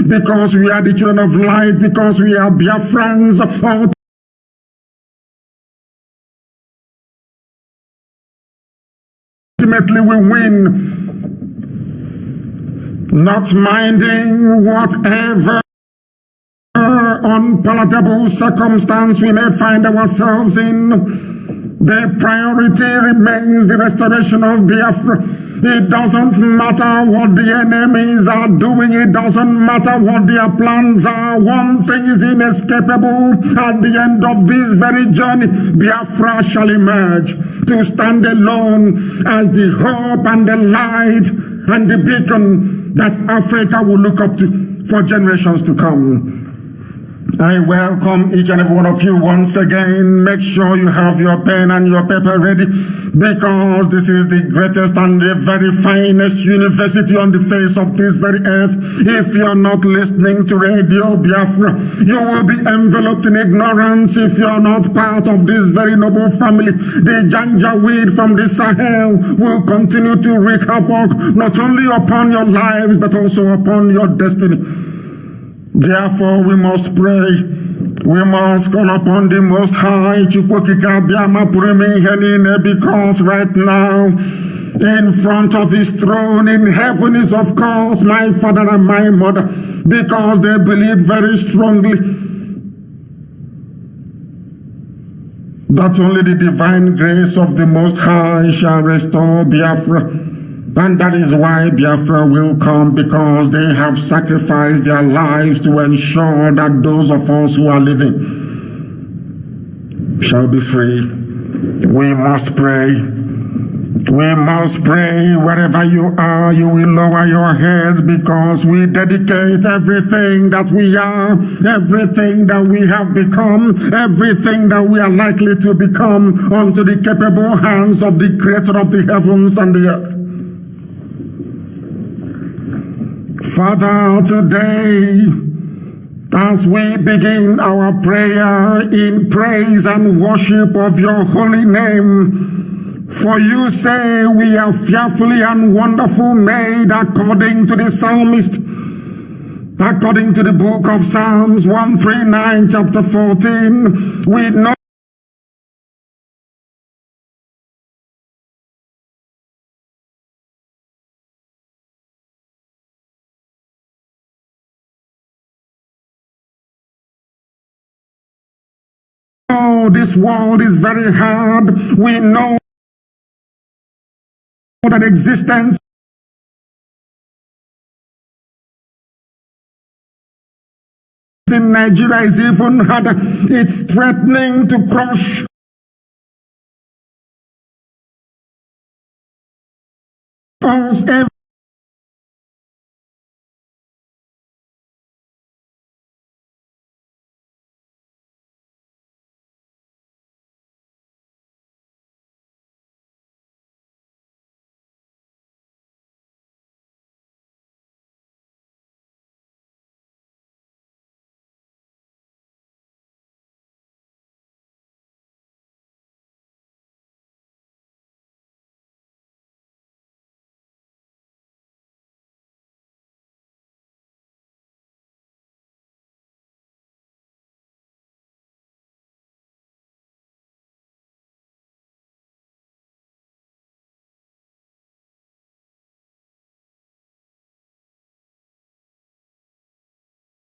because we are the children of light, because we are Biafrans. Ultimately we win, not minding whatever unpalatable circumstance we may find ourselves in. The priority remains the restoration of Biafra. It doesn't matter what the enemies are doing. It doesn't matter what their plans are. One thing is inescapable. At the end of this very journey, Biafra shall emerge to stand alone as the hope and the light and the beacon that Africa will look up to for generations to come. I welcome each and every one of you once again. Make sure you have your pen and your paper ready, because this is the greatest and the very finest university on the face of this very earth. If you're not listening to Radio Biafra, you will be enveloped in ignorance if you're not part of this very noble family. The Janjaweed from the Sahel will continue to wreak havoc not only upon your lives but also upon your destiny. Therefore, we must pray. We must call upon the Most High, because right now, in front of his throne in heaven is, of course, my father and my mother, because they believe very strongly that only the divine grace of the Most High shall restore Biafra. And that is why Biafra will come, because they have sacrificed their lives to ensure that those of us who are living shall be free. We must pray. We must pray. Wherever you are, you will lower your heads, because we dedicate everything that we are, everything that we have become, everything that we are likely to become unto the capable hands of the Creator of the heavens and the earth. Father, today, as we begin our prayer in praise and worship of your holy name, for you say we are fearfully and wonderful made, according to the psalmist, according to the book of Psalms 139, chapter 14, we know this world is very hard. We know that existence in Nigeria is even harder. It's threatening to crush us every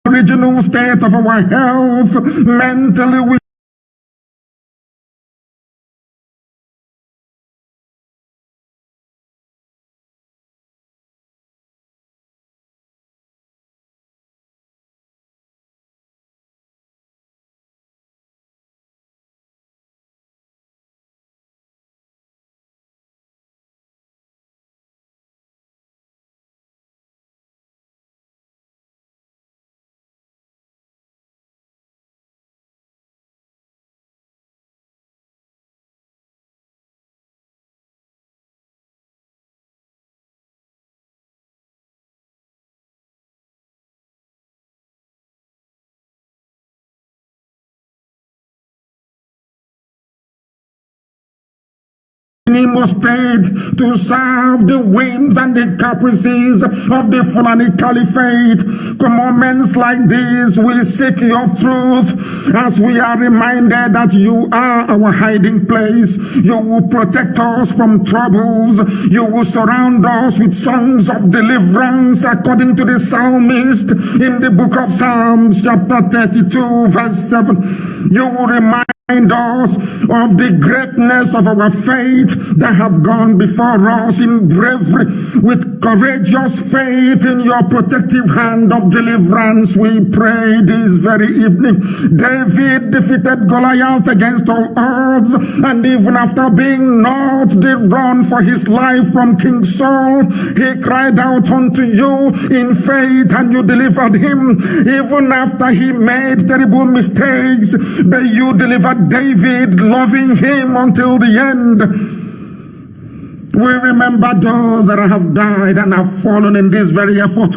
original state of our health, mentally we Imo State to serve the whims and the caprices of the Fulani Caliphate. Moments like this, we seek your truth as we are reminded that you are our hiding place. You will protect us from troubles. You will surround us with songs of deliverance according to the psalmist in the book of Psalms chapter 32 verse 7. You will remind us of the greatness of our faith that have gone before us in bravery with courageous faith in your protective hand of deliverance. We pray this very evening. David defeated Goliath against all odds, and even after being knocked the run for his life from King Saul, he cried out unto you in faith and you delivered him. Even after he made terrible mistakes, but you delivered David, loving him until the end. We remember those that have died and have fallen in this very effort.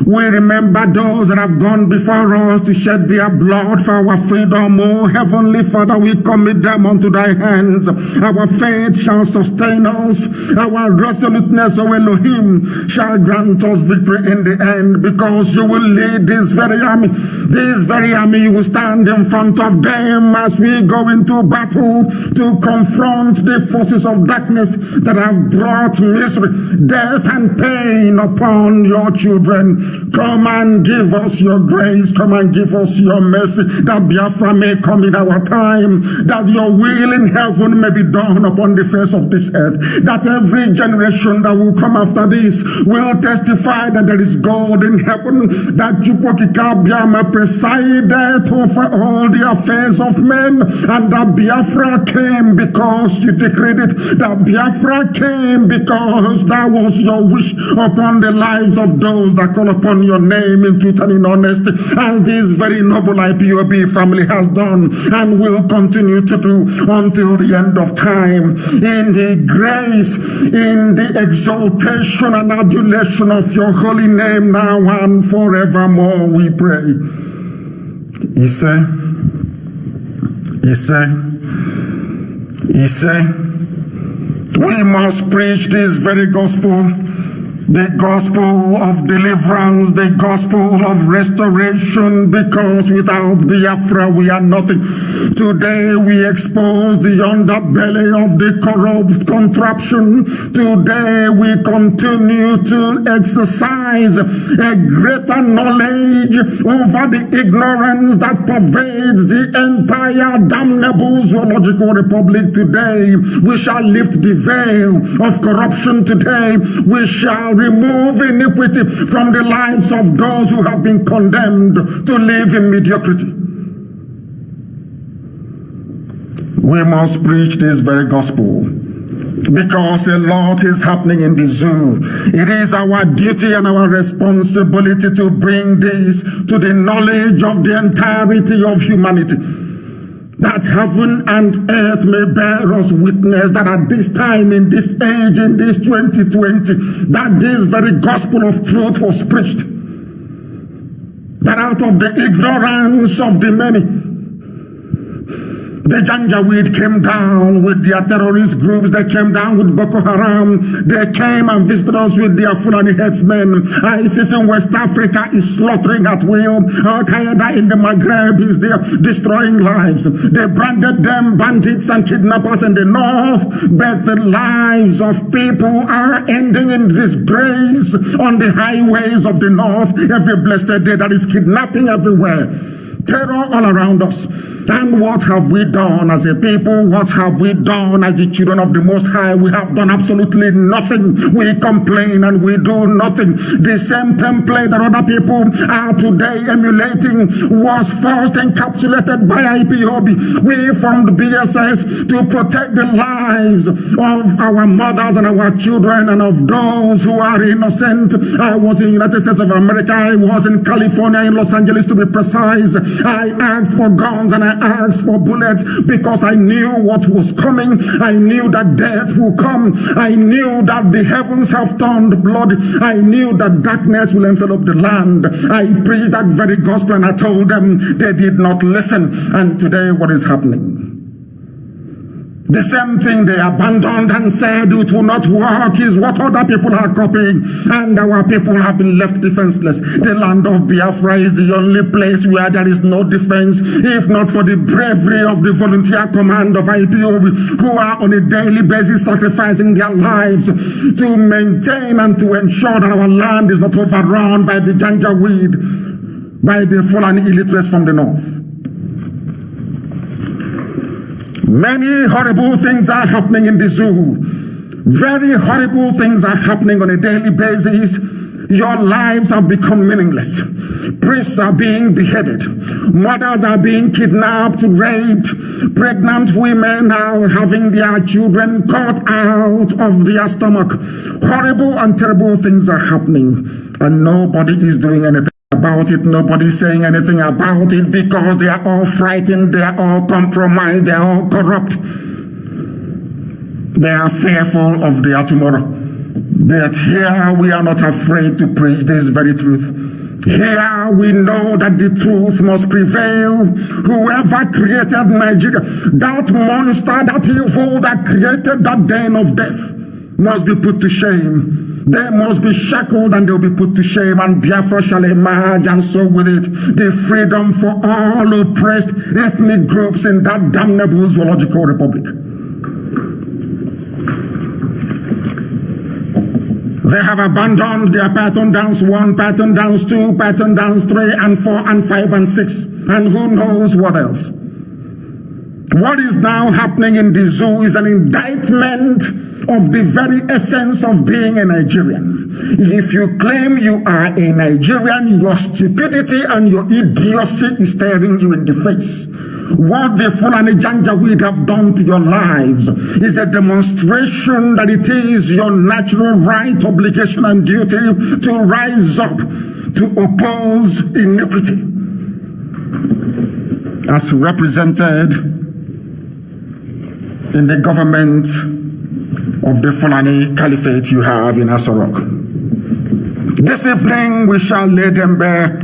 We remember those that have gone before us to shed their blood for our freedom. Oh, Heavenly Father, we commit them unto thy hands. Our faith shall sustain us. Our resoluteness, O Elohim, shall grant us victory in the end, because you will lead this very army. This very army, you will stand in front of them as we go into battle to confront the forces of darkness that have brought misery, death, and pain upon your children. Come and give us your grace. Come and give us your mercy, that Biafra may come in our time, that your will in heaven may be done upon the face of this earth, that every generation that will come after this will testify that there is God in heaven, that Chukwokika Biama presided over all the affairs of men, and that Biafra came because you decreed it, that Biafra came because that was your wish upon the lives of those that call upon your name in truth and in honesty, as this very noble IPOB family has done and will continue to do until the end of time. In the grace, in the exaltation and adulation of your holy name, now and forevermore, we pray. He said, we must preach this very gospel, the gospel of deliverance, the gospel of restoration, because without Biafra we are nothing. Today we expose the underbelly of the corrupt contraption. Today we continue to exercise a greater knowledge over the ignorance that pervades the entire damnable zoological republic. Today we shall lift the veil of corruption. Today we shall remove iniquity from the lives of those who have been condemned to live in mediocrity. We must preach this very gospel, because a lot is happening in the zoo. It is our duty and our responsibility to bring this to the knowledge of the entirety of humanity, that heaven and earth may bear us witness that at this time, in this age, in this 2020, that this very gospel of truth was preached. That out of the ignorance of the many, the Janjaweed came down with their terrorist groups. They came down with Boko Haram. They came and visited us with their Fulani headsmen. ISIS in West Africa is slaughtering at will. Al-Qaeda in the Maghreb is there destroying lives. They branded them bandits and kidnappers in the north, but the lives of people are ending in disgrace on the highways of the north. Every blessed day there is kidnapping everywhere. Terror all around us. And what have we done as a people? What have we done as the children of the Most High? We have done absolutely nothing. We complain and we do nothing. The same template that other people are today emulating was first encapsulated by IPOB. We formed BSS to protect the lives of our mothers and our children and of those who are innocent. I was in the United States of America. I was in California, in Los Angeles to be precise. I asked for guns and I asked for bullets because I knew what was coming. I knew that death will come. I knew that the heavens have turned blood. I knew that darkness will envelop the land. I preached that very gospel and I told them. They did not listen. And today what is happening? The same thing they abandoned and said it will not work is what other people are copying, and our people have been left defenseless. The land of Biafra is the only place where there is no defense, if not for the bravery of the volunteer command of IPOB, who are on a daily basis sacrificing their lives to maintain and to ensure that our land is not overrun by the Janjaweed, by the Fulani illiterates from the north. Many horrible things are happening in the zoo. Very horrible things are happening on a daily basis. Your lives have become meaningless. Priests are being beheaded. Mothers are being kidnapped, raped. Pregnant women are having their children cut out of their stomach. Horrible and terrible things are happening, and nobody is doing anything about it. Nobody's saying anything about it because they are all frightened, they are all compromised, they are all corrupt. They are fearful of their tomorrow. But here we are not afraid to preach this very truth. Here we know that the truth must prevail. Whoever created Nigeria, that monster, that evil that created that den of death, must be put to shame. They must be shackled and they'll be put to shame, and Biafra shall emerge, and so with it the freedom for all oppressed ethnic groups in that damnable zoological republic. They have abandoned their pattern dance 1, pattern dance 2, pattern dance 3 and 4 and 5 and 6, and who knows what else. What is now happening in the zoo is an indictment of the very essence of being a Nigerian. If you claim you are a Nigerian, your stupidity and your idiocy is staring you in the face. What the Fulani Janjaweed have done to your lives is a demonstration that it is your natural right, obligation, and duty to rise up to oppose iniquity as represented in the government of the Fulani Caliphate you have in Asorok. This evening we shall lay them bare.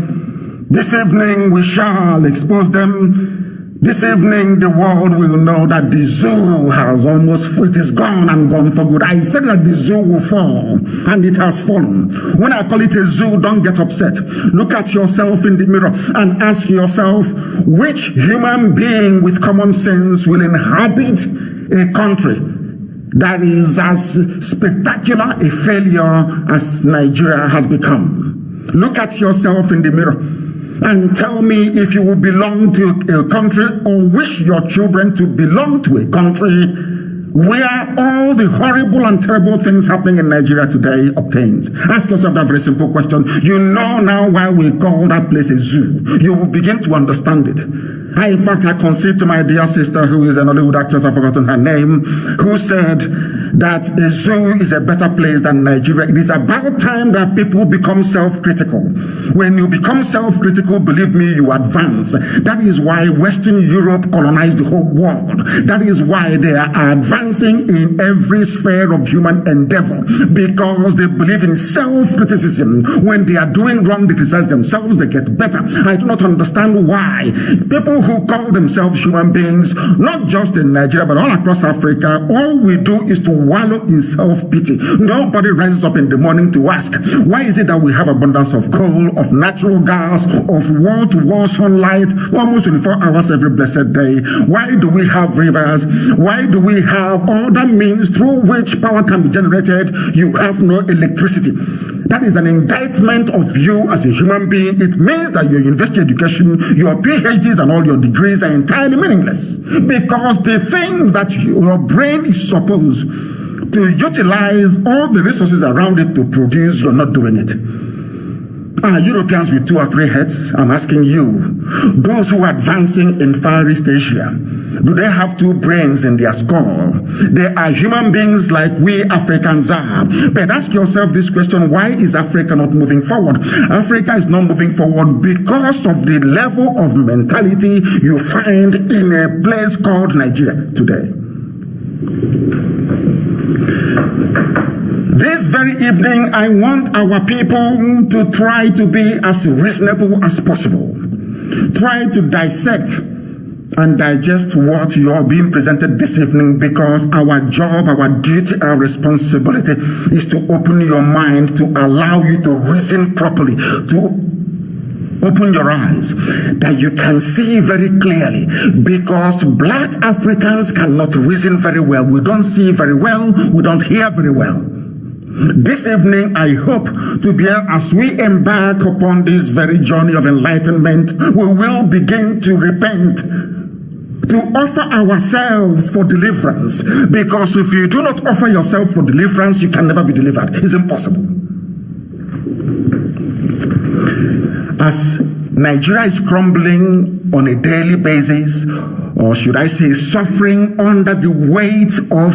This evening we shall expose them. This evening the world will know that the zoo has almost, it is gone and gone for good. I said that the zoo will fall, and it has fallen. When I call it a zoo, don't get upset. Look at yourself in the mirror and ask yourself, which human being with common sense will inhabit a country that is as spectacular a failure as Nigeria has become? Look at yourself in the mirror and tell me if you will belong to a country or wish your children to belong to a country where all the horrible and terrible things happening in Nigeria today obtains. Ask yourself that very simple question. You know now why we call that place a zoo. You will begin to understand it. In fact, I concede to my dear sister, who is an Hollywood actress, I've forgotten her name, who said that a zoo is a better place than Nigeria. It is about time that people become self-critical. When you become self-critical, believe me, you advance. That is why Western Europe colonized the whole world. That is why they are advancing in every sphere of human endeavor, because they believe in self-criticism. When they are doing wrong, they criticize themselves, they get better. I do not understand why people who call themselves human beings, not just in Nigeria, but all across Africa, all we do is to wallow in self-pity. Nobody rises up in the morning to ask, why is it that we have abundance of coal, of natural gas, of wall-to-wall sunlight, almost 24 hours every blessed day? Why do we have rivers? Why do we have other means through which power can be generated? You have no electricity. That is an indictment of you as a human being. It means that your university education, your PhDs and all your degrees are entirely meaningless, because the things that your brain is supposed to utilize all the resources around it to produce, you're not doing it. Are Europeans with 2 or 3 heads? I'm asking you. Those who are advancing in Far East Asia, do they have 2 brains in their skull? They are human beings like we Africans are. But ask yourself this question, why is Africa not moving forward? Africa is not moving forward because of the level of mentality you find in a place called Nigeria today. This very evening, I want our people to try to be as reasonable as possible. Try to dissect and digest what you are being presented this evening, because our job, our duty, our responsibility is to open your mind, to allow you to reason properly, to open your eyes that you can see very clearly, because black Africans cannot reason very well. We don't see very well, we don't hear very well. This evening, I hope to be, as we embark upon this very journey of enlightenment, we will begin to repent, to offer ourselves for deliverance, because if you do not offer yourself for deliverance, you can never be delivered. It's impossible. As Nigeria is crumbling on a daily basis, or should I say suffering under the weight of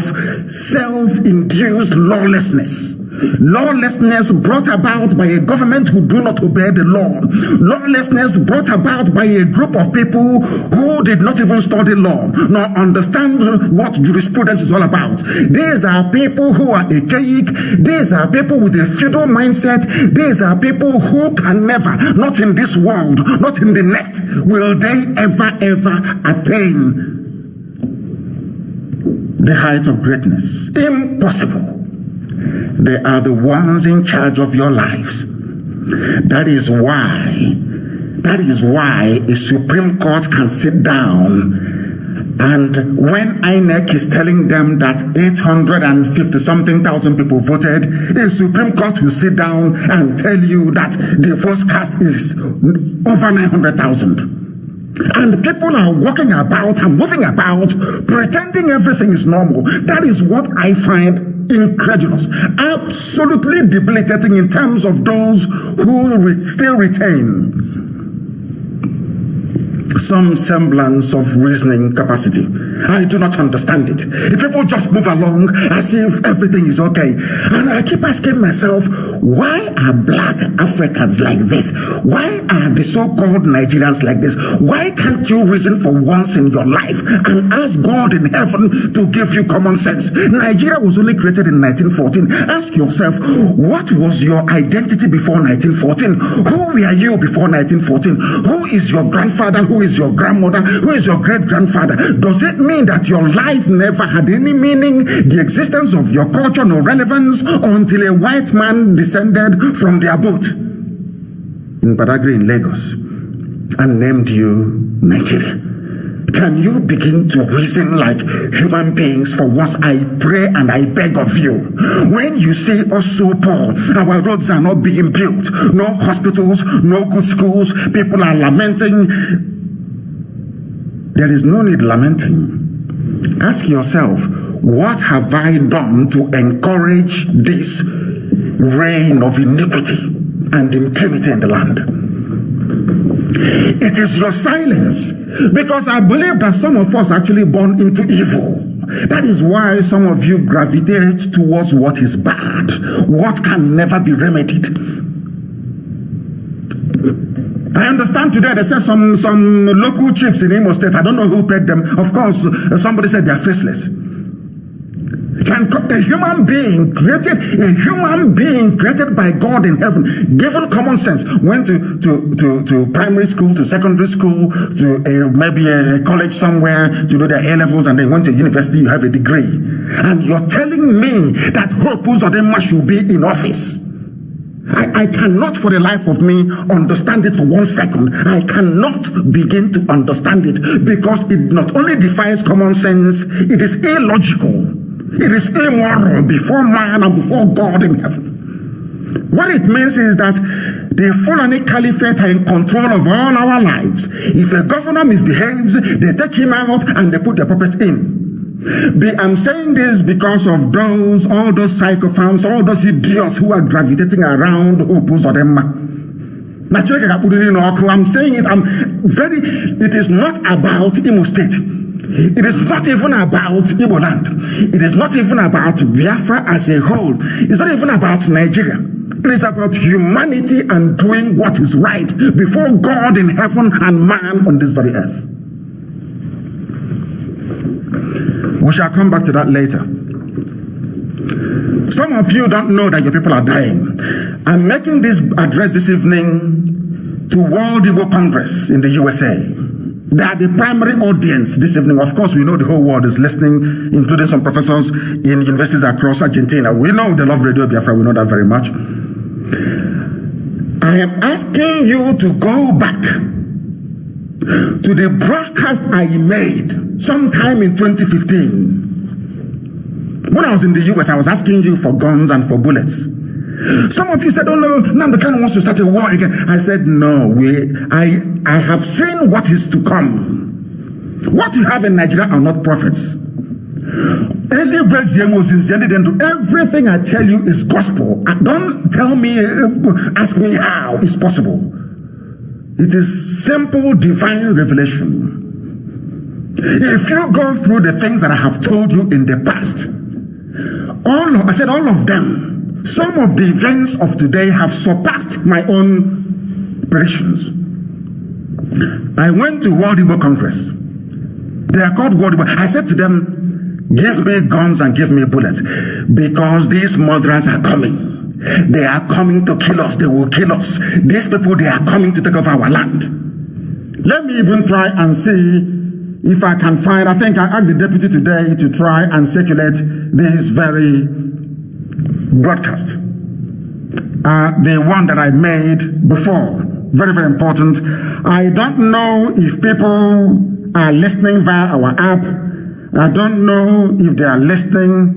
self-induced lawlessness. Lawlessness brought about by a government who do not obey the law. Lawlessness brought about by a group of people who did not even study law, nor understand what jurisprudence is all about. These are people who are archaic. These are people with a feudal mindset. These are people who can never, not in this world, not in the next, will they ever attain the height of greatness. Impossible. They are the ones in charge of your lives. That is why a Supreme Court can sit down, and when INEC is telling them that 850-something thousand people voted, a Supreme Court will sit down and tell you that the votes cast is over 900,000. And people are walking about and moving about, pretending everything is normal. That is what I find incredulous, absolutely debilitating in terms of those who still retain some semblance of reasoning capacity. I do not understand it. If people just move along as if everything is okay. And I keep asking myself, why are black Africans like this? Why are the so-called Nigerians like this? Why can't you reason for once in your life and ask God in heaven to give you common sense? Nigeria was only created in 1914. Ask yourself, what was your identity before 1914? Who were you before 1914? Who is your grandfather? Who is your grandmother? Who is your great-grandfather? Does it mean that your life never had any meaning, the existence of your culture no relevance, until a white man descended from their boat in Badagry in Lagos and named you Nigeria? Can you begin to reason like human beings for once? I pray and I beg of you. When you see us so poor, our roads are not being built, no hospitals, no good schools, people are lamenting. There is no need lamenting. Ask yourself, what have I done to encourage this reign of iniquity and impunity in the land? It is your silence, because I believe that some of us are actually born into evil. That is why some of you gravitate towards what is bad, what can never be remedied. I understand today they said some local chiefs in Imo State, I don't know who paid them. Of course, somebody said they're faceless. A human being created by God in heaven, given common sense, went to primary school, to secondary school, to maybe a college somewhere to do their A-levels, and then went to university, you have a degree. And you're telling me that Hope Uzodinma should be in office? I cannot for the life of me understand it for 1 second. I cannot begin to understand it, because it not only defies common sense, it is illogical. It is immoral before man and before God in heaven. What it means is that the Fulani Caliphate are in control of all our lives. If a governor misbehaves, they take him out and they put their puppet in. I'm saying this because of all those psychophants, all those idiots who are gravitating around Hope Uzodinma. I'm saying it, it is not about Imo State. It is not even about Igbo land. It is not even about Biafra as a whole. It's not even about Nigeria. It is about humanity and doing what is right before God in heaven and man on this very earth. We shall come back to that later. Some of you don't know that your people are dying. I'm making this address this evening to World Igbo Congress in the USA. They are the primary audience this evening. Of course, we know the whole world is listening, including some professors in universities across Argentina. We know they love Radio Biafra. We know that very much. I am asking you to go back to the broadcast I made sometime in 2015. When I was in the US, I was asking you for guns and for bullets. Some of you said, oh no, Nnamdi wants to start a war again. I said, no, I have seen what is to come. What you have in Nigeria are not prophets. Everything I tell you is gospel. Don't tell me, ask me how it's possible. It is simple divine revelation. If you go through the things that I have told you in the past, all of them, some of the events of today have surpassed my own predictions. I went to World Igbo Congress. They are called World Igbo. I said to them, give me guns and give me bullets, because these murderers are coming. They are coming to kill us. They will kill us. These people, they are coming to take over our land. Let me even try and see if I can find, I think I asked the deputy today to try and circulate this very broadcast. The one that I made before. Very, very important. I don't know if people are listening via our app. I don't know if they are listening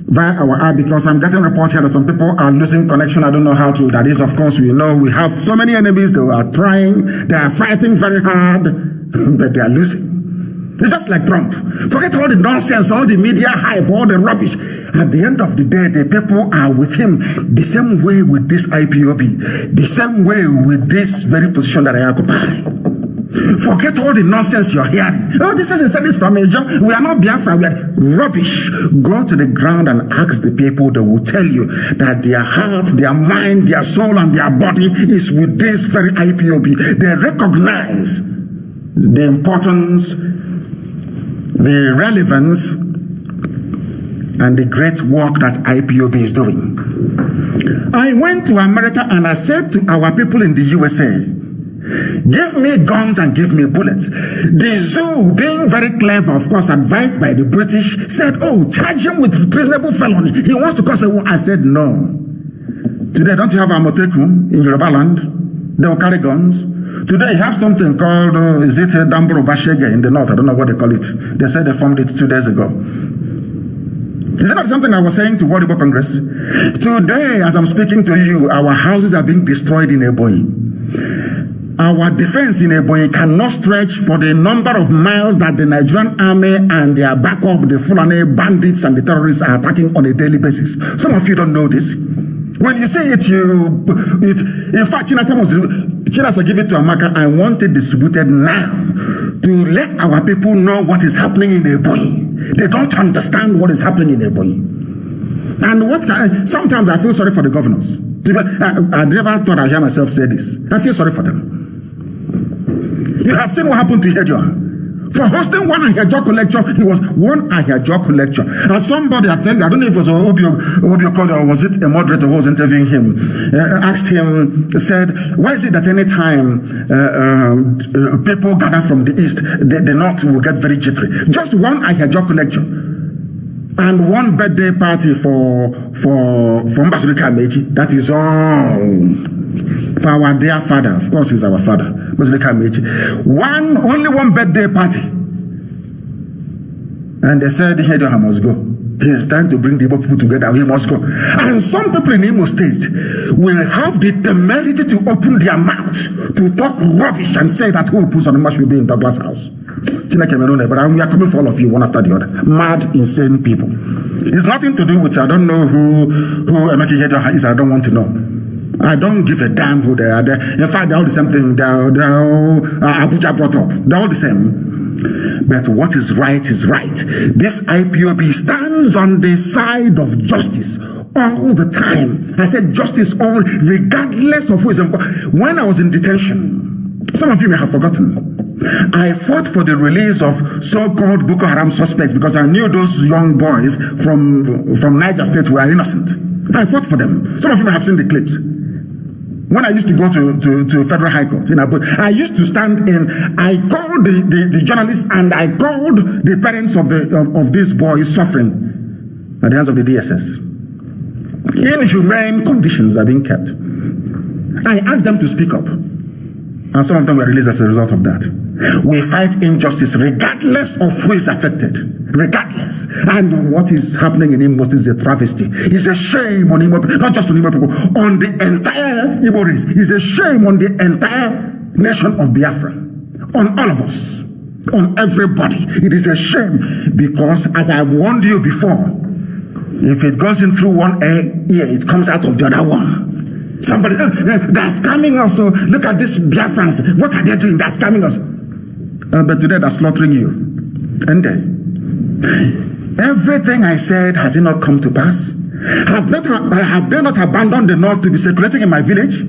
via our app, because I'm getting reports here that some people are losing connection. I don't know how to. That is, of course, we know we have so many enemies. They are trying. They are fighting very hard, but they are losing. It's just like Trump. Forget all the nonsense, all the media hype, all the rubbish. At the end of the day, the people are with him the same way with this IPOB, the same way with this very position that I occupy. Forget all the nonsense you're hearing. Oh, this person said this from a job. We are not Biafra, we are rubbish. Go to the ground and ask the people. They will tell you that their heart, their mind, their soul, and their body is with this very IPOB. They recognize the importance, the relevance, and the great work that IPOB is doing. I went to America and I said to our people in the USA, give me guns and give me bullets. The zoo, being very clever, of course, advised by the British, said, oh, charge him with treasonable felony. He wants to cause a war. I said, no. Today, don't you have Amotekun in Yoruba land? They will carry guns. Today, you have something called, is it Dambro Bashege in the north? I don't know what they call it. They said they formed it 2 days ago. Is it not something I was saying to World Igbo Congress? Today, as I'm speaking to you, our houses are being destroyed in Ebonyi. Our defense in Ebonyi cannot stretch for the number of miles that the Nigerian army and their backup, the Fulani bandits and the terrorists are attacking on a daily basis. Some of you don't know this. When you say it, in fact, Chinasa give it to Amaka. I want it distributed now to let our people know what is happening in Ebonyi. They don't understand what is happening in Ebonyi. And sometimes I feel sorry for the governors. I never thought I'd hear myself say this. I feel sorry for them. You have seen what happened to Iheajor. For hosting one Iheajor lecture, he was one Iheajor lecture. And somebody, I don't know if it was Obio called, or was it a moderator who was interviewing him, asked him, said, why is it that any time people gather from the east, the north will get very jittery? Just one Iheajor lecture. And one birthday party for Mbazurika Meji. That is all. For our dear father. Of course, he's our father. Mbazurika Meji. Only one birthday party. And they said, Iheajor must go. He's trying to bring the Igbo people together. He must go. And some people in Imo State will have the temerity to open their mouths to talk rubbish and say that who puts on the march will be in Douglas House. But we are coming for all of you, one after the other. Mad, insane people. It's nothing to do with, I don't know who Emeka Iheajor is. I don't want to know. I don't give a damn who they are. In fact, they're all the same thing. They're all Abuja brought up. They're all the same. But what is right is right. This IPOB stands on the side of justice all the time. I said justice all, regardless of who is involved. When I was in detention, some of you may have forgotten, I fought for the release of so-called Boko Haram suspects because I knew those young boys from Niger State were innocent. I fought for them. Some of you may have seen the clips. When I used to go to Federal High Court in Abuja, I used to stand in. I called the journalists and I called the parents of these boys suffering at the hands of the DSS. Inhumane conditions are being kept. I asked them to speak up, and some of them were released as a result of that. We fight injustice regardless of who is affected, regardless. And what is happening in Imo is a travesty. It's a shame on Imo, not just on Imo people, on the entire Igbo race. It's a shame on the entire nation of Biafra, on all of us, on everybody. It is a shame because, as I've warned you before, if it goes in through one ear, it comes out of the other one. Somebody, they're scamming us. So look at these Biafrans. What are they doing? They're scamming us. But today they're slaughtering you. And everything I said, has it not come to pass? Have they not abandoned the North to be circulating in my village?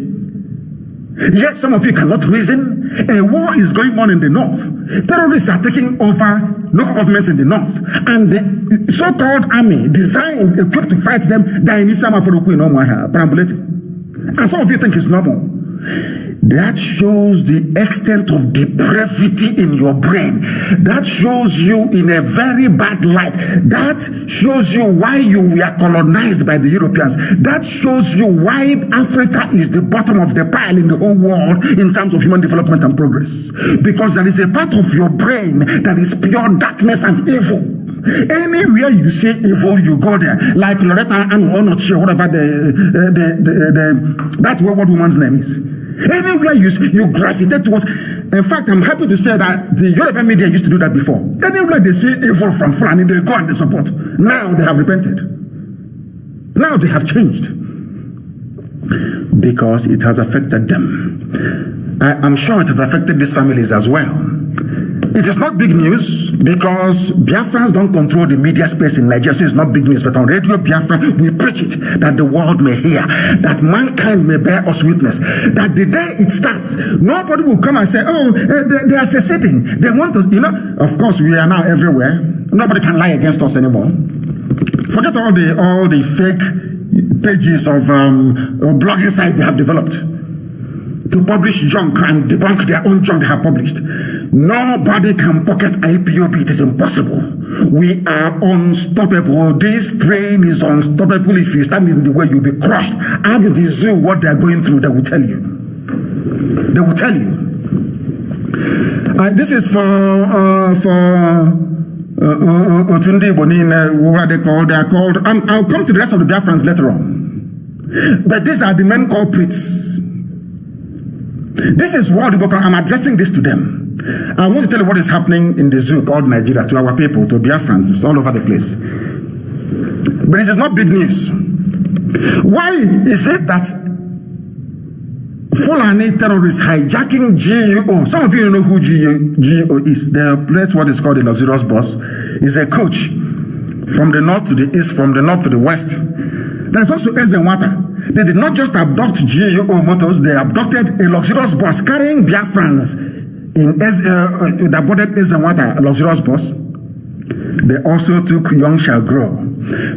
Yet some of you cannot reason. A war is going on in the North. Terrorists are taking over local governments in the North. And the so-called army designed, equipped to fight them, they're in Isama Furuku in Omaha, perambulating. And some of you think it's normal. That shows the extent of depravity in your brain. That shows you in a very bad light. That shows you why you were colonized by the Europeans. That shows you why Africa is the bottom of the pile in the whole world in terms of human development and progress. Because there is a part of your brain that is pure darkness and evil. Anywhere you see evil, you go there. Like Loretta and Onochi, whatever that's what woman's name is. Anywhere you gravitate towards. In fact, I'm happy to say that the European media used to do that before. Anywhere they see evil from Fulani, they go and they support. Now they have repented. Now they have changed. Because it has affected them. I'm sure it has affected these families as well. It is not big news because Biafrans don't control the media space in Nigeria, so it's not big news. But on Radio Biafra, we preach it that the world may hear, that mankind may bear us witness, that the day it starts, nobody will come and say, oh, they are seceding. They want us, of course, we are now everywhere. Nobody can lie against us anymore. Forget all the fake pages of blogging sites they have developed to publish junk and debunk their own junk they have published. Nobody can pocket IPOB. It is impossible. We are unstoppable. This train is unstoppable. If you stand in the way, you'll be crushed. Ask the zoo what they are going through. They will tell you. They will tell you. This is for Otundi Bonin, what they are called. I'll come to the rest of the Biafrans later on. But these are the main culprits. This is what I'm addressing this to them. I want to tell you what is happening in the zoo called Nigeria to our people, to Biafrans, all over the place. But it is not big news. Why is it that Fulani terrorists hijacking GUO? Some of you know who GUO is. They operate what is called a luxurious bus. It's a coach from the north to the east, from the north to the west. There's also Ezenwata. They did not just abduct GUO motors, they abducted a luxurious bus carrying Biafrans that boarded Ezenwata, a luxurious bus. They also took Young Shall Grow.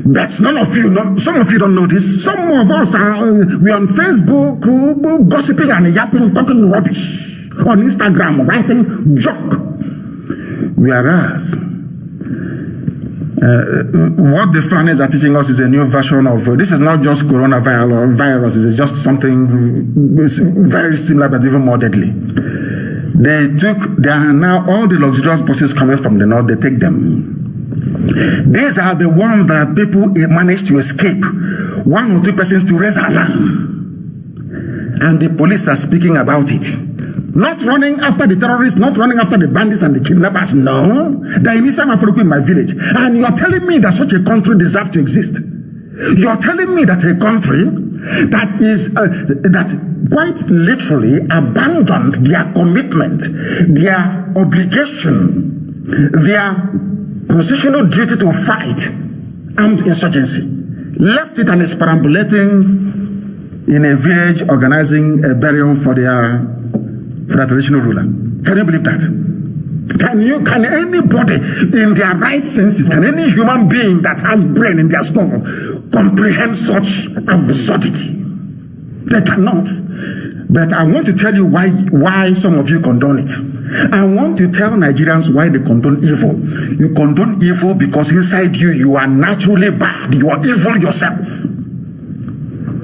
But none of you know, some of you don't know this. Some of us are we on Facebook gossiping and yapping, talking rubbish. On Instagram, writing junk. Whereas what the Fulanis are teaching us is a new version of this is not just coronavirus, it's just something very similar but even more deadly. There are now all the luxurious buses coming from the north, they take them. These are the ones that people manage to escape. 1 or 2 persons to raise alarm. And the police are speaking about it. Not running after the terrorists, not running after the bandits and the kidnappers. No. They're in Isama Furuku in my village. And you're telling me that such a country deserves to exist. You're telling me that a country that is, that quite literally abandoned their commitment, their obligation, their constitutional duty to fight armed insurgency, left it and is perambulating in a village organizing a burial for their traditional ruler. Can you believe that? Can anybody in their right senses, can any human being that has brain in their skull comprehend such absurdity? They cannot. But I want to tell you why some of you condone it. I want to tell Nigerians why they condone evil. You condone evil because inside you, you are naturally bad. You are evil yourself.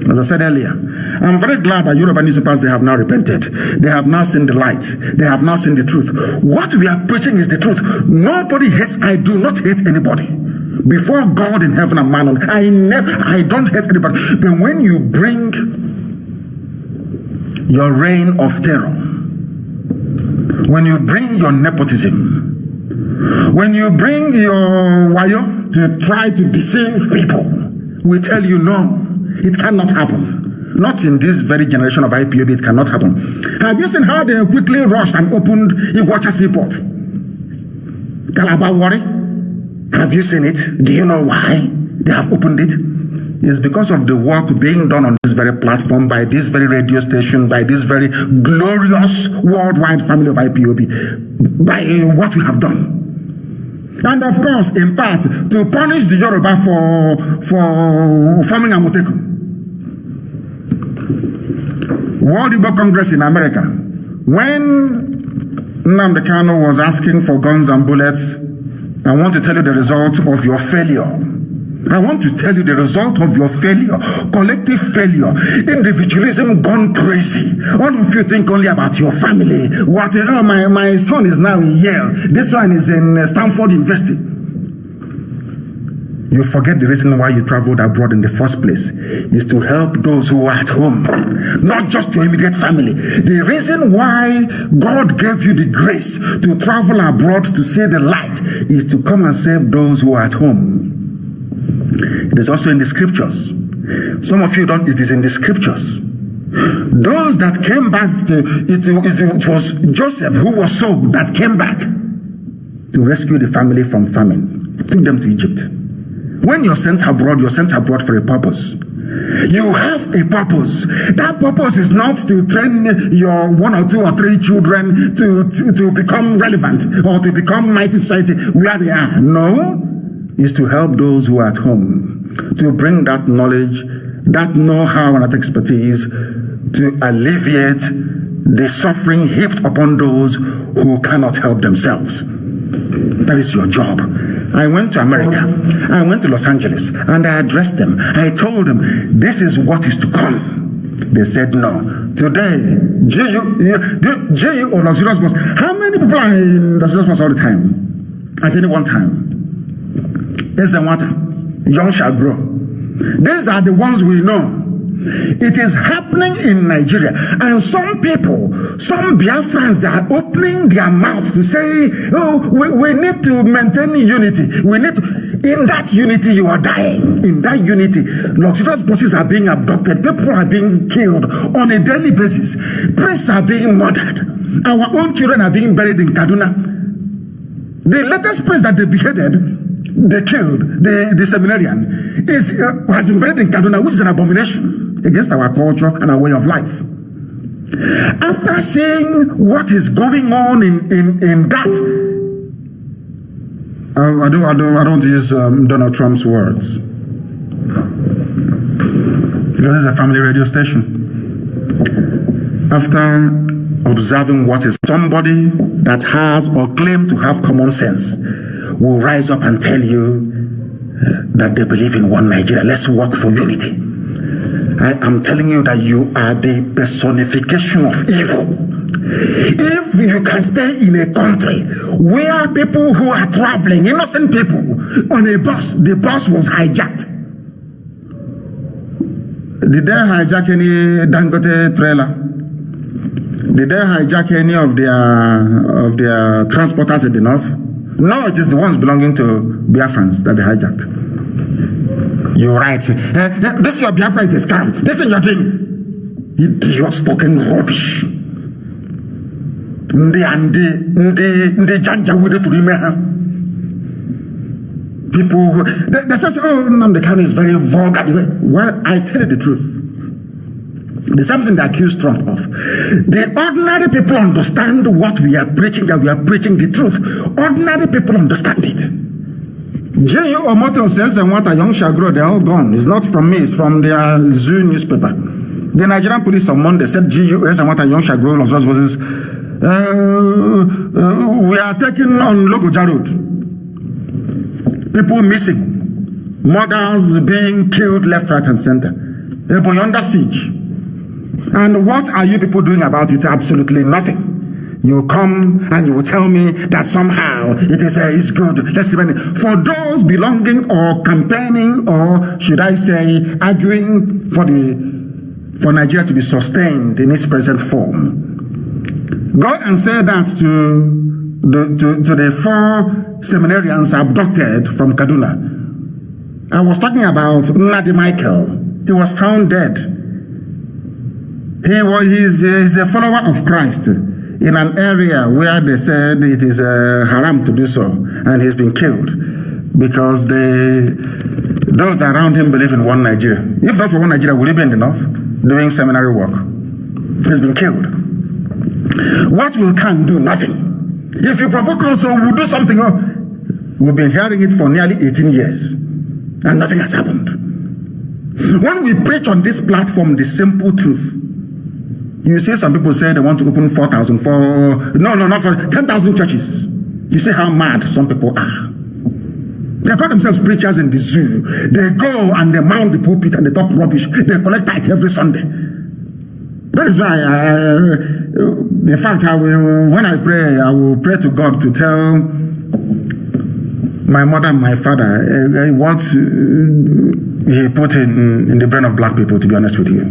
As I said earlier, I'm very glad that Yoruba newspapers, they have now repented. They have now seen the light. They have now seen the truth. What we are preaching is the truth. Nobody hates. I do not hate anybody. Before God in heaven and man, I don't hate anybody. But when you bring your reign of terror, when you bring your nepotism, when you bring your wayo to try to deceive people, we tell you no, it cannot happen. Not in this very generation of IPOB, it cannot happen. Have you seen how they quickly rushed and opened Iguacha Seaport? Calabar Warri? Have you seen it? Do you know why they have opened it? It's because of the work being done on this very platform, by this very radio station, by this very glorious worldwide family of IPOB, by what we have done. And of course, in part, to punish the Yoruba for forming Amoteku. World Igbo Congress in America, when Nnamdi Kanu was asking for guns and bullets, I want to tell you the result of your failure. I want to tell you the result of your failure, collective failure, individualism gone crazy. All of you think only about your family. What? Oh, my son is now in Yale. This one is in Stanford University. You forget the reason why you traveled abroad in the first place is to help those who are at home, not just your immediate family. The reason why God gave you the grace to travel abroad to see the light is to come and save those who are at home. It is also in the scriptures. Some of you don't, it is in the scriptures. Those that came back, it was Joseph who was sold that came back to rescue the family from famine. Took them to Egypt. When you're sent abroad for a purpose. You have a purpose. That purpose is not to train your 1 or 2 or 3 children to become relevant or to become mighty society where they are. No. Is to help those who are at home, to bring that knowledge, that know-how and that expertise to alleviate the suffering heaped upon those who cannot help themselves. That is your job. I went to America, I went to Los Angeles, and I addressed them. I told them, this is what is to come. They said no. Today, GU or Luxurious Bus, how many people are in Luxurious Bus all the time? At any one time? There's a water. Young shall grow. These are the ones we know. It is happening in Nigeria. And some people, some Biafrans are opening their mouth to say, oh, we need to maintain unity. We need to. In that unity, you are dying. In that unity, luxurious buses are being abducted. People are being killed on a daily basis. Priests are being murdered. Our own children are being buried in Kaduna. The latest priest that they beheaded, they killed, the seminarian, has been buried in Kaduna, which is an abomination against our culture and our way of life. After seeing what is going on in that, I don't use Donald Trump's words, because it's a family radio station. After observing what is, somebody that has or claim to have common sense will rise up and tell you that they believe in one Nigeria. Let's work for unity. I am telling you that you are the personification of evil. If you can stay in a country where people who are traveling, innocent people, on a bus, the bus was hijacked. Did they hijack any Dangote trailer? Did they hijack any of their transporters in the north? No, it is the ones belonging to Biafrans that they hijacked. You're right. This your Biafra is a scam. This is your thing. Idiot spoken rubbish. Ndị janja with it to people, they say, oh, Nnamdi Kanu is very vulgar. Well, I tell you the truth. There's something they accuse Trump of. The ordinary people understand what we are preaching, that we are preaching the truth. Ordinary people understand it. J.U. Omoto says, and what a young shall grow, they're all gone. It's not from me, it's from their Zoo newspaper. The Nigerian police on Monday said GUS and what a young Shagro of Roswell we are taking on Lokoja Road. People missing, mothers being killed left, right, and center. They're under siege. And what are you people doing about it? Absolutely nothing. You come and you will tell me that somehow it is it's good. Let's remember, for those belonging or campaigning, or should I say, arguing for Nigeria to be sustained in its present form. Go and say that to the 4 seminarians abducted from Kaduna. I was talking about Nnadi Michael. He was found dead. He's a follower of Christ in an area where they said it is haram to do so, and he's been killed because those around him believe in one Nigeria. If not for one Nigeria, would he be in the north doing seminary work? He's been killed. What will Khan do? Nothing. If you provoke us, we'll do something. We've been hearing it for nearly 18 years, and nothing has happened. When we preach on this platform the simple truth, you see some people say they want to open 10,000 churches. You see how mad some people are. They call themselves preachers in the zoo. They go and they mount the pulpit and they talk rubbish. They collect tithe every Sunday. That is why in fact, when I pray, I will pray to God to tell my mother and my father what he put in the brain of black people, to be honest with you.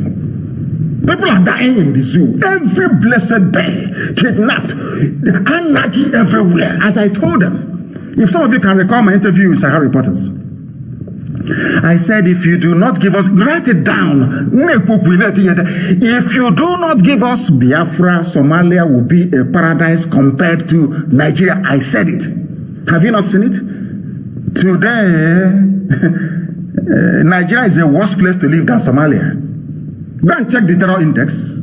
People are dying in the zoo every blessed day, kidnapped, anarchy everywhere. As I told them, if some of you can recall my interview with Sahara Reporters, I said, if you do not give us, write it down. If you do not give us Biafra, Somalia will be a paradise compared to Nigeria. I said it. Have you not seen it? Today, Nigeria is a worse place to live than Somalia. Go and check the terror index.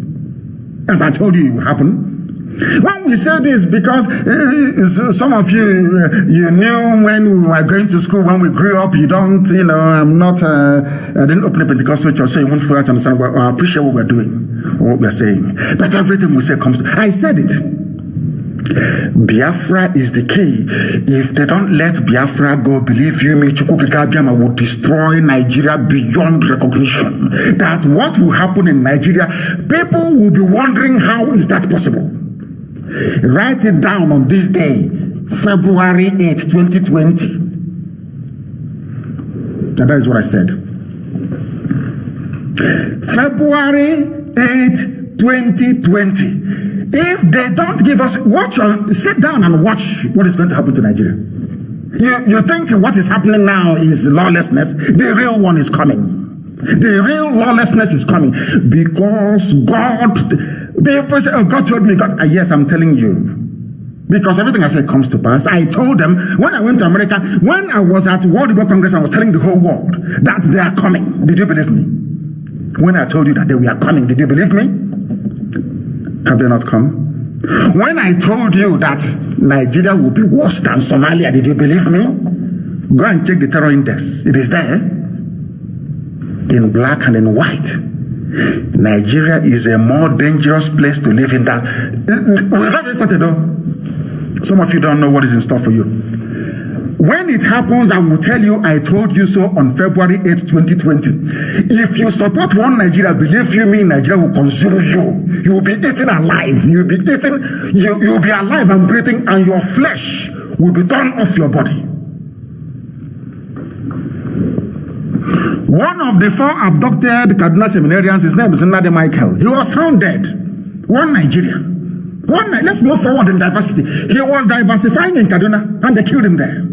As I told you, it will happen. When we say this, because some of you, you knew when we were going to school, when we grew up, you don't, I'm not, I didn't open a Pentecostal church, so you won't fully understand. I appreciate what we're doing, what we're saying. But everything we say comes to, I said it. Biafra is the key. If they don't let Biafra go, believe you me, Chukwuka will destroy Nigeria beyond recognition. That what will happen in Nigeria, people will be wondering, how is that possible? Write it down on this day, February 8, 2020. And that is what I said. February 8, 2020. If they don't give us, sit down and watch what is going to happen to Nigeria. You think what is happening now is lawlessness? The real one is coming. The real lawlessness is coming because God. People say, oh, God told me. God, yes, I'm telling you. Because everything I said comes to pass. I told them when I went to America, when I was at World Igbo Congress, I was telling the whole world that they are coming. Did you believe me? When I told you that they were coming, did you believe me? Have they not come? When I told you that Nigeria will be worse than Somalia, did you believe me? Go and check the terror index. It is there. In black and in white. Nigeria is a more dangerous place to live in that. We haven't started though. Some of you don't know what is in store for you. When it happens, I will tell you, I told you so on February 8, 2020. If you support one Nigeria, believe you me, Nigeria will consume you. You will be eaten alive. You will be eaten, you will be alive and breathing, and your flesh will be torn off your body. One of the 4 abducted Kaduna seminarians, his name is Nnadi Michael. He was found dead. One Nigerian. Let's move forward in diversity. He was diversifying in Kaduna, and they killed him there.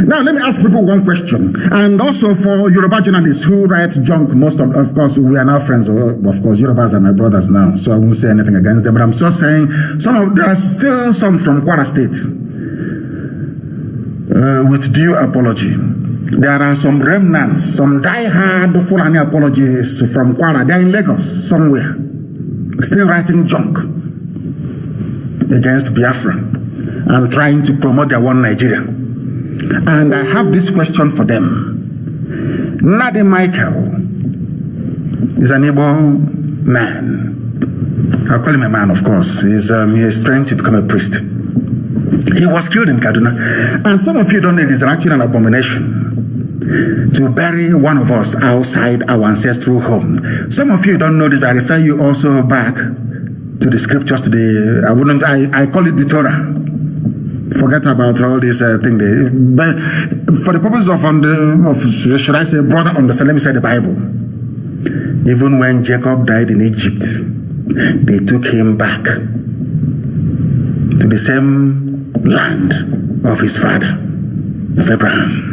Now, let me ask people one question. And also for Yoruba journalists who write junk, most of course, we are now friends. Of course, Yorubas are my brothers now, so I won't say anything against them. But I'm just saying, there are still some from Kwara State. With due apology. There are some remnants, some die-hard Fulani apologists from Kwara. They're in Lagos, somewhere. Still writing junk against Biafra and trying to promote their one Nigeria. And I have this question for them. Nnadi Michael, He's an Igbo man. I'll call him a man, of course. He is trying to become a priest. He was killed in Kaduna. And some of you don't know it is actually an abomination to bury one of us outside our ancestral home. Some of you don't know this, but I refer you also back to the scriptures, to the, I call it the Torah. Forget about all this thing. But for the purpose of should I say, brother understand, let me say the Bible. Even when Jacob died in Egypt, they took him back to the same land of his father, of Abraham.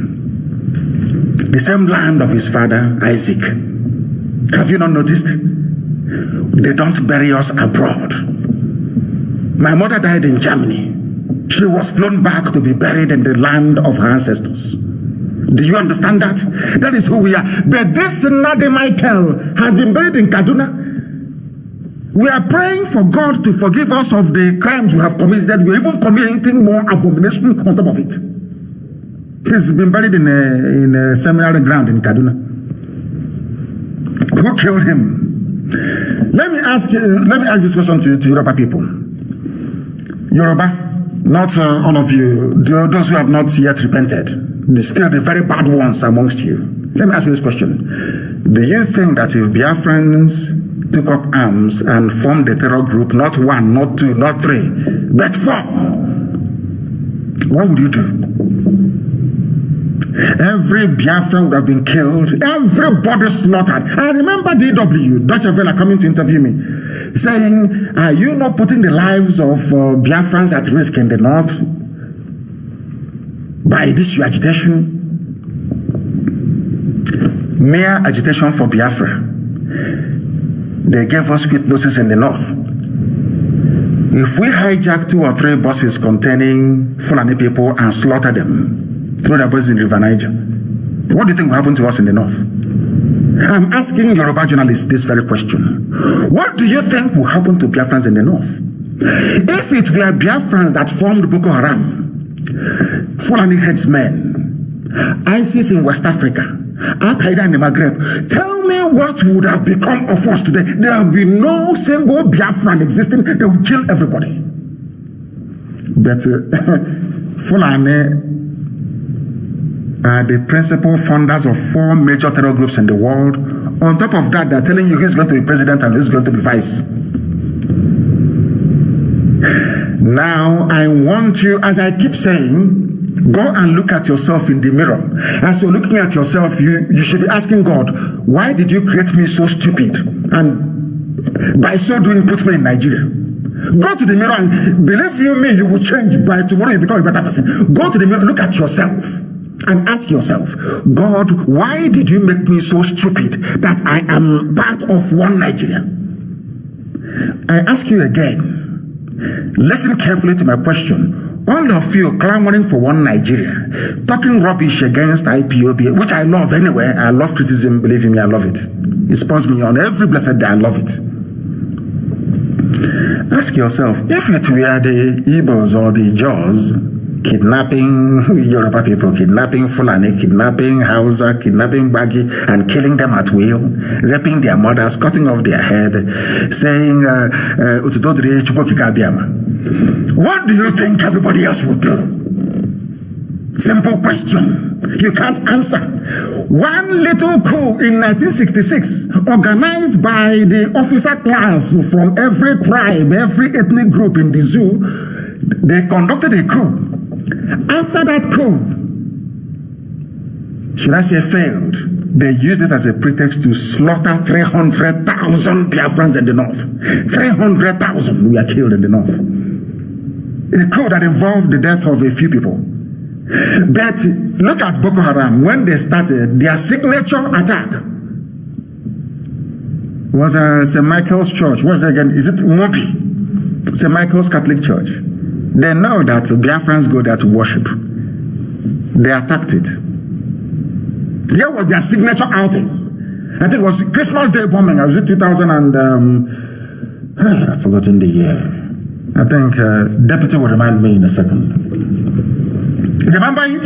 The same land of his father, Isaac. Have you not noticed? They don't bury us abroad. My mother died in Germany. She was flown back to be buried in the land of her ancestors. Do you understand that? That is who we are. But this Nadi Michael has been buried in Kaduna. We are praying for God to forgive us of the crimes we have committed. We are even committing more abomination on top of it. He's been buried in a seminary ground in Kaduna. Who killed him? Let me ask this question to Yoruba people. Yoruba, not all of you, those who have not yet repented, still the very bad ones amongst you. Let me ask you this question. Do you think that if Biafrans took up arms and formed a terror group, not one, not two, not three, but four, what would you do? Every Biafran would have been killed, everybody slaughtered. I remember DW, Deutsche Welle, coming to interview me, saying, are you not putting the lives of Biafrans at risk in the north by this your agitation? Mere agitation for Biafra. They gave us quick notice in the north. If we hijack 2 or 3 buses containing Fulani people and slaughter them, throw their bodies in the River Niger, what do you think will happen to us in the north? I'm asking Yoruba journalists this very question. What do you think will happen to Biafrans in the north? If it were Biafrans that formed Boko Haram, Fulani headsmen, ISIS in West Africa, Al-Qaeda in the Maghreb, tell me what would have become of us today. There will be no single Biafran existing. They will kill everybody. But Fulani are the principal funders of 4 major terror groups in the world. On top of that, they're telling you who's going to be president and who's going to be vice. Now, I want you, as I keep saying, go and look at yourself in the mirror. As you're looking at yourself, you should be asking God, why did you create me so stupid? And by so doing, put me in Nigeria. Go to the mirror and believe you me, you will change. By tomorrow, you become a better person. Go to the mirror, look at yourself and ask yourself, God, why did you make me so stupid that I am part of one Nigeria? I ask you again, listen carefully to my question. All of you clamoring for one Nigeria, talking rubbish against IPOB, which I love anyway. I love criticism, believe me, I love it. It spawns me on every blessed day, I love it. Ask yourself, if it were the Igbos or the Jaws kidnapping Yoruba people, kidnapping Fulani, kidnapping Hausa, kidnapping Bagi, and killing them at will, raping their mothers, cutting off their head, saying, what do you think everybody else would do? Simple question. You can't answer. One little coup in 1966, organized by the officer class from every tribe, every ethnic group in the zoo, they conducted a coup. After that coup, should I say failed, they used it as a pretext to slaughter 300,000 Biafrans in the north. 300,000 were killed in the north. A coup that involved the death of a few people. But look at Boko Haram. When they started, their signature attack was St. Michael's Church. What's it again? Is it Mobi? St. Michael's Catholic Church. They know that Biafrans go there to worship. They attacked it. Here was their signature outing. I think it was Christmas Day bombing. Was it 2000 and... I've forgotten the year. I think Deputy will remind me in a second. Remember it?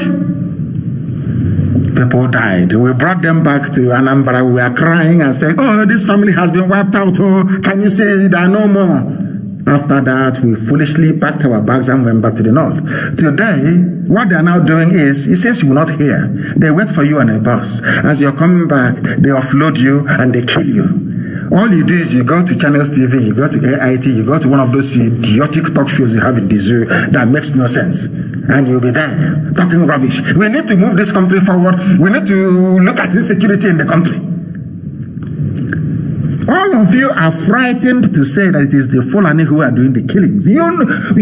People died. We brought them back to Anambra. We were crying and saying, oh, this family has been wiped out. Oh, can you say there are no more? After that, we foolishly packed our bags and went back to the north. Today, what they are now doing is, it says you will not hear. They wait for you on a bus. As you're coming back, they offload you and they kill you. All you do is you go to Channels TV, you go to AIT, you go to one of those idiotic talk shows you have in the zoo that makes no sense. And you'll be there talking rubbish. We need to move this country forward. We need to look at insecurity in the country. All of you are frightened to say that it is the Fulani who are doing the killings. You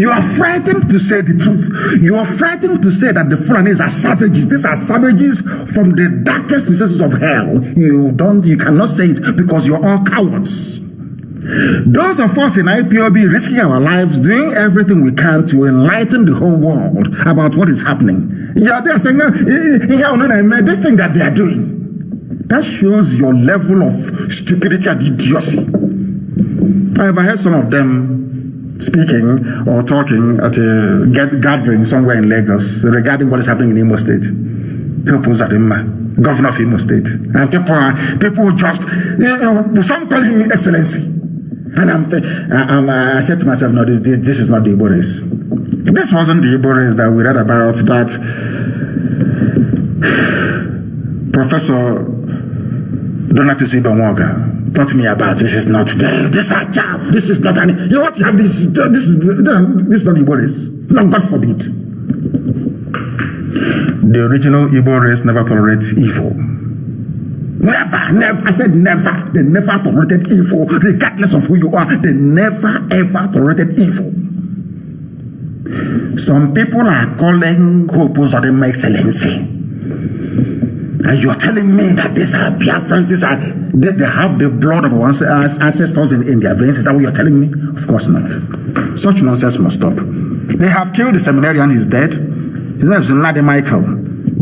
are frightened to say the truth. You are frightened to say that the Fulanis are savages. These are savages from the darkest recesses of hell. You cannot say it because you're all cowards. Those of us in IPOB risking our lives, doing everything we can to enlighten the whole world about what is happening. Yeah, they're saying, this thing that they are doing. That shows your level of stupidity and idiocy. I have heard some of them speaking or talking at a gathering somewhere in Lagos regarding what is happening in Imo State. Governor of Imo State. And people just, some call him Excellency. And I said to myself, no, this is not the Igbo race. This wasn't the Igbo race that we read about, that Professor Donatus Ibamwaga taught me about. This is not there. This is chaff. This is not any. You know what you have? This is not Igbo race. No, God forbid. The original Igbo race never tolerates evil. Never. I said never. They never tolerated evil, regardless of who you are. They never ever tolerated evil. Some people are calling Hope Uzodinma Excellency. And you're telling me that these are Biafrans, they have the blood of our ancestors in their veins? Is that what you're telling me? Of course not. Such nonsense must stop. They have killed the seminarian, he's dead. His name is Nnadi Michael.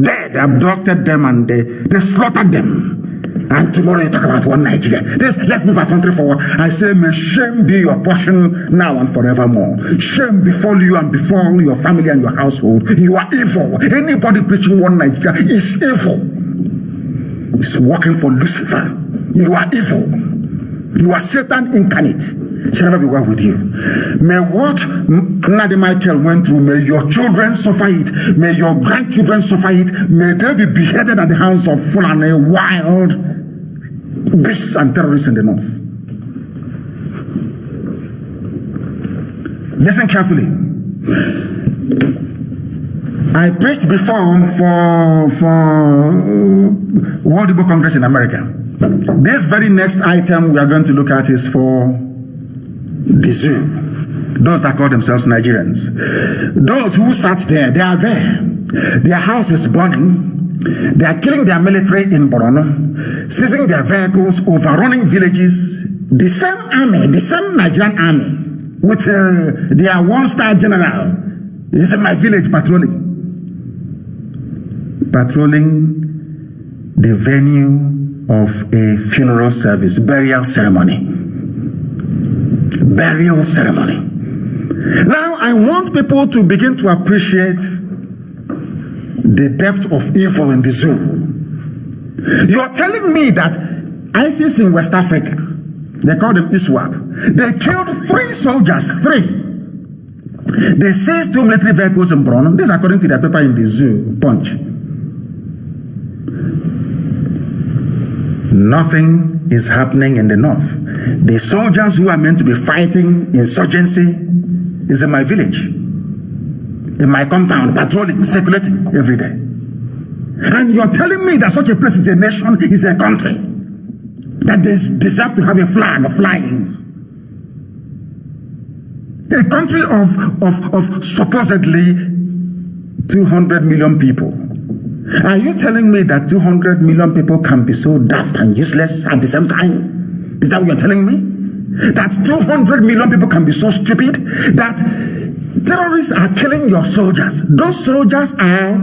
Dead, they abducted them and they slaughtered them. And tomorrow you talk about one Nigeria. Let's move our country forward. I say, may shame be your portion now and forevermore. Shame befall you and befall your family and your household. You are evil. Anybody preaching one Nigeria is evil. Is working for Lucifer. You are evil. You are Satan incarnate. Shall never be well with you. May what Nnadi Michael went through, may your children suffer it. May your grandchildren suffer it. May they be beheaded at the hands of Fulani wild beasts and terrorists in the north. Listen carefully. I preached before for World Igbo Congress in America. This very next item we are going to look at is for the zoo. Those that call themselves Nigerians. Those who sat there, they are there. Their house is burning. They are killing their military in Borno, seizing their vehicles, overrunning villages. The same army, the same Nigerian army, with their one-star general, is in my village patrolling the venue of a funeral service, burial ceremony. Now, I want people to begin to appreciate the depth of evil in the zoo. You're telling me that ISIS in West Africa, they call them ISWAP, they killed 3 soldiers, 3. They seized 2 military vehicles in Borno. This is according to their paper in the zoo, Punch. Nothing is happening in the north. The soldiers who are meant to be fighting insurgency is in my village, in my compound, patrolling, circulating every day. And you're telling me that such a place is a nation, is a country, that they deserve to have a flag flying. A country of supposedly 200 million people. Are you telling me that 200 million people can be so daft and useless at the same time? Is that what you're telling me? That 200 million people can be so stupid that terrorists are killing your soldiers. Those soldiers are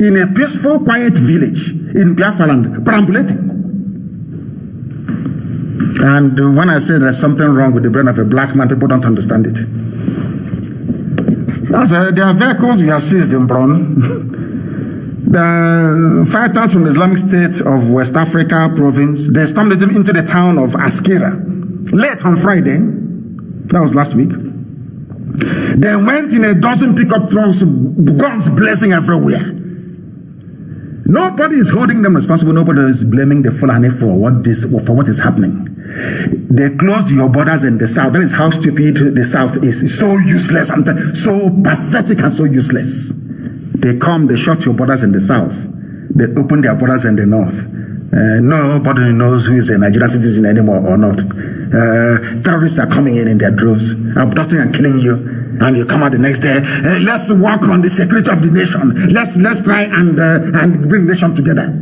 in a peaceful, quiet village in Biafra land, perambulating. And when I say there's something wrong with the brain of a black man, people don't understand it. There are vehicles we have seized in Borno. The fighters from the Islamic State of West Africa province, they stormed into the town of Askira late on Friday. That was last week. They went in a dozen pickup trucks, guns blazing everywhere. Nobody is holding them responsible. Nobody is blaming the Fulani for what is happening. They closed your borders in the south. That is how stupid the south is. It's so useless, so pathetic and so useless. They come, they shut your borders in the south. They open their borders in the north. Nobody knows who is a Nigerian citizen anymore or not. Terrorists are coming in their droves, abducting and killing you. And you come out the next day, let's work on the security of the nation. Let's try and bring the nation together.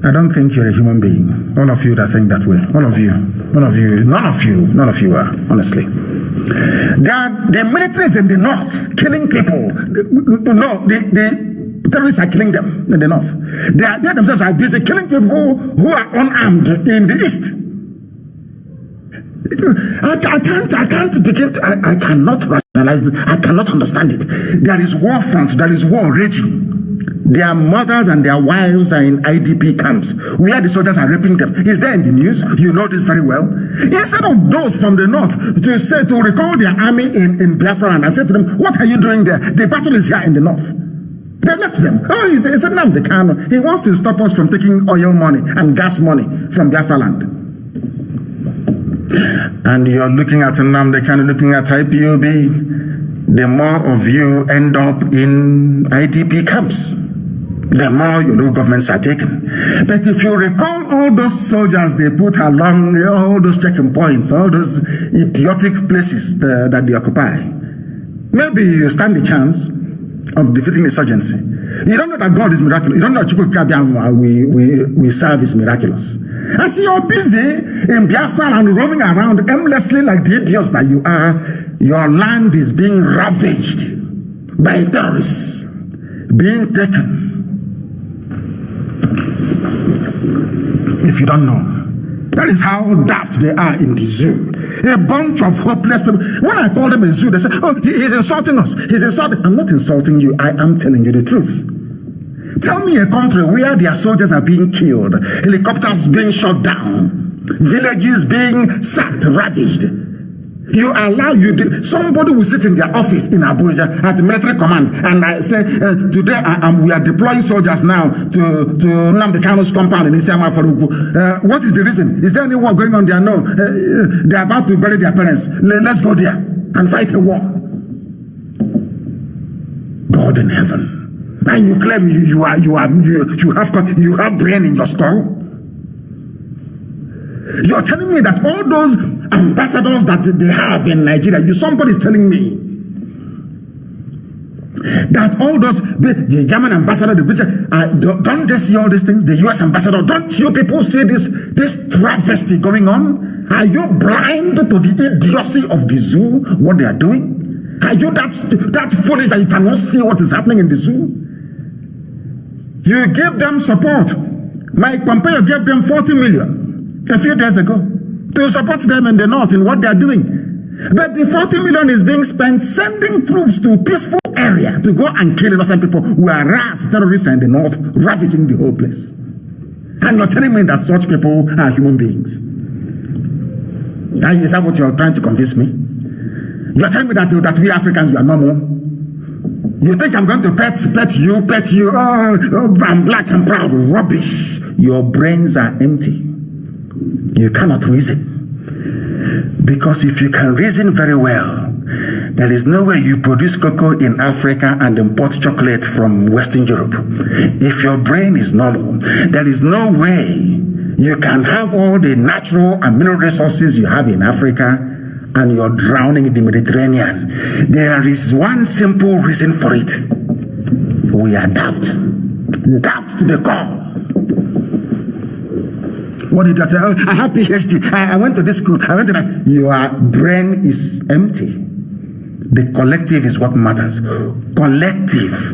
I don't think you're a human being. All of you that think that way. All of you. None of you are, honestly. The military is in the north, killing people. No, the terrorists are killing them in the north. They themselves are busy killing people who are unarmed in the east. I cannot rationalize this. I cannot understand it. There is war front, there is war raging. Their mothers and their wives are in IDP camps where the soldiers are raping them. Is there in the news? You know this very well. Instead of those from the north to recall their army in Biafra and say to them, what are you doing there? The battle is here in the north. They left them. Oh, he said, Nnamdi Kanu. He wants to stop us from taking oil money and gas money from Biafra land. And you're looking at Nnamdi Kanu, looking at IPOB. The more of you end up in IDP camps, the more your local governments are taken. But if you recall all those soldiers they put along all those checking points, all those idiotic places that they occupy, maybe you stand the chance of defeating insurgency. You don't know that God is miraculous. You don't know that we serve is miraculous. And so you're busy in Biafra and roaming around aimlessly like the idiots that you are. Your land is being ravaged by terrorists, being taken. If you don't know, that is how daft they are in the zoo. A bunch of hopeless people. When I call them a zoo, they say, oh, he's insulting us. He's insulting. I'm not insulting you. I am telling you the truth. Tell me a country where their soldiers are being killed, helicopters being shot down, villages being sacked, ravaged. You allow somebody will sit in their office in Abuja at the military command and I say, today we are deploying soldiers now to Nnamdi Kanu's compound in Isiama Faruku. What is the reason? Is there any war going on there? No. They are about to bury their parents. Let's go there and fight a war. God in heaven. And you claim you have brain in your skull? You're telling me that all those ambassadors that they have in Nigeria, somebody's telling me that all those, the German ambassador, the British, don't they see all these things? The US ambassador, don't you people see this travesty going on? Are you blind to the idiocy of the zoo, what they are doing? Are you that foolish that you cannot see what is happening in the zoo? You give them support. Mike Pompeo gave them 40 million a few days ago to support them in the north in what they are doing. But the 40 million is being spent sending troops to peaceful area to go and kill innocent people, whereas terrorists are in the north ravaging the whole place. And you're telling me that such people are human beings? Is that what you're trying to convince me? You're telling me that we Africans, we are normal? You think I'm going to pet you? Oh, I'm black and proud. Rubbish. Your brains are empty. You cannot reason. Because if you can reason very well, there is no way you produce cocoa in Africa and import chocolate from Western Europe. If your brain is normal, there is no way you can have all the natural and mineral resources you have in Africa and you're drowning in the Mediterranean. There is one simple reason for it. We are daft. Daft to the core. What did I say? Oh, I have PhD. I went to this school. I went to that. Your brain is empty. The collective is what matters. Collective.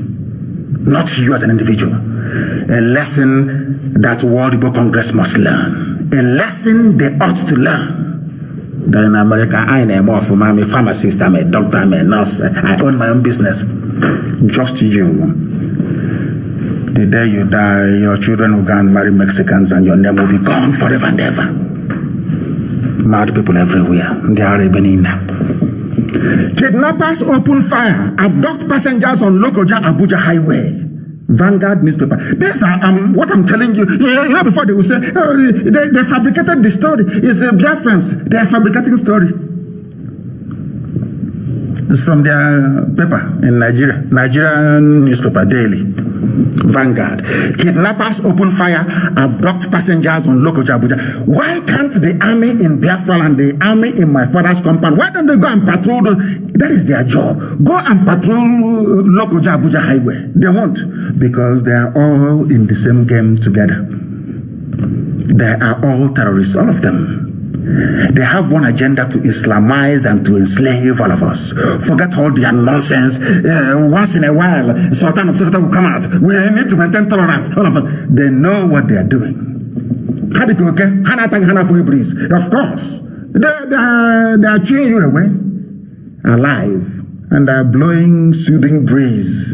Not you as an individual. A lesson that World Igbo Congress must learn. A lesson they ought to learn. That in America, I am a pharmacist, I'm a doctor, I'm a nurse, I own my own business. Just you. The day you die, your children will go and marry Mexicans and your name will be gone forever and ever. Mad people everywhere. They are even. Kidnappers open fire, abduct passengers on Lokoja Abuja Highway. Vanguard newspaper. These are what I'm telling you. You know, before they will say, they fabricated the story. It's Biafrans. They are fabricating story. It's from their paper in Nigeria. Nigerian newspaper, daily. Vanguard. Kidnappers open fire, abduct passengers on Lokoja Abuja. Why can't the army in Biafra and the army in my father's compound, why don't they go and patrol? That is their job. Go and patrol Lokoja Abuja Highway. They won't, because they are all in the same game together. They are all terrorists, all of them. They have one agenda: to Islamize and to enslave all of us. Forget all their nonsense. Once in a while, Sultan of Sokoto will come out. We need to maintain tolerance. All of us. They know what they are doing. Of course, they are chewing you away alive, and they are blowing soothing breeze.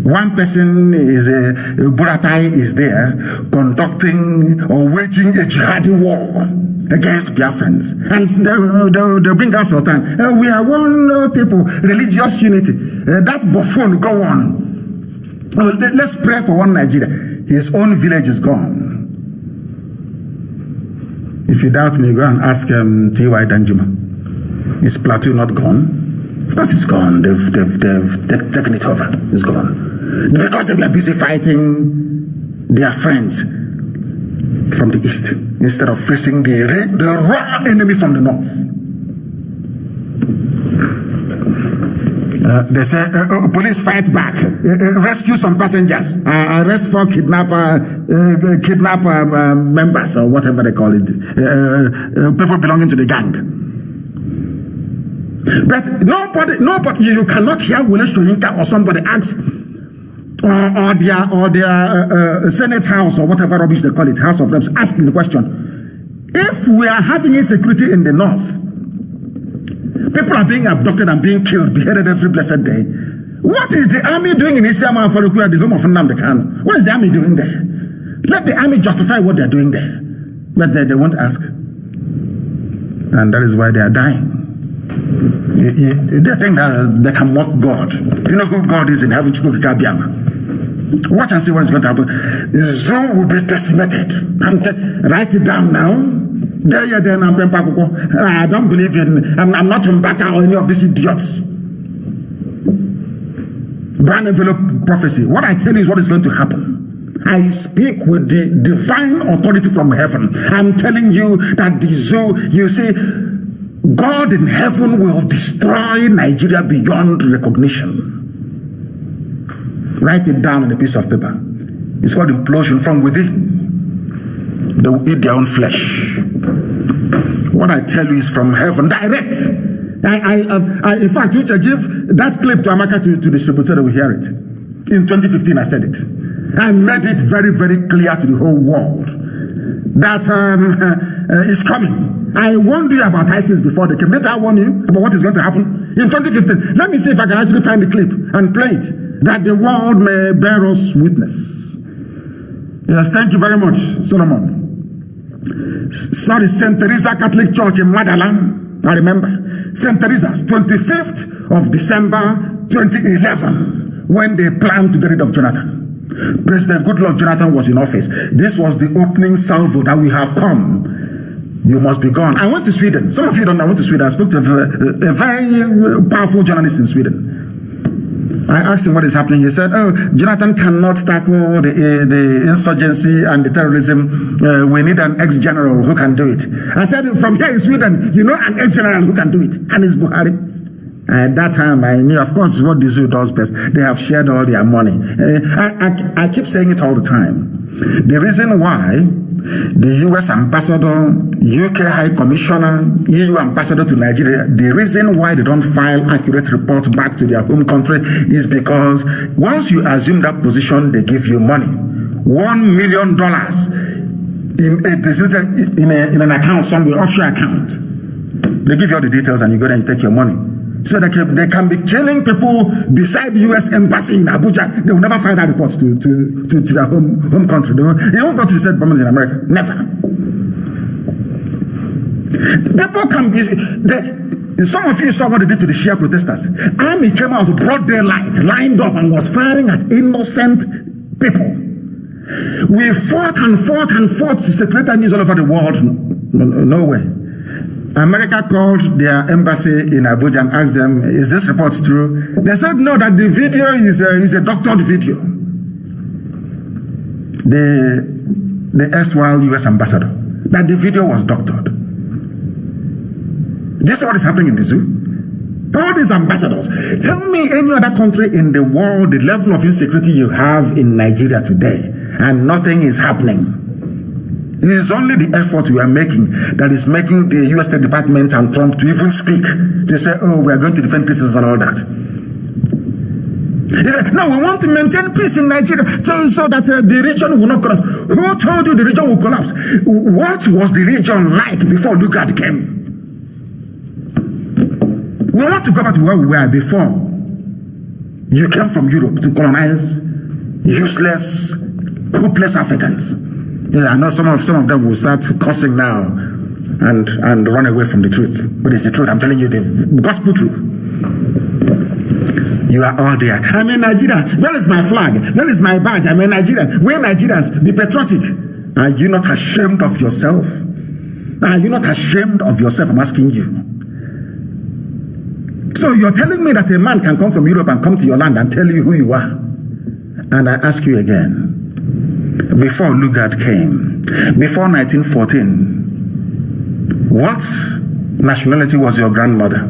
One person is Buratai is there conducting or waging a jihadi war against Biafrans, and they'll bring us Sultan. We are one people, religious unity. That buffoon, go on. Let's pray for one Nigeria. His own village is gone. If you doubt me, go and ask T.Y. Danjuma. Is Plateau not gone? Of course it's gone. They've taken it over. It's gone. Because they were busy fighting their friends from the east instead of facing the raw enemy from the north. They say police fight back, rescue some passengers, arrest 4 kidnapper members or whatever they call it, people belonging to the gang. But nobody, you cannot hear Wole Soyinka or somebody ask, or their Senate House or whatever rubbish they call it, House of Reps, asking the question: if we are having insecurity in the north, people are being abducted and being killed, beheaded every blessed day, what is the army doing in Isiama and Faruku at the home of Nnamdi Kanu? What is the army doing there? Let the army justify what they are doing there. But they won't ask. And that is why they are dying. They think that they can mock God. You know who God is in heaven? Watch and see what is going to happen. Zoo will be decimated. Write it down now. I don't believe in, I'm not Mbaka or any of these idiots. Brand envelope prophecy. What I tell you is what is going to happen. I speak with the divine authority from heaven. I'm telling you that the zoo, you see, God in heaven will destroy Nigeria beyond recognition. Write it down on a piece of paper. It's called implosion from within. They will eat their own flesh. What I tell you is from heaven, direct. In fact, you should give that clip to Amaka to distribute so that we hear it. In 2015, I said it. I made it very, very clear to the whole world that it's coming. I warned you about ISIS before they came. Later, I warned you about what is going to happen in 2015. Let me see if I can actually find the clip and play it, that the world may bear us witness. Yes, thank you very much, Solomon. Sorry, St. Teresa Catholic Church in Madala. I remember. St. Teresa's, 25th of December 2011, when they planned to get rid of Jonathan. President Goodluck Jonathan was in office. This was the opening salvo that we have come. You must be gone. I went to Sweden. Some of you don't know I went to Sweden. I spoke to a very powerful journalist in Sweden. I asked him what is happening. He said, oh, Jonathan cannot tackle the insurgency and the terrorism. We need an ex-general who can do it. I said, from here in Sweden, you know an ex-general who can do it. And it's Buhari. At that time, I knew, of course, what the zoo does best. They have shared all their money. I keep saying it all the time. The reason why the U.S. ambassador, UK High Commissioner, EU ambassador to Nigeria, the reason why they don't file accurate reports back to their home country is because once you assume that position, they give you money. $1 million in an account somewhere, offshore account. They give you all the details and you go there and you take your money. So they can be killing people beside the U.S. Embassy in Abuja. They will never find that report to their home country. They won't go to state bombings in America. Never. People can be... Some of you saw what they did to the Shia protesters. Army came out broad daylight, lined up and was firing at innocent people. We fought and fought and fought to secret news all over the world. No way. America called their embassy in Abuja and asked them, is this report true? They said no, that the video is a doctored video. The erstwhile US ambassador, that the video was doctored. This is what is happening in the zoo. All these ambassadors. Tell me any other country in the world, the level of insecurity you have in Nigeria today, and nothing is happening. It is only the effort we are making that is making the U.S. State Department and Trump to even speak, to say, oh, we are going to defend peace and all that. No, we want to maintain peace in Nigeria so that the region will not collapse. Who told you the region will collapse? What was the region like before Lugard came? We want to go back to where we were before. You came from Europe to colonize useless, hopeless Africans. Yeah, I know some of them will start cursing now and run away from the truth. But it's the truth. I'm telling you the gospel truth. You are all there. I'm in Nigeria. Where is my flag? Where is my badge? I'm in Nigeria. We're Nigerians. Be patriotic. Are you not ashamed of yourself? Are you not ashamed of yourself? I'm asking you. So you're telling me that a man can come from Europe and come to your land and tell you who you are? And I ask you again. Before Lugard came, before 1914, what nationality was your grandmother,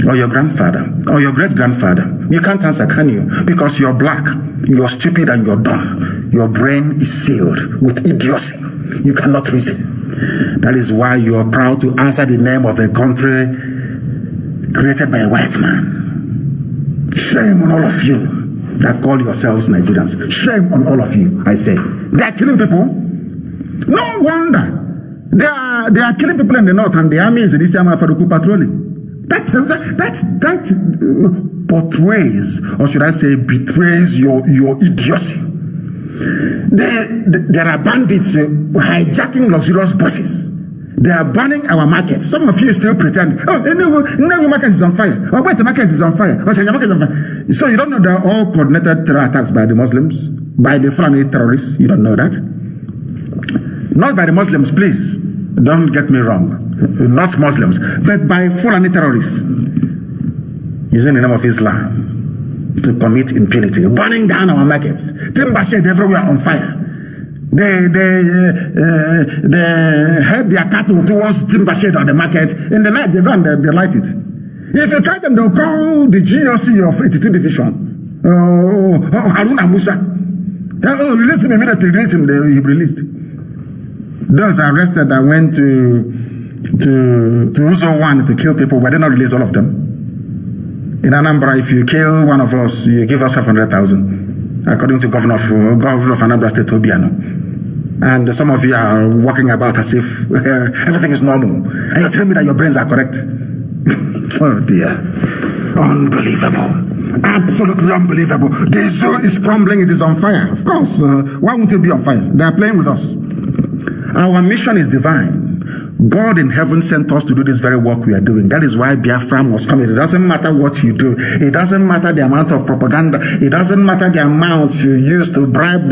or your grandfather, or your great-grandfather? You can't answer, can you? Because you're black, you're stupid, and you're dumb. Your brain is sealed with idiocy. You cannot reason. That is why you are proud to answer the name of a country created by a white man. Shame on all of you that call yourselves Nigerians. Shame on all of you, I say. They are killing people. No wonder. They are killing people in the north, and the army is in this Isiama Faruku patrolling. That portrays, or should I say, betrays your idiocy. There are bandits hijacking luxurious buses. They are burning our markets. Some of you still pretend, oh, no, market is on fire. Oh, wait, the market is on fire. Oh, your market is on fire. So you don't know they're all coordinated terror attacks by the Muslims, by the Fulani terrorists. You don't know that? Not by the Muslims, please. Don't get me wrong. Not Muslims, but by Fulani terrorists using the name of Islam to commit impunity, burning down our markets. Timber shed everywhere on fire. They head their cattle towards timber shade on the market. In the night, they go and they light it. If you catch them, they'll call the GOC of 82 Division. Haruna Musa. Release him immediately. Release him. He released. Those arrested that went to Uzo 1 to kill people, were they not release all of them? In Anambra, if you kill one of us, you give us 500,000, according to Governor of Anambra State, Obiano. And some of you are walking about as if everything is normal. And you're telling me that your brains are correct. Oh dear. Unbelievable. Absolutely unbelievable. The zoo is crumbling. It is on fire. Of course. Why won't it be on fire? They are playing with us. Our mission is divine. God in heaven sent us to do this very work we are doing. That is why Biafra was coming. It doesn't matter what you do. It doesn't matter the amount of propaganda. It doesn't matter the amount you use to bribe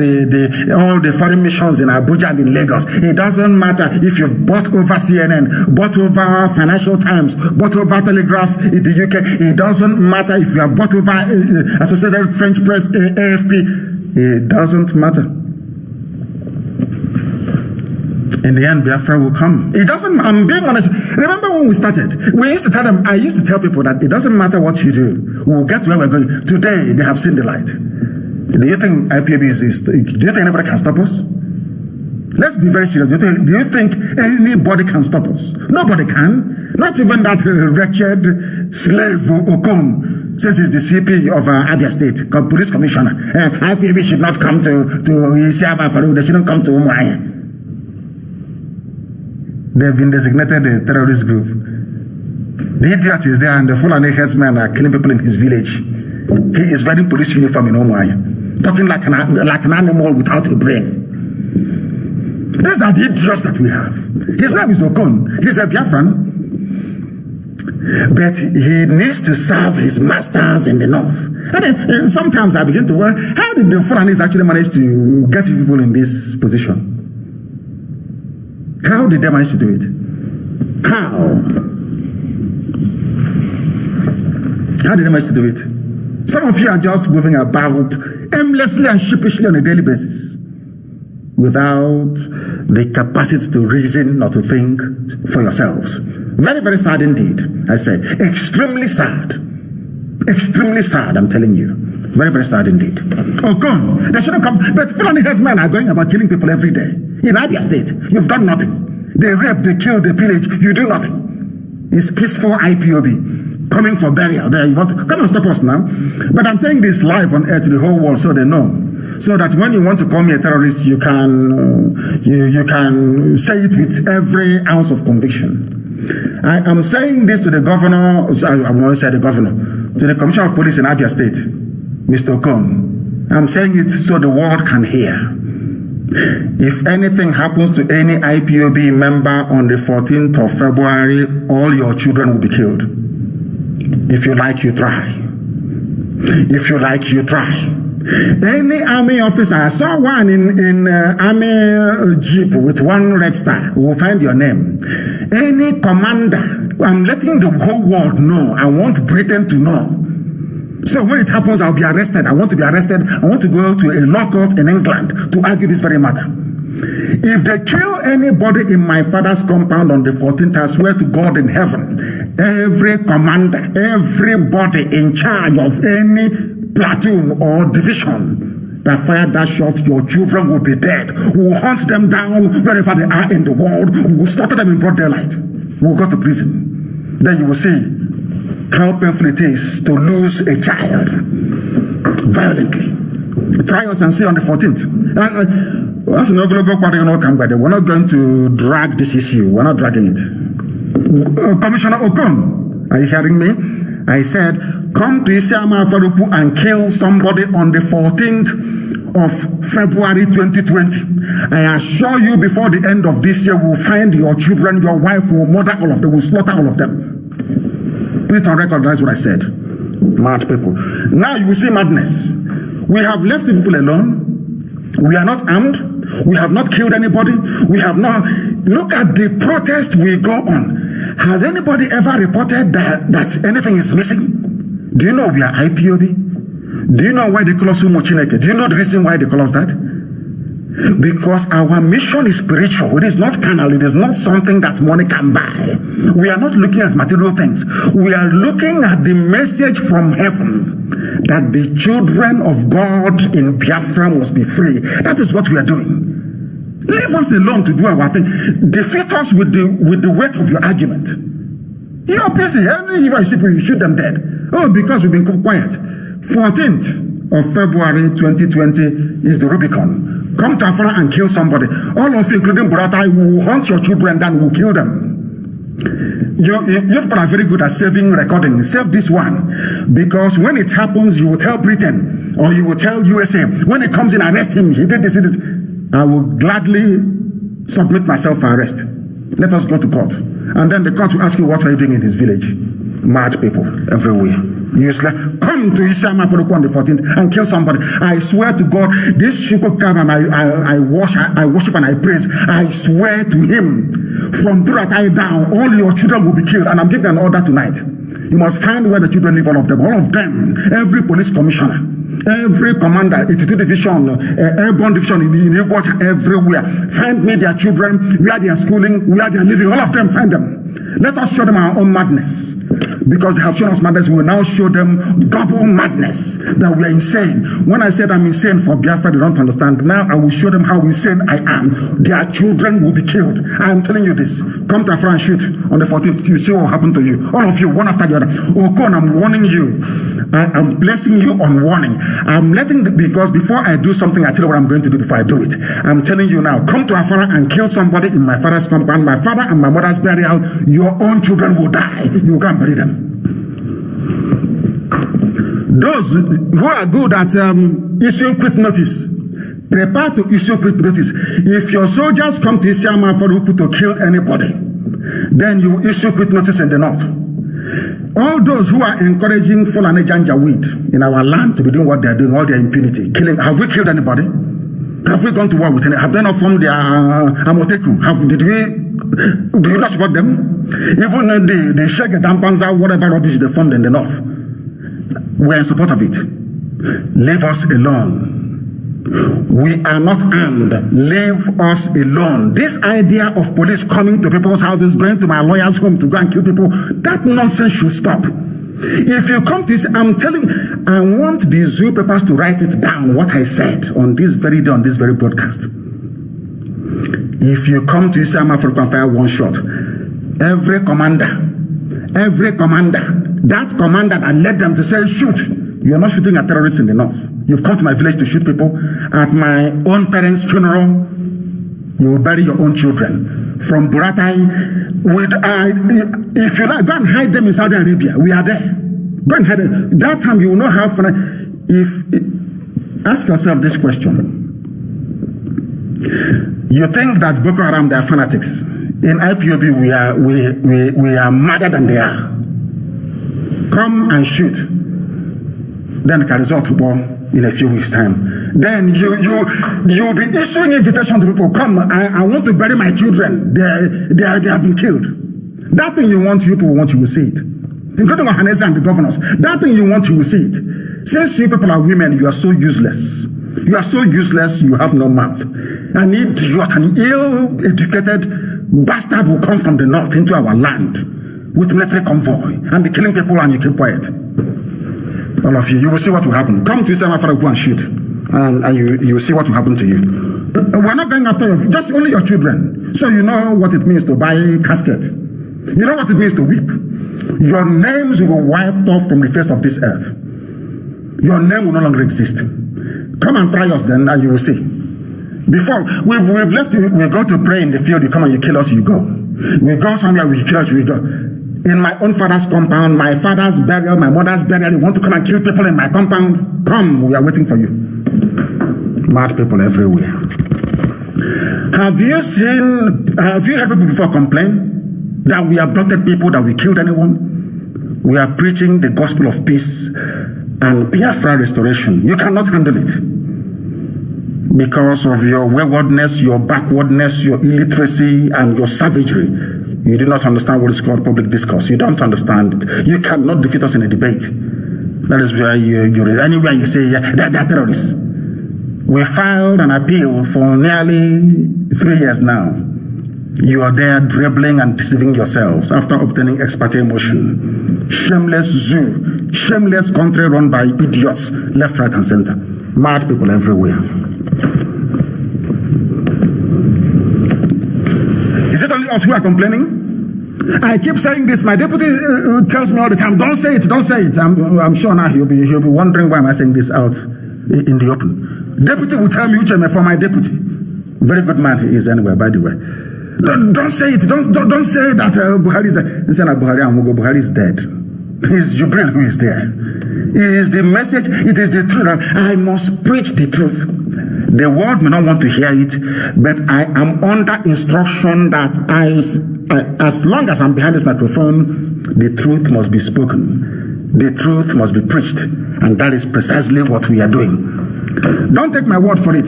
all the foreign missions in Abuja and in Lagos. It doesn't matter if you've bought over CNN, bought over Financial Times, bought over Telegraph in the UK. It doesn't matter if you have bought over Associated French Press, AFP. It doesn't matter. In the end, Biafra will come. It doesn't, I'm being honest. Remember when we started? We used to tell them, I used to tell people that it doesn't matter what you do. We'll get to where we're going. Today, they have seen the light. Do you think IPOB do you think anybody can stop us? Let's be very serious. Do you think anybody can stop us? Nobody can. Not even that wretched slave Okon says he's the CP of Abia State, police commissioner. IPOB should not come to Isiaba Faru. They shouldn't come to Umuahia. They've been designated a terrorist group. The idiot is there and the Fulani headsmen are killing people in his village. He is wearing police uniform in Omwaya, talking like an animal without a brain. These are the idiots that we have. His name is Okon. He's a Biafran. But he needs to serve his masters in the north. And sometimes I begin to wonder, how did the Fulanis actually manage to get people in this position? How did they manage to do it? How? How did they manage to do it? Some of you are just moving about aimlessly and sheepishly on a daily basis without the capacity to reason or to think for yourselves. Very, very sad indeed, I say. Extremely sad. Extremely sad, I'm telling you. Very, very sad indeed. Oh, come. They shouldn't come. But Fulani herdsmen are going about killing people every day. In Abia State, you've done nothing. They rape, they kill, they pillage. You do nothing. It's peaceful IPOB coming for burial. There, you want to come and stop us now. But I'm saying this live on air to the whole world so they know. So that when you want to call me a terrorist, you can say it with every ounce of conviction. I am saying this to the governor, I want to say the governor, to the Commissioner of Police in Abia State, Mr. Okon. I'm saying it so the world can hear. If anything happens to any IPOB member on the 14th of February, all your children will be killed. If you like, you try. If you like, you try. Any army officer, I saw one in army jeep with one red star, will find your name. Any commander, I'm letting the whole world know. I want Britain to know. So when it happens, I'll be arrested. I want to be arrested. I want to go to a law court in England to argue this very matter. If they kill anybody in my father's compound on the 14th, I swear to God in heaven, every commander, everybody in charge of any platoon or division that fired that shot, your children will be dead. We'll hunt them down wherever they are in the world. We'll slaughter them in broad daylight. We'll go to prison. Then you will see how painful it is to lose a child violently. Try us and see on the 14th. We're not going to drag this issue. We're not dragging it. Commissioner Okon, are you hearing me? I said, come to Isiama Faruku and kill somebody on the 14th of February 2020. I assure you before the end of this year, we'll find your children, your wife will murder all of them, will slaughter all of them. Please don't recognize what I said. Mad people. Now you will see madness. We have left the people alone. We are not armed. We have not killed anybody. We have not. Look at the protest we go on. Has anybody ever reported that anything is missing? Do you know we are IPOB? Do you know why they call us Umochineke? Do you know the reason why they call us that? Because our mission is spiritual. It is not carnal. It is not something that money can buy. We are not looking at material things. We are looking at the message from heaven that the children of God in Biafra must be free. That is what we are doing. Leave us alone to do our thing. Defeat us with the weight of your argument. You're busy. Any people, you shoot them dead. Oh, because we've been quiet. 14th of February 2020 is the Rubicon. Come to Afara and kill somebody. All of you, including Buratai, will hunt your children and will kill them. You people are very good at saving recording. Save this one. Because when it happens, you will tell Britain or you will tell USA. When it comes in, arrest him. He did this, he did this. I will gladly submit myself for arrest. Let us go to court. And then the court will ask you what are you doing in this village. Mad people everywhere. Useless. Come to Isiama Faruku on the 14th and kill somebody. I swear to God, this Shukokam I worship and I praise. I swear to him, from Duratai down, all your children will be killed. And I'm giving an order tonight. You must find where the children live, all of them. All of them. Every police commissioner. Every commander, 82 division, airborne division in Iguacha, everywhere. Find me their children, where they are schooling, where they are living, all of them, find them. Let us show them our own madness. Because they have shown us madness, we will now show them double madness, that we are insane. When I said I'm insane for Biafra, they don't understand. Now I will show them how insane I am. Their children will be killed. I am telling you this. Come to Afra and shoot on the 14th. You see what will happen to you. All of you, one after the other. Okon, I'm warning you. I am placing you on warning. I'm letting, because before I do something, I tell you what I'm going to do before I do it. I'm telling you now, come to Afara and kill somebody in my father's compound, my father and my mother's burial, your own children will die. You can't bury them. Those who are good at issuing quick notice, prepare to issue quick notice. If your soldiers come to Isiama for to kill anybody, then you issue quick notice in the north. All those who are encouraging Fulani Janjaweed in our land to be doing what they are doing, all their impunity, killing, have we killed anybody? Have we gone to war with any? Have they not formed their Amoteku? Do you not support them? Even the Shege Dampanza, whatever rubbish they formed in the north, we are in support of it. Leave us alone. We are not armed. Leave us alone. This idea of police coming to people's houses, going to my lawyer's home to go and kill people, that nonsense should stop. If you come to this, I'm telling you, I want the Zoo papers to write it down, what I said on this very day, on this very broadcast. If you come to Isiama for fire one shot, every commander, that commander that led them to say, shoot, you're not shooting at terrorists in the north. You've come to my village to shoot people. At my own parents' funeral, you will bury your own children. From Buratai, if you like, go and hide them in Saudi Arabia. We are there. Go and hide them. That time you will not have fun. Ask yourself this question. You think that Boko Haram, they are fanatics. In IPOB, we are madder than they are. Come and shoot. Then it can result to war in a few weeks' time. Then you'll be issuing invitation to people. Come, I want to bury my children. They have been killed. That thing you want, you people want, you will see it. Including Ohanese and the governors. That thing you want, you will see it. Since you people are women, you are so useless. You are so useless, you have no mouth. An idiot, an ill-educated bastard will come from the north into our land with military convoy and be killing people, and you keep quiet. All of you will see what will happen. Come to Isiama for go and shoot, and you will see what will happen to you. We're not going after you, just only your children. So you know what it means to buy casket. You know what it means to weep. Your names will be wiped off from the face of this earth. Your name will no longer exist. Come and try us then, and you will see. Before, we've left you, we go to pray in the field, you come and you kill us, you go. We go somewhere, we kill us, we go. In my own father's compound, my father's burial, my mother's burial, you want to come and kill people in my compound? Come, we are waiting for you. Mad people everywhere. Have you heard people before complain that we abducted people, that we killed anyone? We are preaching the gospel of peace and Biafra restoration. You cannot handle it because of your waywardness, your backwardness, your illiteracy, and your savagery. You do not understand what is called public discourse. You don't understand it. You cannot defeat us in a debate. That is where anywhere you say that they are terrorists. We filed an appeal for nearly 3 years now. You are there dribbling and deceiving yourselves after obtaining ex parte motion. Shameless zoo, shameless country run by idiots, left, right, and center. Mad people everywhere. Is it only us who are complaining? I keep saying this. My deputy tells me all the time, don't say it, don't say it. I'm sure now he'll be wondering why am I saying this out in the open. Deputy will tell me, Ucheme, for my deputy. Very good man he is anyway, by the way. Don't say it. Don't say that Buhari is there. He said that Buhari is dead. It's Jubril who is there. It is the message. It is the truth. I must preach the truth. The world may not want to hear it, but I am under instruction that as long as I'm behind this microphone, the truth must be spoken. The truth must be preached. And that is precisely what we are doing. Don't take my word for it.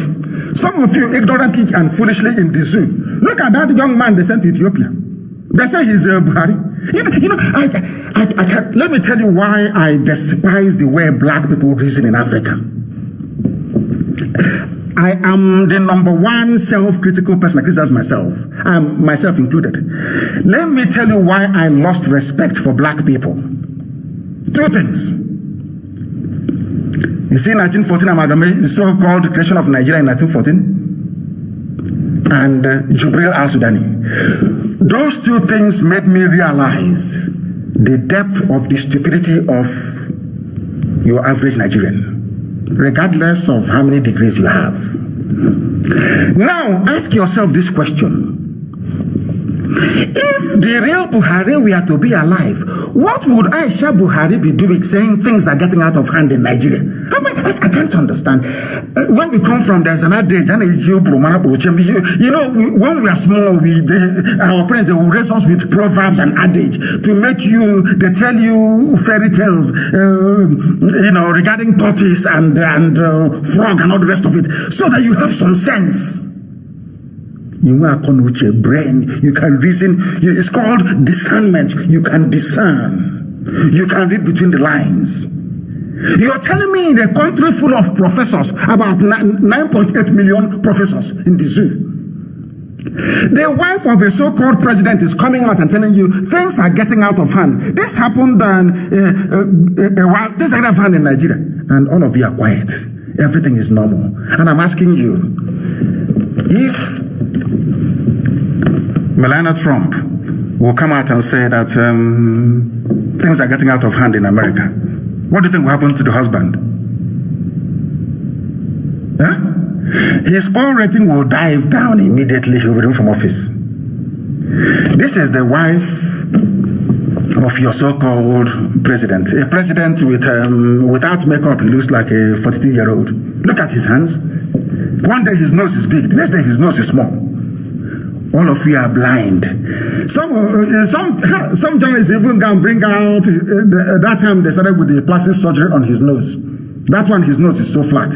Some of you ignorantly and foolishly in the zoo. Look at that young man they sent to Ethiopia. They say he's Buhari. I can't, let me tell you why I despise the way black people reason in Africa. I am the #1 self-critical person. I criticize myself. Myself included. Let me tell you why I lost respect for black people. 2 things. You see 1914 amalgamation, the so-called creation of Nigeria in 1914, and Jubril al-Sudani. Those 2 things made me realize the depth of the stupidity of your average Nigerian, regardless of how many degrees you have. Now, ask yourself this question. If the real Buhari were to be alive, what would Aisha Buhari be doing saying things are getting out of hand in Nigeria? I can't understand. When we come from, there's an adage, when we are small, our parents, they will raise us with proverbs and adage to make you, they tell you fairy tales, regarding tortoise and frog and all the rest of it, so that you have some sense. You brain, you can reason. It's called discernment. You can discern. You can read between the lines. You're telling me in a country full of professors, about 9.8 million professors in the zoo, the wife of a so-called president is coming out and telling you things are getting out of hand. This happened this happened out of hand in Nigeria, and all of you are quiet. Everything is normal. And I'm asking you, if Melania Trump will come out and say that things are getting out of hand in America, what do you think will happen to the husband? Huh? His poll rating will dive down immediately. He will be removed from office. This is the wife of your so-called president. A president without makeup, he looks like a 42-year-old. Look at his hands. One day his nose is big, the next day his nose is small. All of you are blind. Some journalists even can bring out that time they started with the plastic surgery on his nose. That one, his nose is so flat.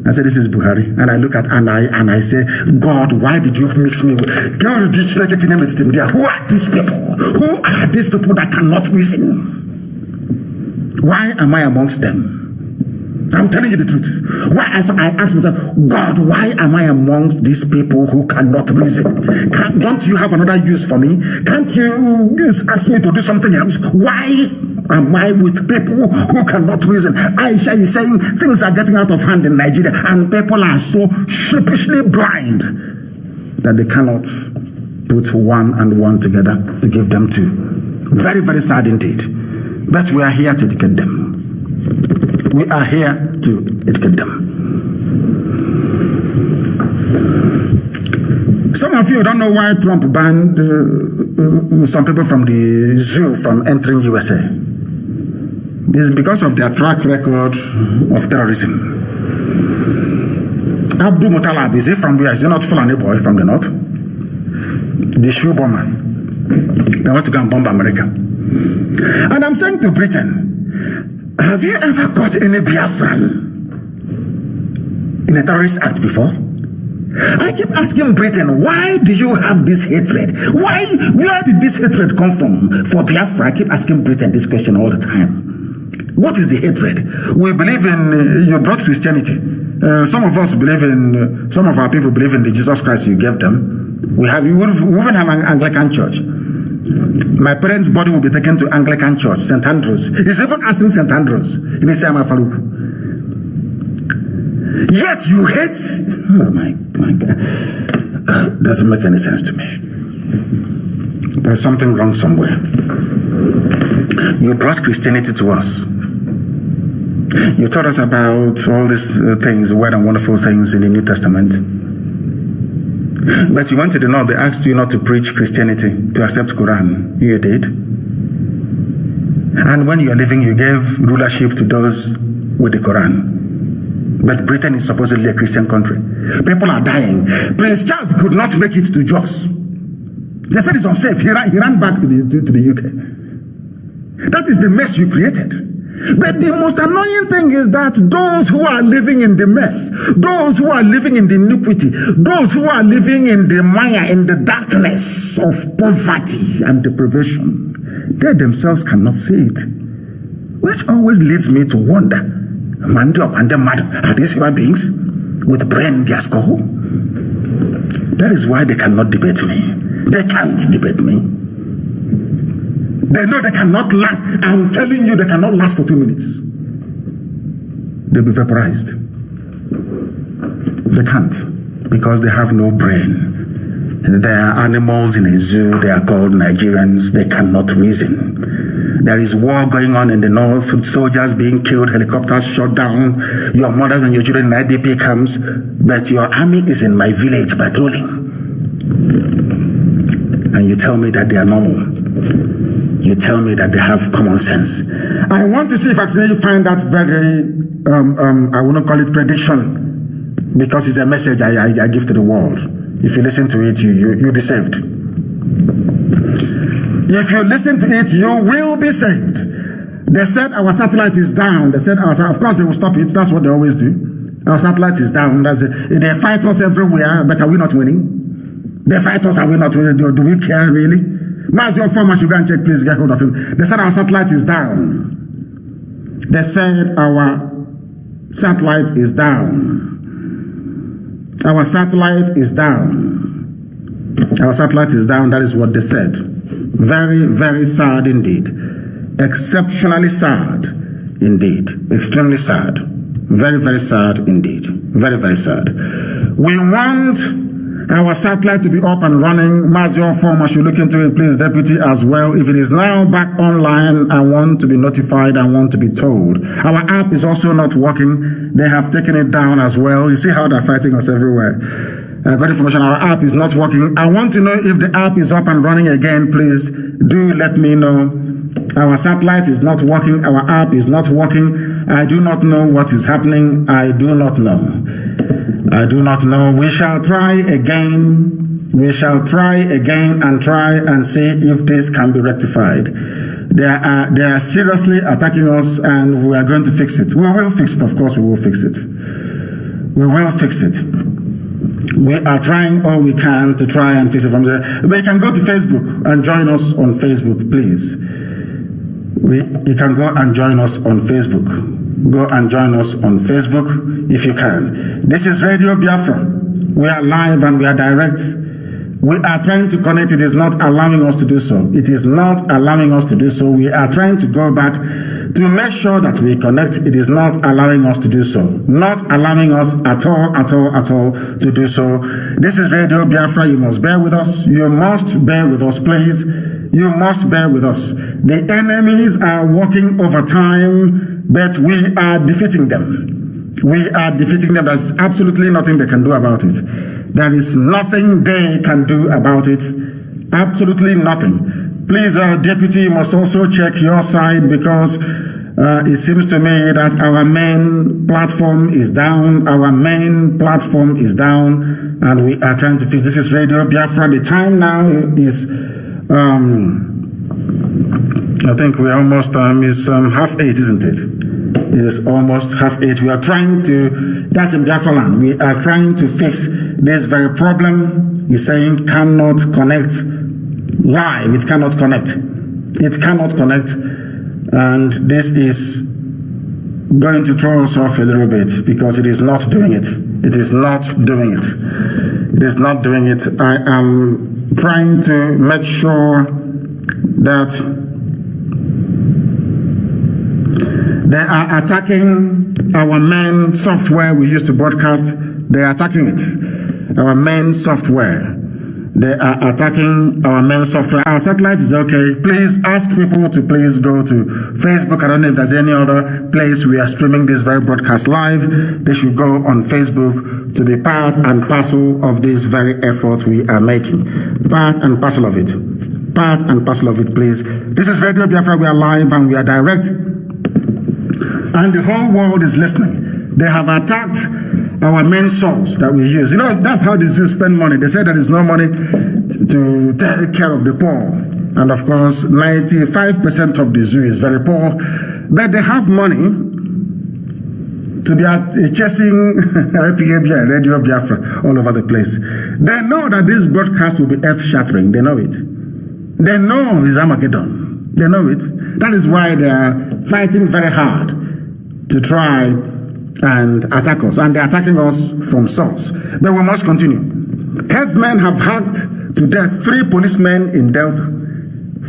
I said, this is Buhari. And I look at and I say, God, why did you mix me with? Who are these people? Who are these people that cannot reason? Why am I amongst them? I'm telling you the truth. Why? I ask myself, God, why am I amongst these people who cannot reason? Don't you have another use for me? Can't you ask me to do something else? Why am I with people who cannot reason? Aisha is saying things are getting out of hand in Nigeria, and people are so sheepishly blind that they cannot put one and one together to give them two. Very, very sad indeed. But we are here to educate them. We are here to educate them. Some of you don't know why Trump banned some people from the zoo from entering USA. It's because of their track record of terrorism. Abdul Muttalib, is he from where? Is he not Fulani boy from the north? The shoe bomber. They want to go and bomb America. And I'm saying to Britain, have you ever got any Biafran in a terrorist act before? I keep asking Britain, why do you have this hatred? Where did this hatred come from for Biafra? I keep asking Britain this question all the time. What is the hatred? We believe in, you brought Christianity. Some of us believe in, some of our people believe in the Jesus Christ you gave them. We even have an Anglican church. My parents' body will be taken to Anglican Church, St. Andrews. He's even asking St. Andrews in Isiama Farouk. Yet you hate. Oh my God. Doesn't make any sense to me. There's something wrong somewhere. You brought Christianity to us. You taught us about all these things, weird and wonderful things in the New Testament. But you went to the north, they asked you not to preach Christianity, to accept Quran. You did. And when you are living, you gave rulership to those with the Quran. But Britain is supposedly a Christian country. People are dying. Prince Charles could not make it to Jos. They said it's unsafe. He ran back to the UK. That is the mess you created. But the most annoying thing is that those who are living in the mess, those who are living in the iniquity, those who are living in the mire, in the darkness of poverty and deprivation, they themselves cannot see it. Which always leads me to wonder, are these human beings with brain in their skull? That is why they cannot debate me. They can't debate me. They know they cannot last. I'm telling you, they cannot last for 2 minutes. They'll be vaporized. They can't, because they have no brain. They are animals in a zoo. They are called Nigerians. They cannot reason. There is war going on in the north, soldiers being killed, helicopters shot down, your mothers and your children in IDP camps, but your army is in my village patrolling. And you tell me that they are normal. You tell me that they have common sense. I want to see if I can find that very, I wouldn't call it prediction, because it's a message I give to the world. If you listen to it, you'll be saved. If you listen to it, you will be saved. They said our satellite is down. They said, of course they will stop it. That's what they always do. Our satellite is down. They fight us everywhere, but are we not winning? They fight us, are we not winning? Do we care really? Mazio Farmer should go and check, please get hold of him. They said our satellite is down. They said our satellite is down. Our satellite is down. Our satellite is down. That is what they said. Very, very sad indeed. Exceptionally sad indeed. Extremely sad. Very, very sad indeed. Very, very sad. We want our satellite to be up and running. Mazio Former should look into it, please, Deputy, as well. If it is now back online, I want to be notified. I want to be told. Our app is also not working. They have taken it down as well. You see how they're fighting us everywhere. Got information. Our app is not working. I want to know if the app is up and running again, please. Do let me know. Our satellite is not working. Our app is not working. I do not know what is happening. I do not know. I do not know. We shall try again. We shall try again and try and see if this can be rectified. They are seriously attacking us, and we are going to fix it. We will fix it. Of course, we will fix it. We will fix it. We are trying all we can to try and fix it from there. But you can go to Facebook and join us on Facebook, please. You can go and join us on Facebook. Go and join us on Facebook if you can. This is Radio Biafra. We are live and we are direct. We are trying to connect. It is not allowing us to do so. It is not allowing us to do so. We are trying to go back to make sure that we connect. It is not allowing us to do so. Not allowing us at all to do so. This is Radio Biafra. You must bear with us. You must bear with us, please. You must bear with us. The enemies are working overtime, but we are defeating them. We are defeating them. There's absolutely nothing they can do about it. There is nothing they can do about it. Absolutely nothing. Please, Deputy, you must also check your side, because it seems to me that our main platform is down. Our main platform is down, and we are trying to fix. This is Radio Biafra. The time now is, I think we almost, is 8:30, isn't it? It is almost 8:30. We are trying to, that's in Biafra land, we are trying to fix this very problem. He's saying cannot connect live. It cannot connect. It cannot connect. And this is going to throw us off a little bit, because it is not doing it. It is not doing it. It is not doing it. I am trying to make sure that they are attacking our main software we used to broadcast. They are attacking it. Our main software. They are attacking our main software. Our satellite is okay. Please ask people to please go to Facebook. I don't know if there's any other place we are streaming this very broadcast live. They should go on Facebook to be part and parcel of this very effort we are making. Part and parcel of it. Part and parcel of it, please. This is Radio Biafra. We are live and we are direct. And the whole world is listening. They have attacked our main source that we use. You know, that's how the zoo spend money. They say there is no money to take care of the poor. And of course, 95% of the zoo is very poor. But they have money to be chasing Radio Biafra all over the place. They know that this broadcast will be earth-shattering. They know it. They know it's Armageddon. They know it. That is why they are fighting very hard to try and attack us. And they're attacking us from source. But we must continue. Headsmen have hacked to death 3 policemen in Delta.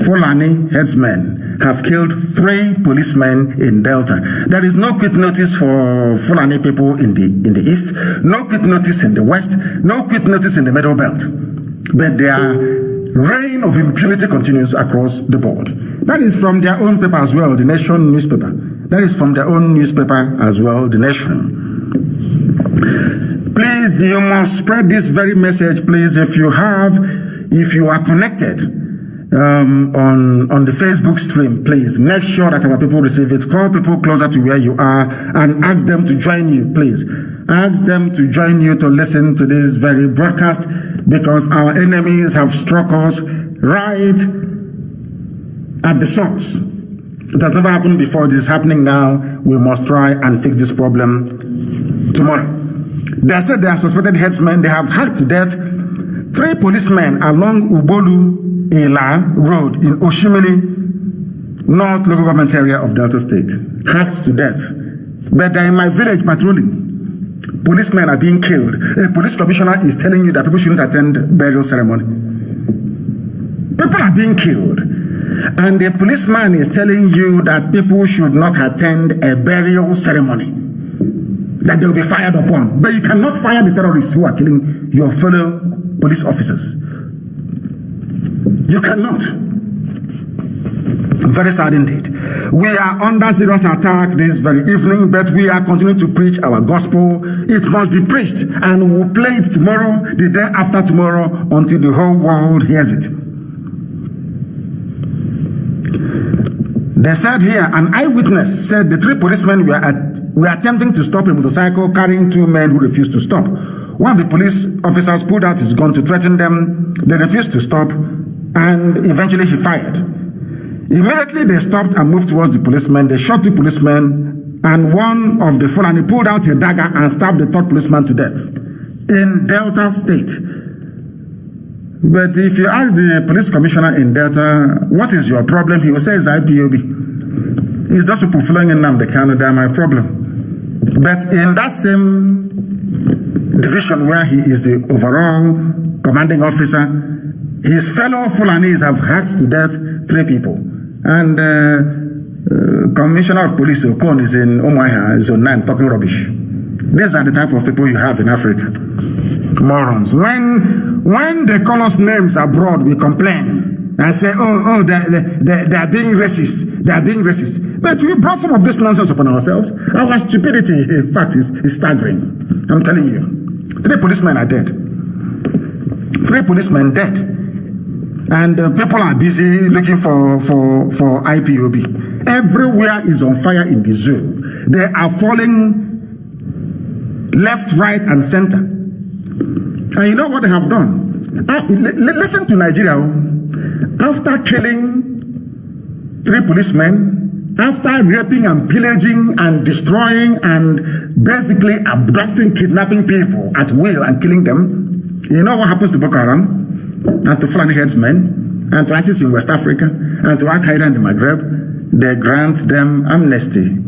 Fulani headsmen have killed 3 policemen in Delta. There is no quit notice for Fulani people in the east, no quit notice in the west, no quit notice in the middle belt. But their reign of impunity continues across the board. That is from their own paper as well, the Nation newspaper. That is from their own newspaper as well, the Nation. Please, you must spread this very message, please, if you are connected on the Facebook stream, please make sure that our people receive it. Call people closer to where you are and ask them to join you, please. Ask them to join you to listen to this very broadcast, because our enemies have struck us right at the source. It has never happened before. It is happening now. We must try and fix this problem tomorrow. They said they are suspected headsmen. They have hacked to death 3 policemen along Ubolu Ela Road in Oshimili, North Local Government Area of Delta State. Hacked to death. But they're in my village patrolling. Policemen are being killed. A police commissioner is telling you that people shouldn't attend burial ceremony. People are being killed. And the policeman is telling you that people should not attend a burial ceremony, that they will be fired upon. But you cannot fire the terrorists who are killing your fellow police officers. You cannot. Very sad indeed. We are under serious attack this very evening, but we are continuing to preach our gospel. It must be preached, and we'll play it tomorrow, the day after tomorrow, until the whole world hears it. They said here, an eyewitness said the 3 policemen were attempting to stop a motorcycle carrying 2 men who refused to stop. One of the police officers pulled out his gun to threaten them. They refused to stop, and eventually he fired. Immediately they stopped and moved towards the policemen. They shot 2 policemen, and one of the Fulani pulled out a dagger and stabbed the 3rd policeman to death in Delta State. But if you ask the police commissioner in Delta, what is your problem? He will say it's IPOB. It's just people flowing in Nnamdi Kanu, they're my problem. But in that same division where he is the overall commanding officer, his fellow Fulanis have hacked to death 3 people. And Commissioner of Police Okon is in Umuahia, Zone 9, talking rubbish. These are the type of people you have in Africa. Morons. When they call us names abroad, we complain and say, oh, they are being racist. They are being racist. But we brought some of this nonsense upon ourselves. Our stupidity, in fact, is staggering. I'm telling you. 3 policemen are dead. 3 policemen dead. And people are busy looking for IPOB. Everywhere is on fire in the zoo. They are falling left, right, and center. And you know what they have done? Listen to Nigeria. After killing 3 policemen, after raping and pillaging and destroying and basically abducting, kidnapping people at will and killing them, you know what happens to Boko Haram and to Fulani headsmen and to ISIS in West Africa and to Al-Qaeda in the Maghreb? They grant them amnesty.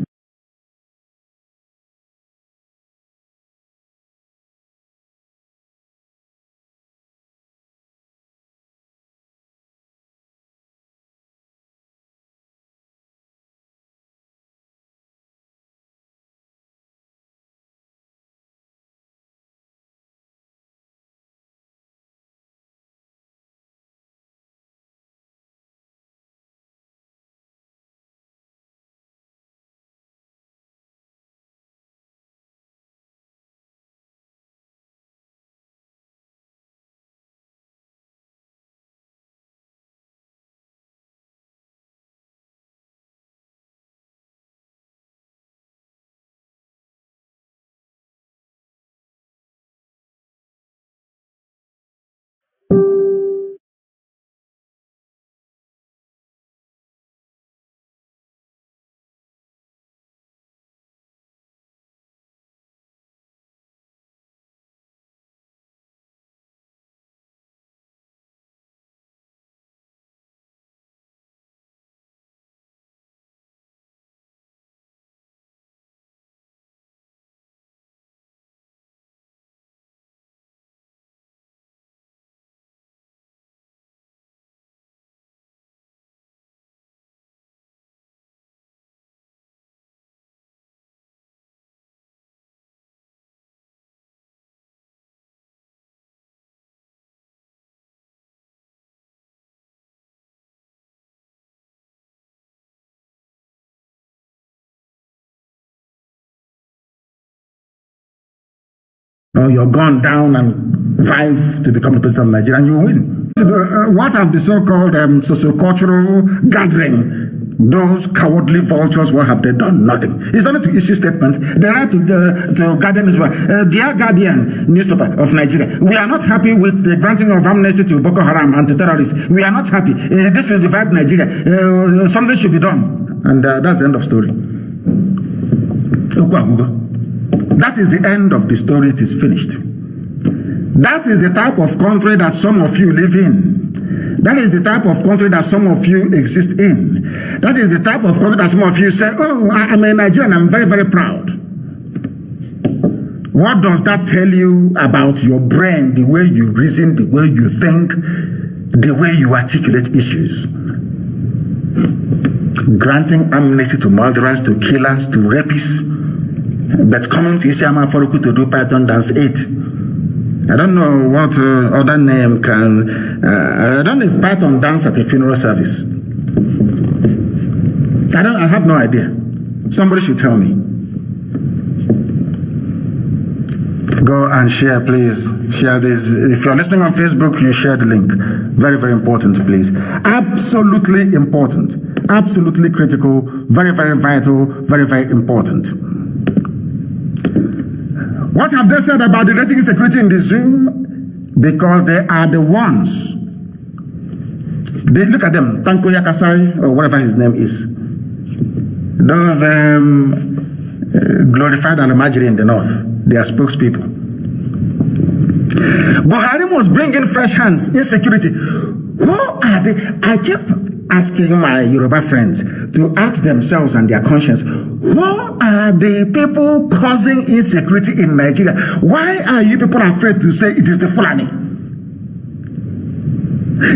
or you're gone down and vie to become the president of Nigeria, and you will win. What have the so-called sociocultural gathering, those cowardly vultures, what have they done? Nothing. It's only to issue statement. They write to Guardian newspaper, Dear Guardian newspaper of Nigeria, we are not happy with the granting of amnesty to Boko Haram and to terrorists. We are not happy. This will divide Nigeria. Something should be done. And that's the end of story. That is the end of the story. It is finished. That is the type of country that some of you live in. That is the type of country that some of you exist in. That is the type of country that some of you say, oh, I'm a Nigerian, I'm very, very proud. What does that tell you about your brain, the way you reason, the way you think, the way you articulate issues? Granting amnesty to murderers, to killers, to rapists, but coming to Isiama Foruku to do Python dance 8. I don't know what other name can... I don't know if Python dance at a funeral service. I have no idea. Somebody should tell me. Go and share, please. Share this. If you're listening on Facebook, you share the link. Very, very important, please. Absolutely important. Absolutely critical. Very, very vital. Very, very important. What have they said about the rating insecurity in the zoo? Because they are the ones. They look at them, Tanko Yakasai, or whatever his name is. Those glorified Alamajiri in the north, they are spokespeople. Buhari must bring in fresh hands, insecurity. Who are they? I kept asking my Yoruba friends to ask themselves and their conscience, who are the people causing insecurity in Nigeria? Why are you people afraid to say it is the Fulani?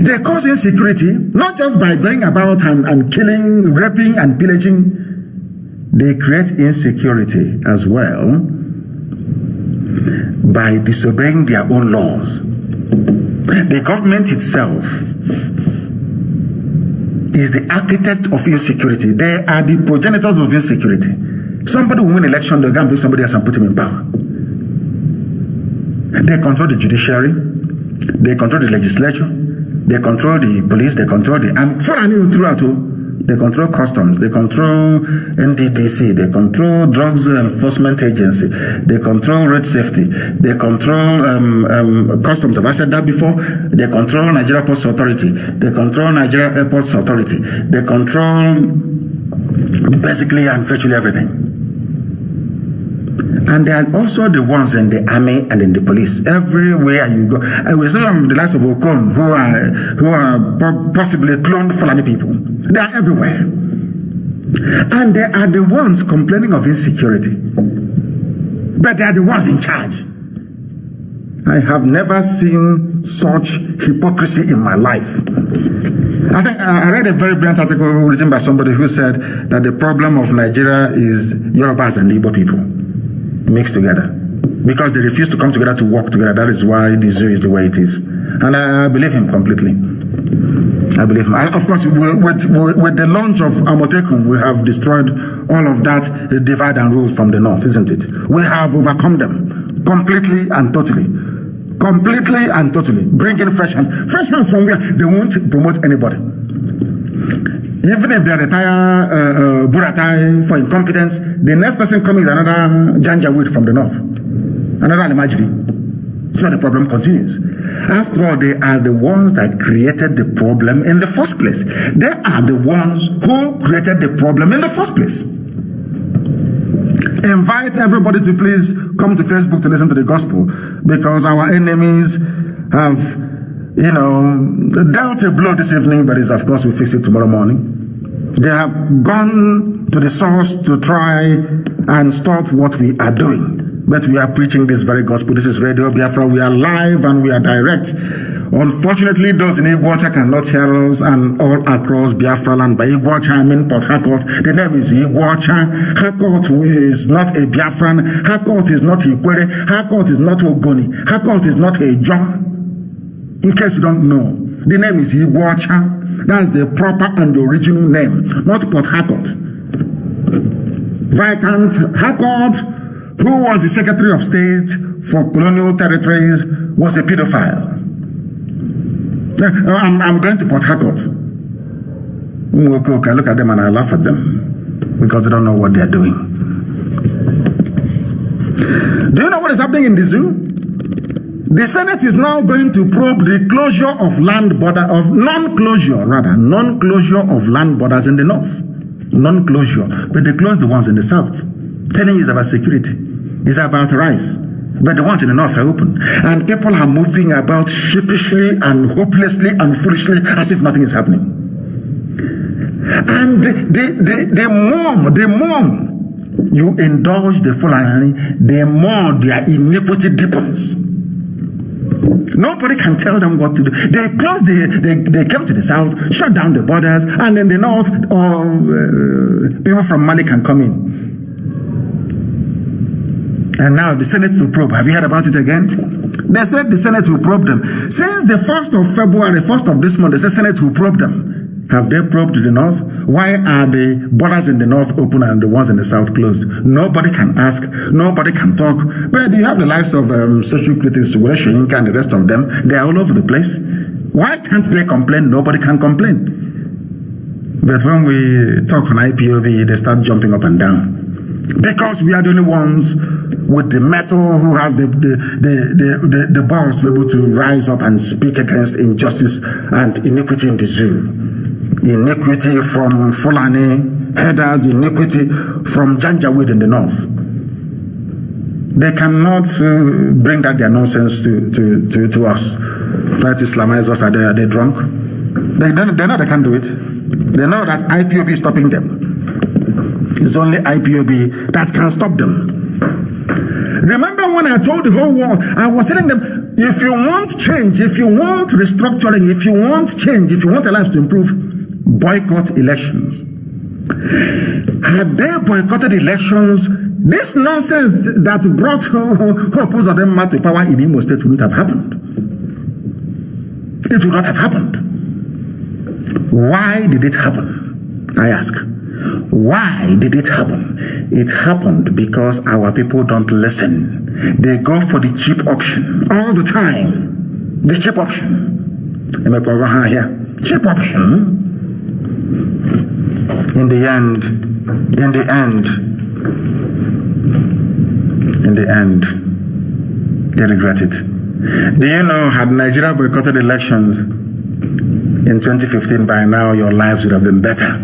They cause insecurity, not just by going about and killing, raping, and pillaging. They create insecurity as well by disobeying their own laws. The government itself is the architect of insecurity. They are the progenitors of insecurity. Somebody will win election, they'll go and bring somebody else and put him in power. They control the judiciary, they control the legislature, they control the police, they control the army. They control customs, they control NDDC, they control drugs enforcement agency, they control road safety, they control customs. Have I said that before? They control Nigeria Ports Authority, they control Nigeria Airports Authority, they control basically and virtually everything. And they are also the ones in the army and in the police. Everywhere you go, I will say the likes of Okon, who are possibly cloned Fulani people. They are everywhere. And they are the ones complaining of insecurity. But they are the ones in charge. I have never seen such hypocrisy in my life. I think I read a very brilliant article written by somebody who said that the problem of Nigeria is Yorubas and Igbo people mixed together. Because they refuse to come together to work together. That is why the zoo is the way it is. And I believe him completely. I believe him. Of course, with the launch of Amotekun, we have destroyed all of that divide and rule from the north, isn't it? We have overcome them completely and totally. Completely and totally. Bringing fresh hands. Fresh hands from where? They won't promote anybody. Even if they retire Buratai for incompetence, the next person coming is another Janjaweed from the north. Another Alimajiri. So the problem continues. After all, they are the ones that created the problem in the first place. They are the ones who created the problem in the first place. Invite everybody to please come to Facebook to listen to the gospel, because our enemies have, dealt a blow this evening, but of course we fix it tomorrow morning. They have gone to the source to try and stop what we are doing. But we are preaching this very gospel. This is Radio Biafra. We are live and we are direct. Unfortunately, those in Iguacha cannot hear us, and all across Biafra land. By Iguacha, I mean Port Harcourt. The name is Iguacha. Harcourt is not a Biafran. Harcourt is not Ikwere. Harcourt is not Ogoni. Harcourt is not a John. In case you don't know, the name is Iguacha. That's the proper and the original name, not Port Harcourt. Viscount Harcourt, who was the Secretary of State for colonial territories was a pedophile. I'm going to Port Harcourt. Okay, I look at them and I laugh at them because they don't know what they're doing. Do you know what is happening in the zoo? The Senate is now going to probe the closure of non-closure of land borders in the north. Non-closure, but they close the ones in the south. Telling you it's about security, it's about rice, but the ones in the north are open. And people are moving about sheepishly and hopelessly and foolishly as if nothing is happening. And the more you indulge the Fulani, the more their iniquity deepens. Nobody can tell them what to do. They closed they came to the south, shut down the borders, and in the north, people from Mali can come in. And now the Senate will probe. Have you heard about it again? They said the Senate will probe them. Since the 1st of February, 1st of this month, they said Senate will probe them. Have they probed the north? Why are the borders in the north open and the ones in the south closed? Nobody can ask, nobody can talk. But you have the likes of social critics, Shoyinka and the rest of them. They are all over the place. Why can't they complain? Nobody can complain. But when we talk on IPOB, they start jumping up and down. Because we are the only ones with the metal who has the balls to be able to rise up and speak against injustice and iniquity in the zoo. Iniquity from Fulani headers, iniquity from Janjaweed in the north. They cannot bring that their nonsense to us. Try to Islamize us. Are they drunk? They know they can't do it. They know that IPOB is stopping them. It's only IPOB that can stop them. Remember when I told the whole world, I was telling them, if you want change, if you want restructuring, if you want change, if you want your lives to improve, boycott elections. Had they boycotted elections, this nonsense that brought Hope Uzodinma to power in Imo State wouldn't have happened. It would not have happened. Why did it happen? I ask. Why did it happen? It happened because our people don't listen. They go for the cheap option all the time. The cheap option. Cheap option. In the end, they regret it. Do you know, had Nigeria boycotted elections in 2015, by now your lives would have been better.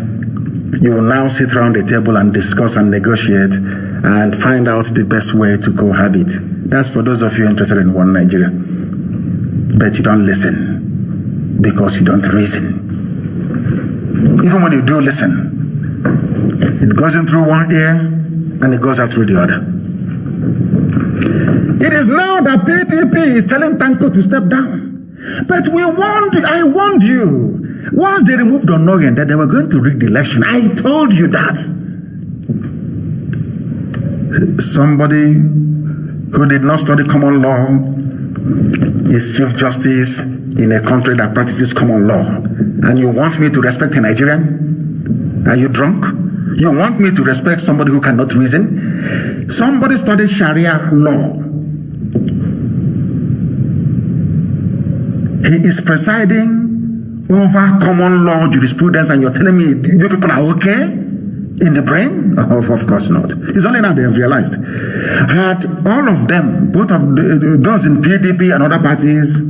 You will now sit around the table and discuss and negotiate and find out the best way to cohabit. That's for those of you interested in one Nigeria. But you don't listen because you don't reason. Even when you do listen, it goes in through one ear and it goes out through the other. It is now that PDP is telling Tanko to step down. But I warned you. Once they removed Onogen, that they were going to rig the election. I told you that. Somebody who did not study common law is Chief Justice in a country that practices common law. And you want me to respect a Nigerian? Are you drunk? You want me to respect somebody who cannot reason? Somebody studied Sharia law. He is presiding over common law jurisprudence, and you're telling me you people are okay in the brain? Of course not. It's only now they have realized. Had all of them, both of those in PDP and other parties,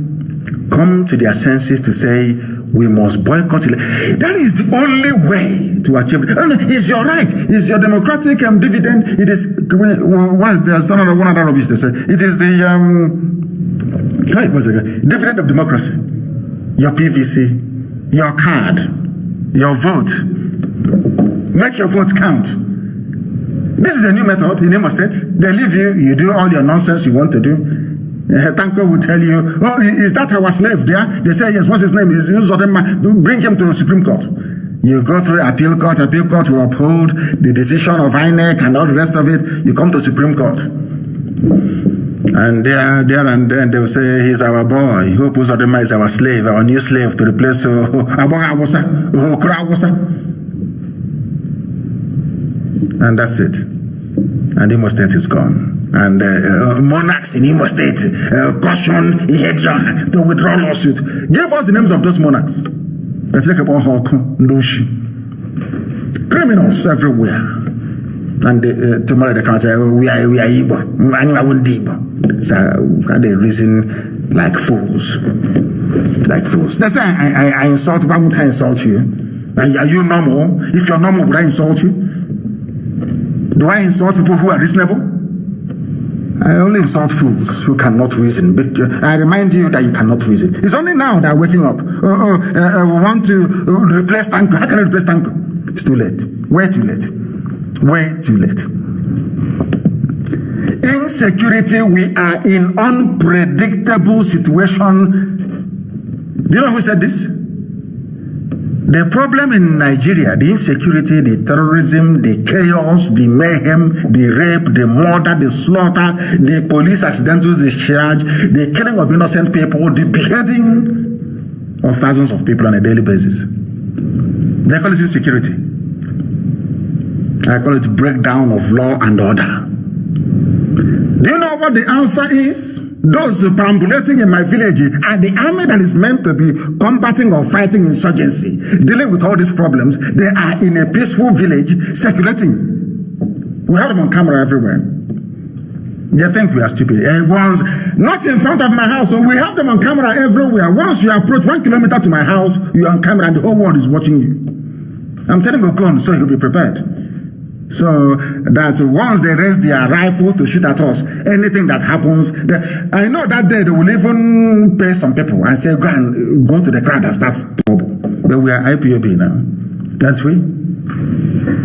come to their senses to say, we must boycott it. That is the only way to achieve it. It's your right. It's your democratic dividend. It is, what is there's one other rubbish they say. It is the dividend of democracy. Your PVC, your card, your vote. Make your vote count. This is a new method in Imo State. They leave you, you do all your nonsense you want to do. Tanko will tell you, oh, is that our slave there? They say, yes, what's his name? Bring him to the Supreme Court. You go through appeal court will uphold the decision of INEC and all the rest of it. You come to Supreme Court. And there and then they will say, he's our boy. Hope Uzodinma is our slave, our new slave to replace and that's it. And Imo State is gone. And monarchs in Imo State, caution, to withdraw lawsuit. Give us the names of those monarchs. Criminals everywhere. And tomorrow they come say, we are Igbo. So they reason like fools. Like fools. That's why I insult, why won't I insult you? Are you normal? If you're normal, would I insult you? Do I insult people who are reasonable? I only insult fools who cannot reason. But I remind you that you cannot reason. It's only now that waking up. We want to replace Tanko. How can I replace Tanko? It's too late. Way too late. Way too late. Insecurity, we are in unpredictable situation. Do you know who said this? The problem in Nigeria, the insecurity, the terrorism, the chaos, the mayhem, the rape, the murder, the slaughter, the police accidental discharge, the killing of innocent people, the beheading of thousands of people on a daily basis. They call it insecurity. I call it breakdown of law and order. Do you know what the answer is? Those perambulating in my village are the army that is meant to be combating or fighting insurgency, dealing with all these problems. They are in a peaceful village circulating. We have them on camera everywhere. They think we are stupid. Once, not in front of my house, so we have them on camera everywhere. Once you approach 1 kilometer to my house, you are on camera and the whole world is watching you. I'm telling Okon, so he'll be prepared. So that once they raise their rifle to shoot at us, anything that happens, I know that day they will even pay some people and say, go to the crowd and start trouble. But we are IPOB now, aren't we?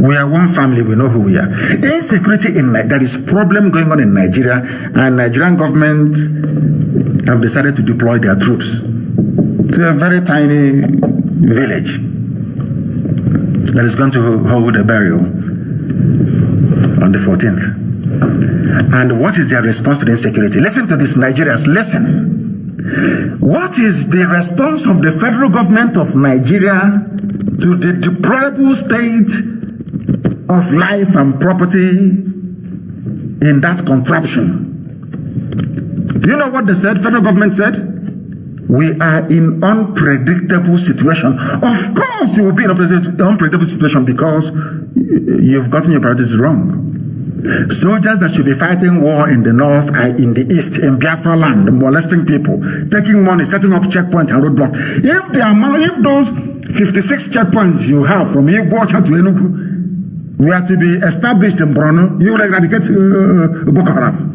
We are one family, we know who we are. Insecurity that is problem going on in Nigeria, and Nigerian government have decided to deploy their troops to a very tiny village that is going to hold a burial on the 14th. And what is their response to the insecurity? Listen to this, Nigerians, listen. What is the response of the federal government of Nigeria to the deplorable state of life and property in that contraption? Do you know what they said? Federal government said, we are in unpredictable situation. Of course you will be in an unpredictable situation because you've gotten your priorities wrong. Soldiers that should be fighting war in the north are in the east, in Biafra land, molesting people, taking money, setting up checkpoints and roadblocks. If those 56 checkpoints you have from Iguacha to Enugu were to be established in Borno, you will eradicate Boko Haram.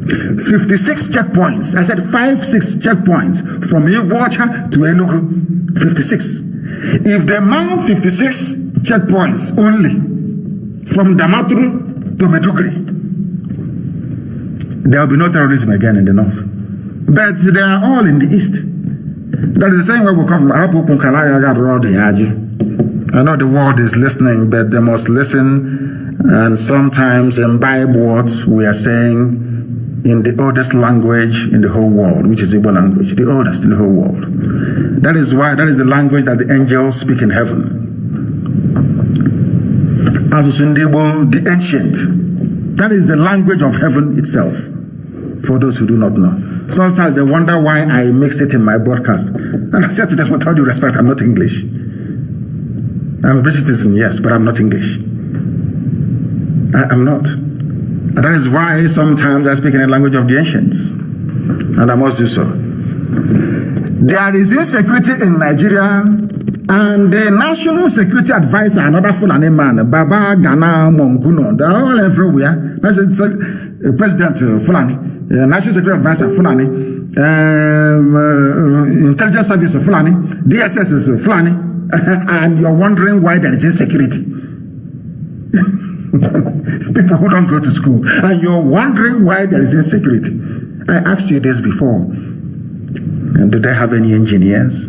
56 checkpoints. I said 5-6 checkpoints from Iguacha to Enugu. 56. If they mount 56 checkpoints only from Damaturu to Meduguri, there will be no terrorism again in the north. But they are all in the east. That is the same way we come from. I know the world is listening, but they must listen and sometimes imbibe what we are saying in the oldest language in the whole world, which is Igbo language, the oldest in the whole world. That is the language that the angels speak in heaven. Asusundebo, the ancient. That is the language of heaven itself, for those who do not know. Sometimes they wonder why I mix it in my broadcast. And I said to them, with all due respect, I'm not English. I'm a British citizen, yes, but I'm not English. I'm not. And that is why sometimes I speak in the language of the ancients. And I must do so. There is insecurity in Nigeria, and the National Security Advisor, another Fulani man, Baba Gana Monguno, they're all everywhere. That's President Fulani, National Security Advisor Fulani, Intelligence Service Fulani, DSS is Fulani, and you're wondering why there is insecurity. People who don't go to school, and you're wondering why there is insecurity. I asked you this before. And do they have any engineers?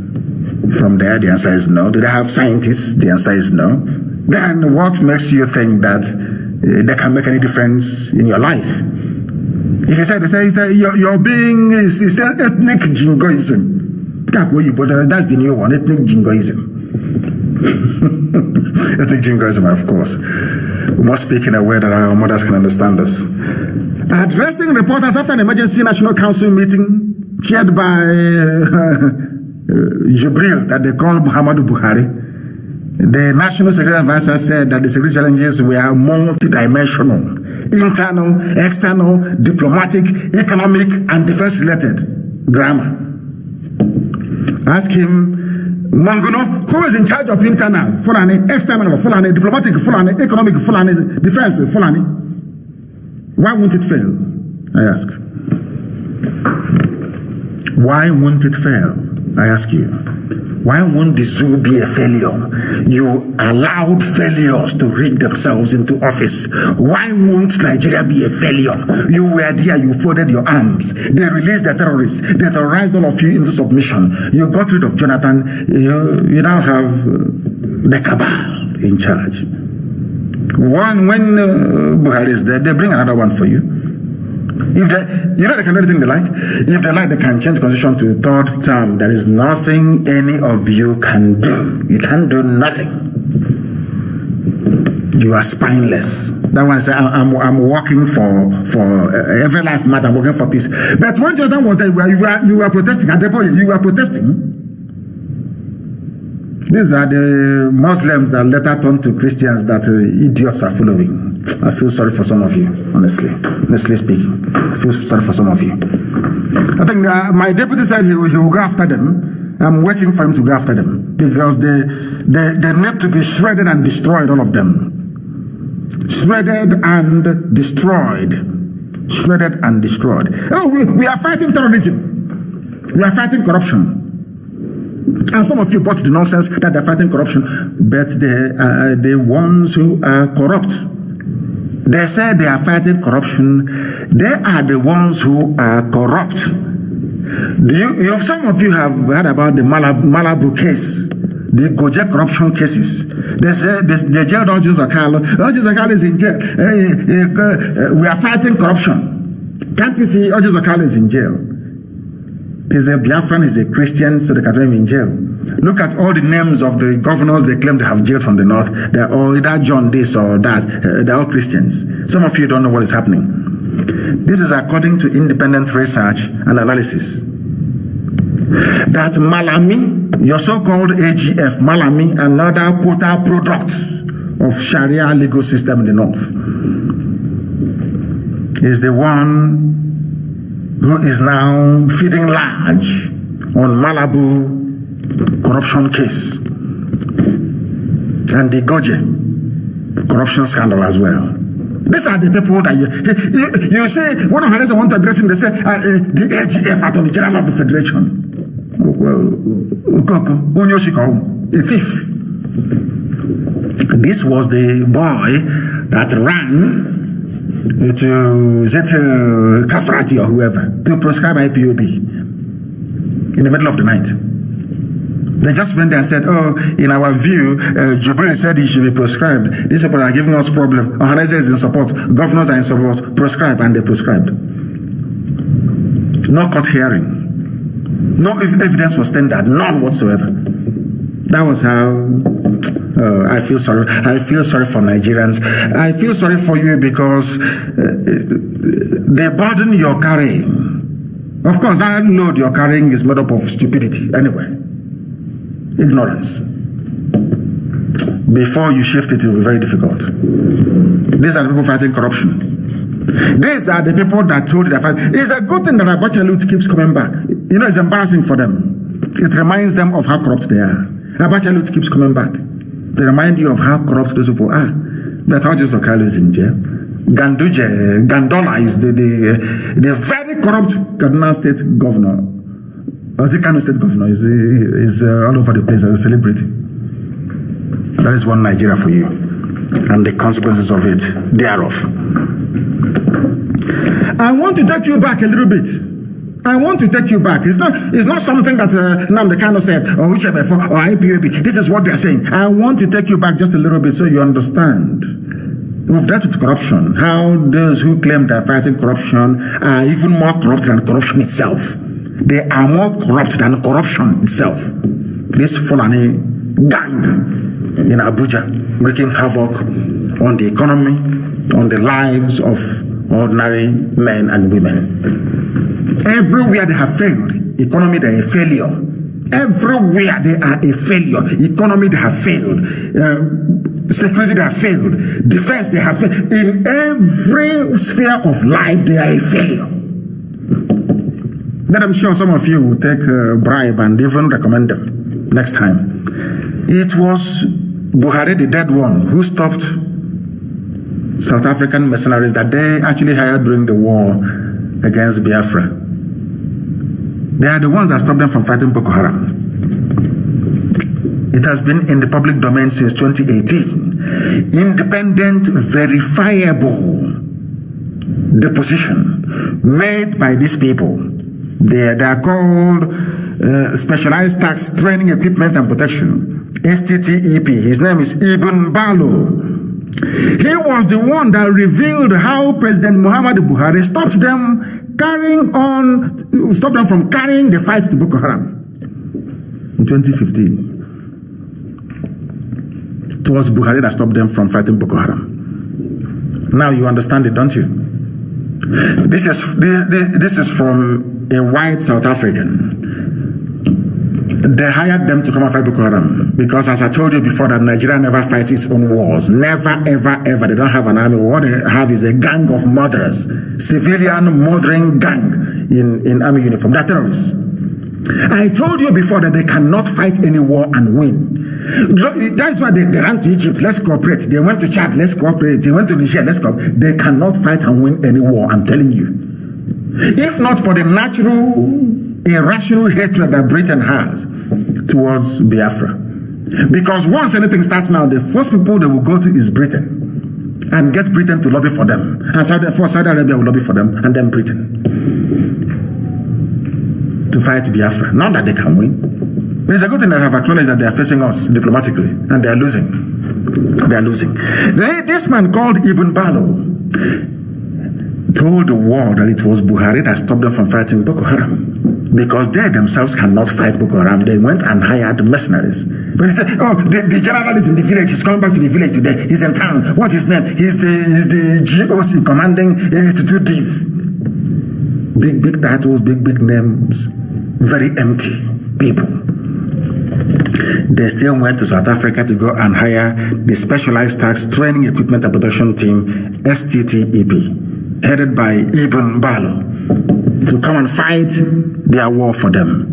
From there, the answer is no. Do they have scientists? The answer is no. Then what makes you think that they can make any difference in your life? If you say, you're being, it's ethnic jingoism. But that's the new one, ethnic jingoism. Ethnic jingoism, of course. We must speak in a way that our mothers can understand us. Addressing reporters after an emergency National Council meeting chaired by Jibril, that they call Muhammadu Buhari, the National Security Advisor said that the security challenges were multidimensional, internal, external, diplomatic, economic, and defense-related. Grammar. Ask him, Manguno, who is in charge of internal, Fulani, external, Fulani, diplomatic, Fulani, economic, Fulani, defense, Fulani? Why won't it fail? I ask. Why won't it fail? I ask you. Why won't the zoo be a failure? You allowed failures to rig themselves into office. Why won't Nigeria be a failure? You were there, you folded your arms. They released the terrorists. They terrorized all of you into submission. You got rid of Jonathan. You now have the cabal in charge. When Buhari is there, they bring another one for you. If they, they can do anything they like. If they like, they can change constitution to the third term. There is nothing any of you can do. You can do nothing. You are spineless. That one said, I'm working for every life matter. I'm working for peace. But when Jonathan was there, you were protesting. At the point, you were protesting. These are the Muslims that later turned to Christians that idiots are following. I feel sorry for some of you, honestly speaking. I feel sorry for some of you. I think my deputy said he will go after them. I'm waiting for him to go after them because they need to be shredded and destroyed, all of them. Shredded and destroyed. Shredded and destroyed. Oh, we are fighting terrorism. We are fighting corruption. And some of you bought the nonsense that they're fighting corruption, but they are the ones who are corrupt. They say they are fighting corruption. They are the ones who are corrupt. Some of you have heard about the Malabu case, the Gojek corruption cases. They say they jailed Orji Zakalo. Orji Zakalo is in jail. We are fighting corruption. Can't you see Orji Zakalo is in jail? He's a Biafran, he's a Christian, so they can throw him in jail. Look at all the names of the governors they claim they have jailed from the north. They're all either John this or that. They're all Christians. Some of you don't know what is happening. This is according to independent research and analysis. That Malami, your so-called AGF, Malami, another quota product of Sharia legal system in the north, is the one who is now feeding large on Malabu corruption case and the Goje corruption scandal as well. These are the people that you say, one of them want to address him, they say, the AGF, Attorney General of the Federation. Well, a thief. This was the boy that ran to Kafrati or whoever to prescribe IPOB in the middle of the night. They just went there and said, oh, in our view, Jibril said he should be prescribed. These people are giving us problem. Ohaneze is in support. Governors are in support. Prescribe, and they prescribed. No court hearing. No evidence was tendered. None whatsoever. That was how I feel sorry. I feel sorry for Nigerians. I feel sorry for you because the burden you're carrying, of course, that load you're carrying is made up of stupidity anyway. Ignorance. Before you shift it will be very difficult. These are the people fighting corruption. These are the people that told you that fight. It's a good thing that Abacha Lut keeps coming back. You know, it's embarrassing for them. It reminds them of how corrupt they are. Abacha Lut keeps coming back. They remind you of how corrupt those people are. But Orji Zakalo is in jail. Gandola is the very corrupt Kaduna State governor. The Kano State governor is all over the place as a celebrity. That is one Nigeria for you, and the consequences of it thereof. I want to take you back a little bit. I want to take you back. It's not something that Nnamdi Kanu said or whichever or IPOB. This is what they're saying. I want to take you back just a little bit so you understand. We've dealt with corruption. How those who claim they're fighting corruption are even more corrupt than corruption itself. They are more corrupt than corruption itself. This Fulani gang in Abuja wreaking havoc on the economy, on the lives of ordinary men and women. Everywhere they have failed, economy, they are a failure. Everywhere they are a failure. Economy, they have failed. Security, they have failed. Defense, they have failed. In every sphere of life, they are a failure. Then I'm sure some of you will take a bribe and even recommend them next time. It was Buhari, the dead one, who stopped South African mercenaries that they actually hired during the war against Biafra. They are the ones that stopped them from fighting Boko Haram. It has been in the public domain since 2018. Independent, verifiable deposition made by these people. They are called Specialized Tax Training Equipment and Protection, STTEP. His name is Ibn Balo. He was the one that revealed how President Muhammadu Buhari stopped them from carrying the fight to Boko Haram in 2015. It was Buhari that stopped them from fighting Boko Haram. Now you understand it, don't you? This is from a white South African. They hired them to come and fight Boko Haram because, as I told you before, that Nigeria never fights its own wars. Never, ever, ever. They don't have an army. What they have is a gang of murderers, civilian murdering gang in army uniform. They're terrorists. I told you before that they cannot fight any war and win. That's why they ran to Egypt. Let's cooperate. They went to Chad. Let's cooperate. They went to Niger. Let's cooperate. They cannot fight and win any war. I'm telling you. If not for the natural, irrational hatred that Britain has towards Biafra. Because once anything starts now, the first people they will go to is Britain and get Britain to lobby for them. And Saudi Arabia will lobby for them, and then Britain to fight Biafra. Not that they can win. But it's a good thing that I have acknowledged that they are facing us diplomatically, and they are losing. They are losing. This man called Ibn Balo told the world that it was Buhari that stopped them from fighting Boko Haram. Because they themselves cannot fight Boko Haram. They went and hired mercenaries. But he said, oh, the general is in the village. He's coming back to the village today. He's in town. What's his name? He's the GOC commanding 82 Div. Big titles, big names. Very empty people. They still went to South Africa to go and hire the Specialized Tax Training Equipment and Protection Team, STTEP, headed by Ibn Balo, to come and fight their war for them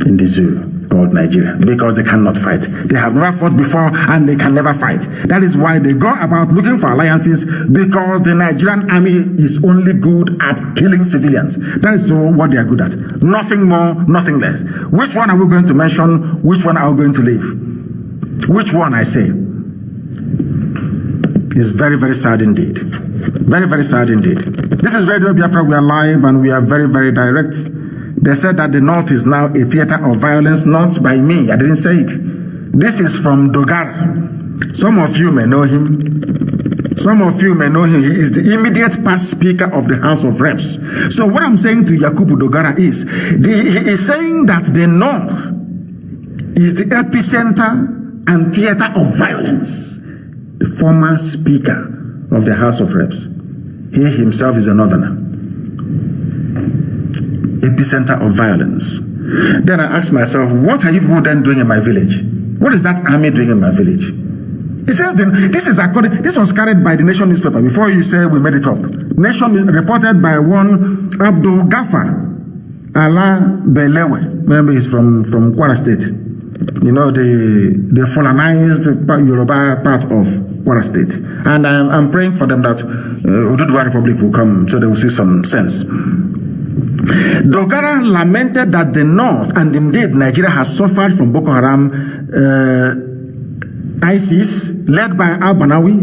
in the zoo called Nigeria, because they cannot fight. They have never fought before and they can never fight. That is why they go about looking for alliances, because the Nigerian army is only good at killing civilians. That is what they are good at. Nothing more, nothing less. Which one are we going to mention? Which one are we going to leave? Which one, I say? It's very, very sad indeed. Very, very sad indeed. This is Radio Biafra. We are live and we are very, very direct. They said that the North is now a theater of violence, not by me. I didn't say it. This is from Dogara. Some of you may know him. Some of you may know him. He is the immediate past Speaker of the House of Reps. So what I'm saying to Yakubu Dogara is, he is saying that the North is the epicenter and theater of violence. The former Speaker of the House of Reps. He himself is a Northerner. Epicenter of violence. Then I asked myself, what are you people then doing in my village? What is that army doing in my village? He says, this was carried by the Nation newspaper. Before you say we made it up. Nation reported by one Abdul Ghaffar Allah Belewe. Maybe he's from Kwara State. You know, the Fulanized Yoruba part of Kwara State. And I'm praying for them that Oduduwa Republic will come so they will see some sense. Dogara lamented that the North, and indeed Nigeria, has suffered from Boko Haram, ISIS, led by Al-Banawi.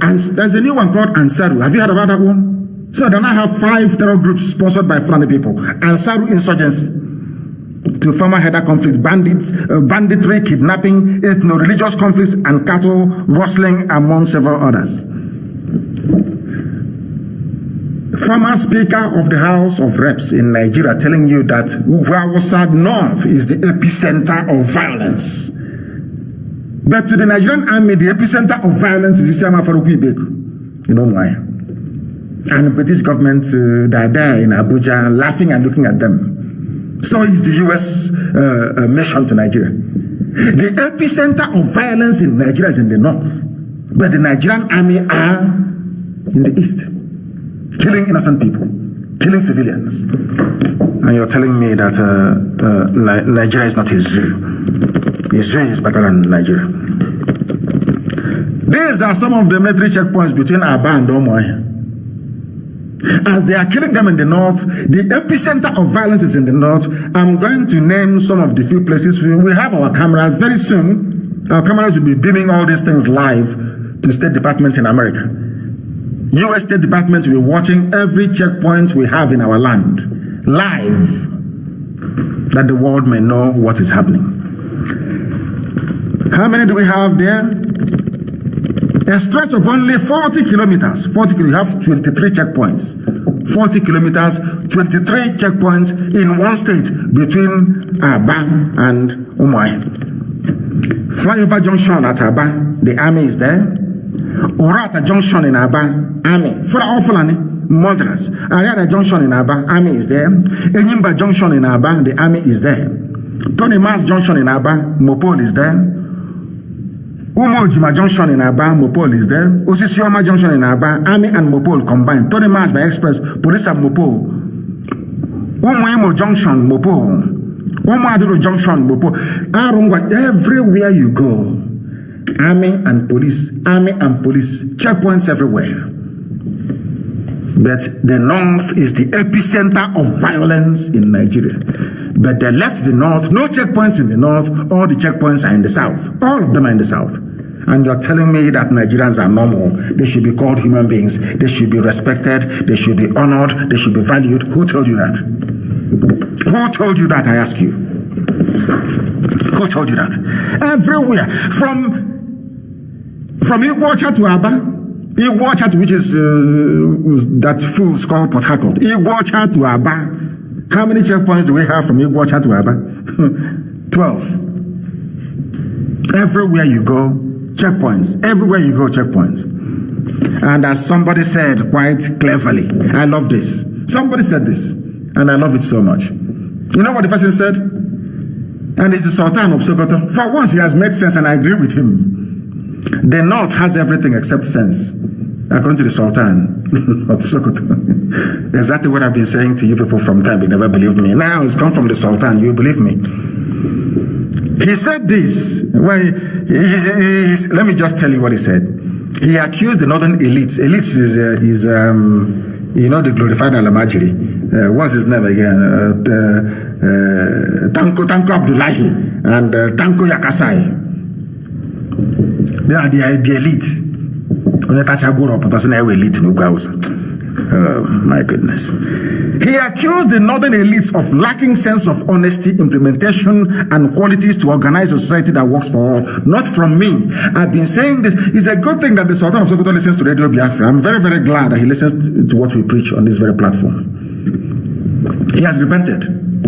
And there's a new one called Ansaru. Have you heard about that one? So they now have 5 terror groups sponsored by Fulani people. Ansaru insurgency, to former header conflict, banditry, kidnapping, ethno-religious conflicts, and cattle rustling, among several others. Former Speaker of the House of Reps in Nigeria telling you that Hausa North is the epicenter of violence. But to the Nigerian army, the epicenter of violence is Isiama Faruku Ibeku. You know why? And the British government, they are there in Abuja laughing and looking at them. So is the US mission to Nigeria. The epicenter of violence in Nigeria is in the north. But the Nigerian army are in the east. Killing innocent people. Killing civilians. And you're telling me that Nigeria is not a zoo. Israel is better than Nigeria. These are some of the military checkpoints between Aba and Omoy. As they are killing them in the north, the epicenter of violence is in the north. I'm going to name some of the few places. We have our cameras very soon. Our cameras will be beaming all these things live to State Department in America. US State Department will be watching every checkpoint we have in our land live, that the world may know what is happening. How many do we have there? A stretch of only 40 kilometers. 40 kilometers, you have 23 checkpoints. 40 kilometers, 23 checkpoints in one state between Aba and Umuahia. Flyover junction at Aba, the army is there. Orata junction in Aba, army. Fulani, murderers. Ariada junction in Aba, army is there. Enyimba junction in Aba, the army is there. Tony Mas junction in Aba, Mopol is there. Umojima junction in Aba, Mopol is there. Osisioma junction in Aba, army and Mopol combined. Tony Mas by express, police of Mopol. Umuimo junction, Mopol. Umaduro junction, Mopol. Arungwa, everywhere you go. Army and police, checkpoints everywhere. But the north is the epicenter of violence in Nigeria. But they left the north, no checkpoints in the north, all the checkpoints are in the south. All of them are in the south. And you're telling me that Nigerians are normal. They should be called human beings. They should be respected. They should be honored. They should be valued. Who told you that? Who told you that, I ask you? Who told you that? Everywhere. From Iguacha to Aba, Iguacha, which is that fool's called Port Harcourt. Iguacha to Aba. How many checkpoints do we have from Iguacha to Aba? 12. Everywhere you go, checkpoints. Everywhere you go, checkpoints. And as somebody said quite cleverly, I love this. Somebody said this, and I love it so much. You know what the person said? And it's the Sultan of Sokoto. For once, he has made sense, and I agree with him. The North has everything except sense, according to the Sultan of Sokoto. Exactly what I've been saying to you people from time. You never believed me. Now it's come from the Sultan. You believe me. He said this. Well, let me just tell you what he said. He accused the northern elites. Elites is you know, the glorified Alamajiri. What's his name again? Tanko Abdullahi and Tanko Yakasai. They are the elite. Oh, my goodness. He accused the northern elites of lacking sense of honesty, implementation, and qualities to organize a society that works for all. Not from me. I've been saying this. It's a good thing that the Sultan of Sokoto listens to Radio Biafra. I'm very, very glad that he listens to what we preach on this very platform. He has repented.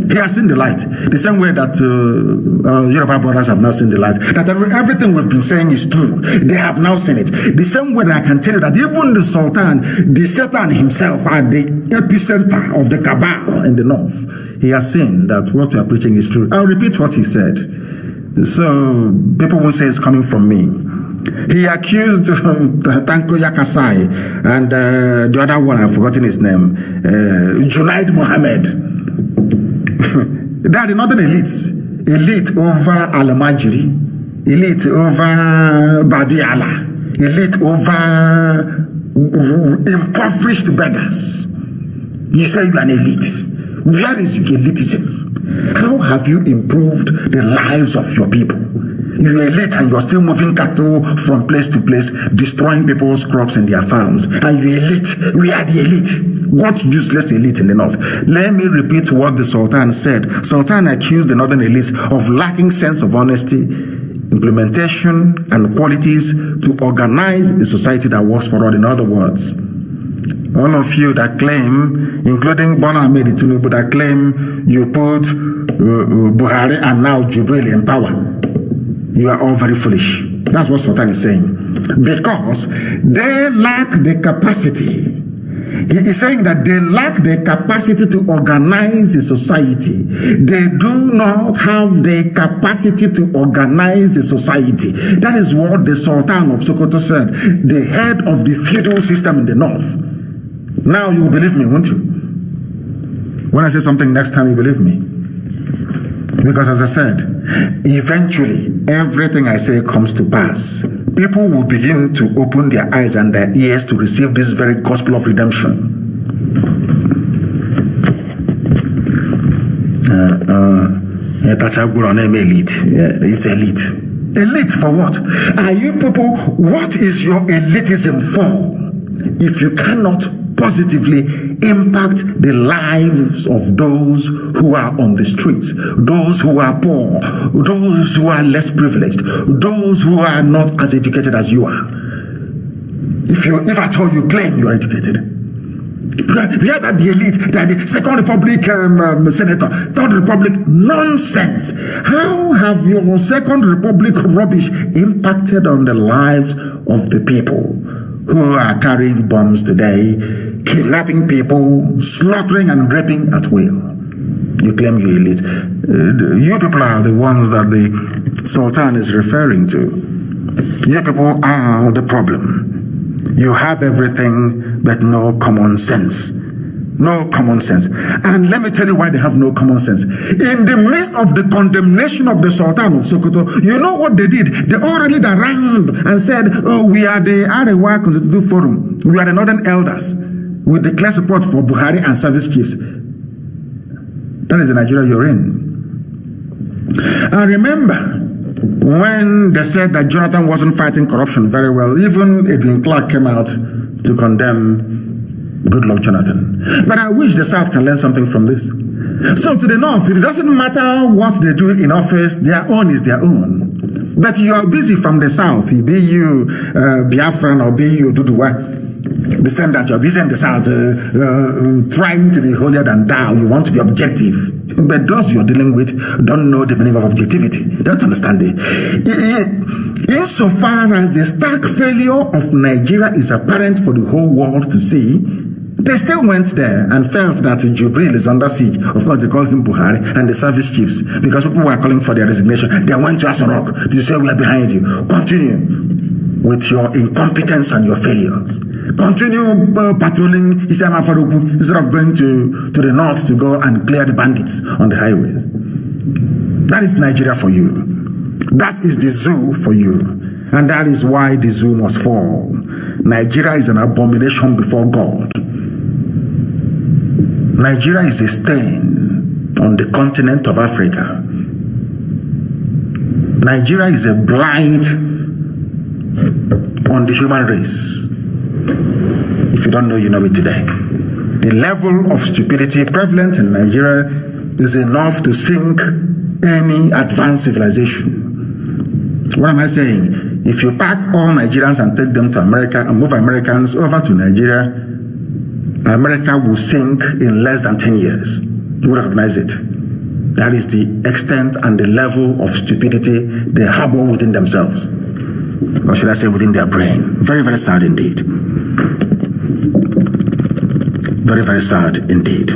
He has seen the light. The same way that Yoruba brothers have now seen the light. That everything we've been saying is true. They have now seen it. The same way that I can tell you that even the Sultan, the Satan himself, at the epicenter of the cabal in the north, he has seen that what we are preaching is true. I'll repeat what he said, so people won't say it's coming from me. He accused Tanko Yakasai and the other one, I've forgotten his name, Junaid Mohammed. They are the northern elites. Elite over Alamajiri, elite over Badiala, elite over impoverished beggars. You say you are an elite. Where is your elitism? How have you improved the lives of your people? You're elite and you're still moving cattle from place to place, destroying people's crops in their farms. And you're elite. We are the elite. What useless elite in the north? Let me repeat what the Sultan said. Sultan accused the northern elites of lacking sense of honesty, implementation, and qualities to organize a society that works for all. In other words, all of you that claim, including Bola Ahmed Tinubu, that claim you put Buhari and now Jubril in power, you are all very foolish. That's what Sultan is saying. Because they lack the capacity. He is saying that they lack the capacity to organize a society. They do not have the capacity to organize a society. That is what the Sultan of Sokoto said, the head of the feudal system in the north. Now you will believe me, won't you? When I say something next time, you believe me. Because as I said, eventually everything I say comes to pass. People will begin to open their eyes and their ears to receive this very gospel of redemption. It's elite. Elite for what? Are you people, what is your elitism for? If you cannot positively impact the lives of those who are on the streets, those who are poor, those who are less privileged, those who are not as educated as you are. If at all you claim you are educated. We have the elite, that the Second Republic senator, Third Republic, nonsense. How have your Second Republic rubbish impacted on the lives of the people who are carrying bombs today, kidnapping people, slaughtering and raping at will? You claim you're elite. You people are the ones that the Sultan is referring to. You people are the problem. You have everything but no common sense. No common sense. And let me tell you why they have no common sense. In the midst of the condemnation of the Sultan of Sokoto, you know what they did? They all rallied around and said, oh, we are the Arewa Constitutive Forum. We are the Northern Elders. We declare support for Buhari and service chiefs. That is the Nigeria you're in. And remember, when they said that Jonathan wasn't fighting corruption very well, even Edwin Clark came out to condemn good luck Jonathan. But I wish the South can learn something from this. So to the North, it doesn't matter what they do in office, their own is their own. But you are busy from the South, be you Biafran or be you Duduwa, the same that you're busy in the South trying to be holier than thou. You want to be objective. But those you're dealing with don't know the meaning of objectivity. They don't understand it. Insofar as the stark failure of Nigeria is apparent for the whole world to see, they still went there and felt that Jubril is under siege. Of course, they call him Buhari and the service chiefs because people were calling for their resignation. They went to Asorok to say, we are behind you. Continue with your incompetence and your failures. Continue patrolling Isama Faruku instead of going to the north to go and clear the bandits on the highways. That is Nigeria for you. That is the zoo for you. And that is why the zoo must fall. Nigeria is an abomination before God. Nigeria is a stain on the continent of Africa. Nigeria is a blight on the human race. If you don't know, you know it today. The level of stupidity prevalent in Nigeria is enough to sink any advanced civilization. What am I saying? If you pack all Nigerians and take them to America and move Americans over to Nigeria, America will sink in less than 10 years. You will recognize it. That is the extent and the level of stupidity they harbor within themselves. Or should I say within their brain. Very, very sad indeed. Very, very sad indeed.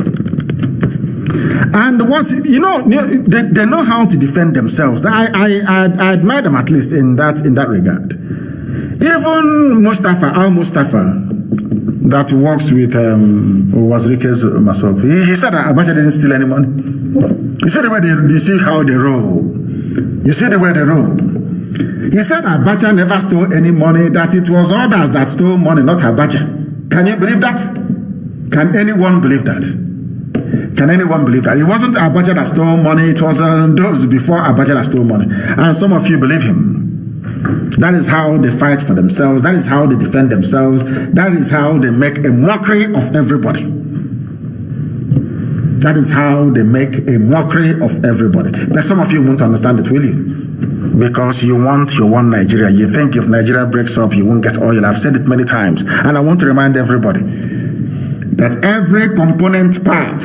And what, you know, they know how to defend themselves. I admire them at least in that regard. Even Al-Mustafa, that works with Wazirike's Masop, he said that Abacha didn't steal any money. You see the way you see how they roll. You see the way they roll. He said Abacha never stole any money, that it was others that stole money, not Abacha. Can you believe that? Can anyone believe that? Can anyone believe that? It wasn't Abacha that stole money, it was those before Abacha that stole money. And some of you believe him. That is how they fight for themselves. That is how they defend themselves. That is how they make a mockery of everybody. That is how they make a mockery of everybody. But some of you won't understand it, will you? Because you want your one Nigeria. You think if Nigeria breaks up, you won't get oil. I've said it many times. And I want to remind everybody that every component part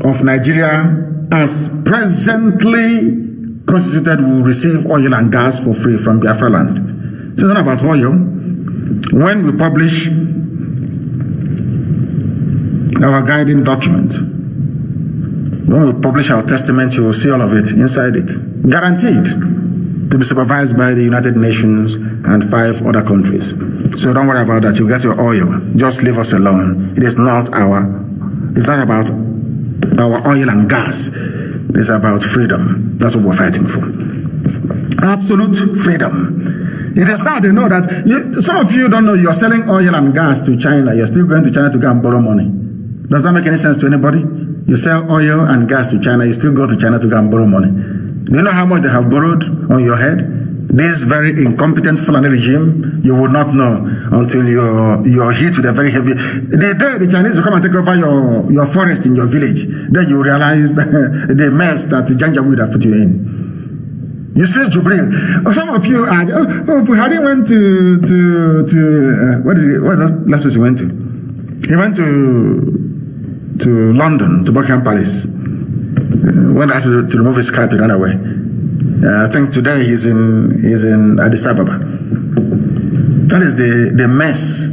of Nigeria as presently constituted will receive oil and gas for free from Biafra land. It's not about oil. When we publish our guiding document, when we publish our testament, you will see all of it inside it. Guaranteed to be supervised by the United Nations and 5 other countries. So don't worry about that. You get your oil. Just leave us alone. It's not about our oil and gas. It's about freedom. That's what we're fighting for. Absolute freedom. It is now they know that some of you don't know you're selling oil and gas to China. You're still going to China to go and borrow money. Does that make any sense to anybody? You sell oil and gas to China, you still go to China to go and borrow money. Do you know how much they have borrowed on your head? This very incompetent Fulani regime, you will not know until you're hit with a very heavy... The day the Chinese will come and take over your forest in your village, then you realize the mess that Janjaweed have put you in. You see, Jubril, some of you are... Buhari went what last place he went to? He went to London, to Buckingham Palace. When asked to remove his cap, he ran away. I think today he's in Addis Ababa. That is the mess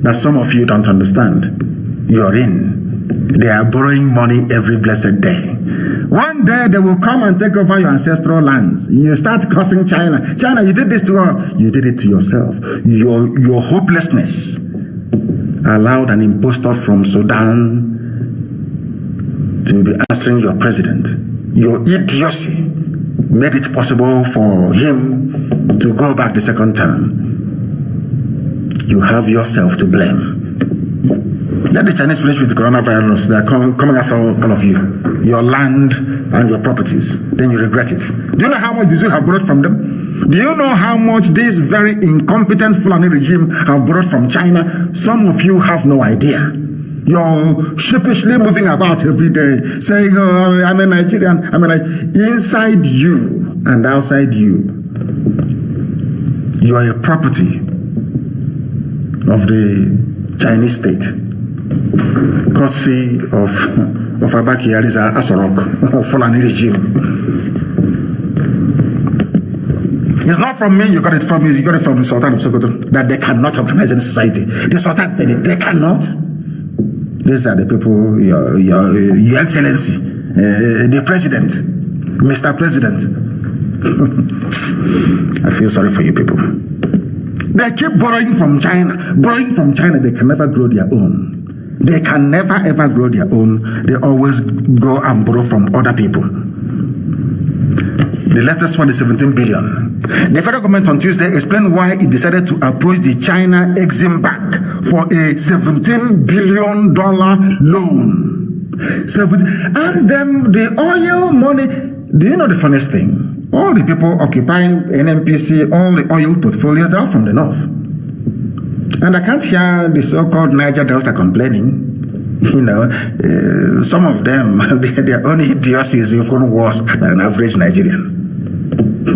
that some of you don't understand. You're in. They are borrowing money every blessed day. One day they will come and take over your ancestral lands. You start cursing China. China, you did this to her. You did it to yourself. Your hopelessness allowed an impostor from Sudan to be answering your president. Your idiocy made it possible for him to go back the second term. You have yourself to blame. Let the Chinese finish with the coronavirus. They're coming after all of you. Your land and your properties. Then you regret it. Do you know how much you have borrowed from them? Do you know how much this very incompetent Fulani regime have borrowed from China? Some of you have no idea. You're sheepishly moving about every day, saying, oh, I'm a Nigerian. Inside you and outside you, you are a property of the Chinese state, courtesy of Abaki Ariza Asorok, Fulani regime. It's not from me, you got it from Sultan of Sokoto, that they cannot organize any society. The Sultan said it, they cannot. These are the people, Your Excellency, the President, Mr. President. I feel sorry for you people. They keep borrowing from China. They can never grow their own. They can never ever grow their own. They always go and borrow from other people. The latest one is 17 billion. The federal government on Tuesday explained why it decided to approach the China Exim Bank for a $17 billion loan. Ask them the oil money. Do you know the funniest thing? All the people occupying NNPC, all the oil portfolios, they're all from the north. And I can't hear the so-called Niger Delta complaining. You know, some of them, their own idiocy is even worse than an average Nigerian.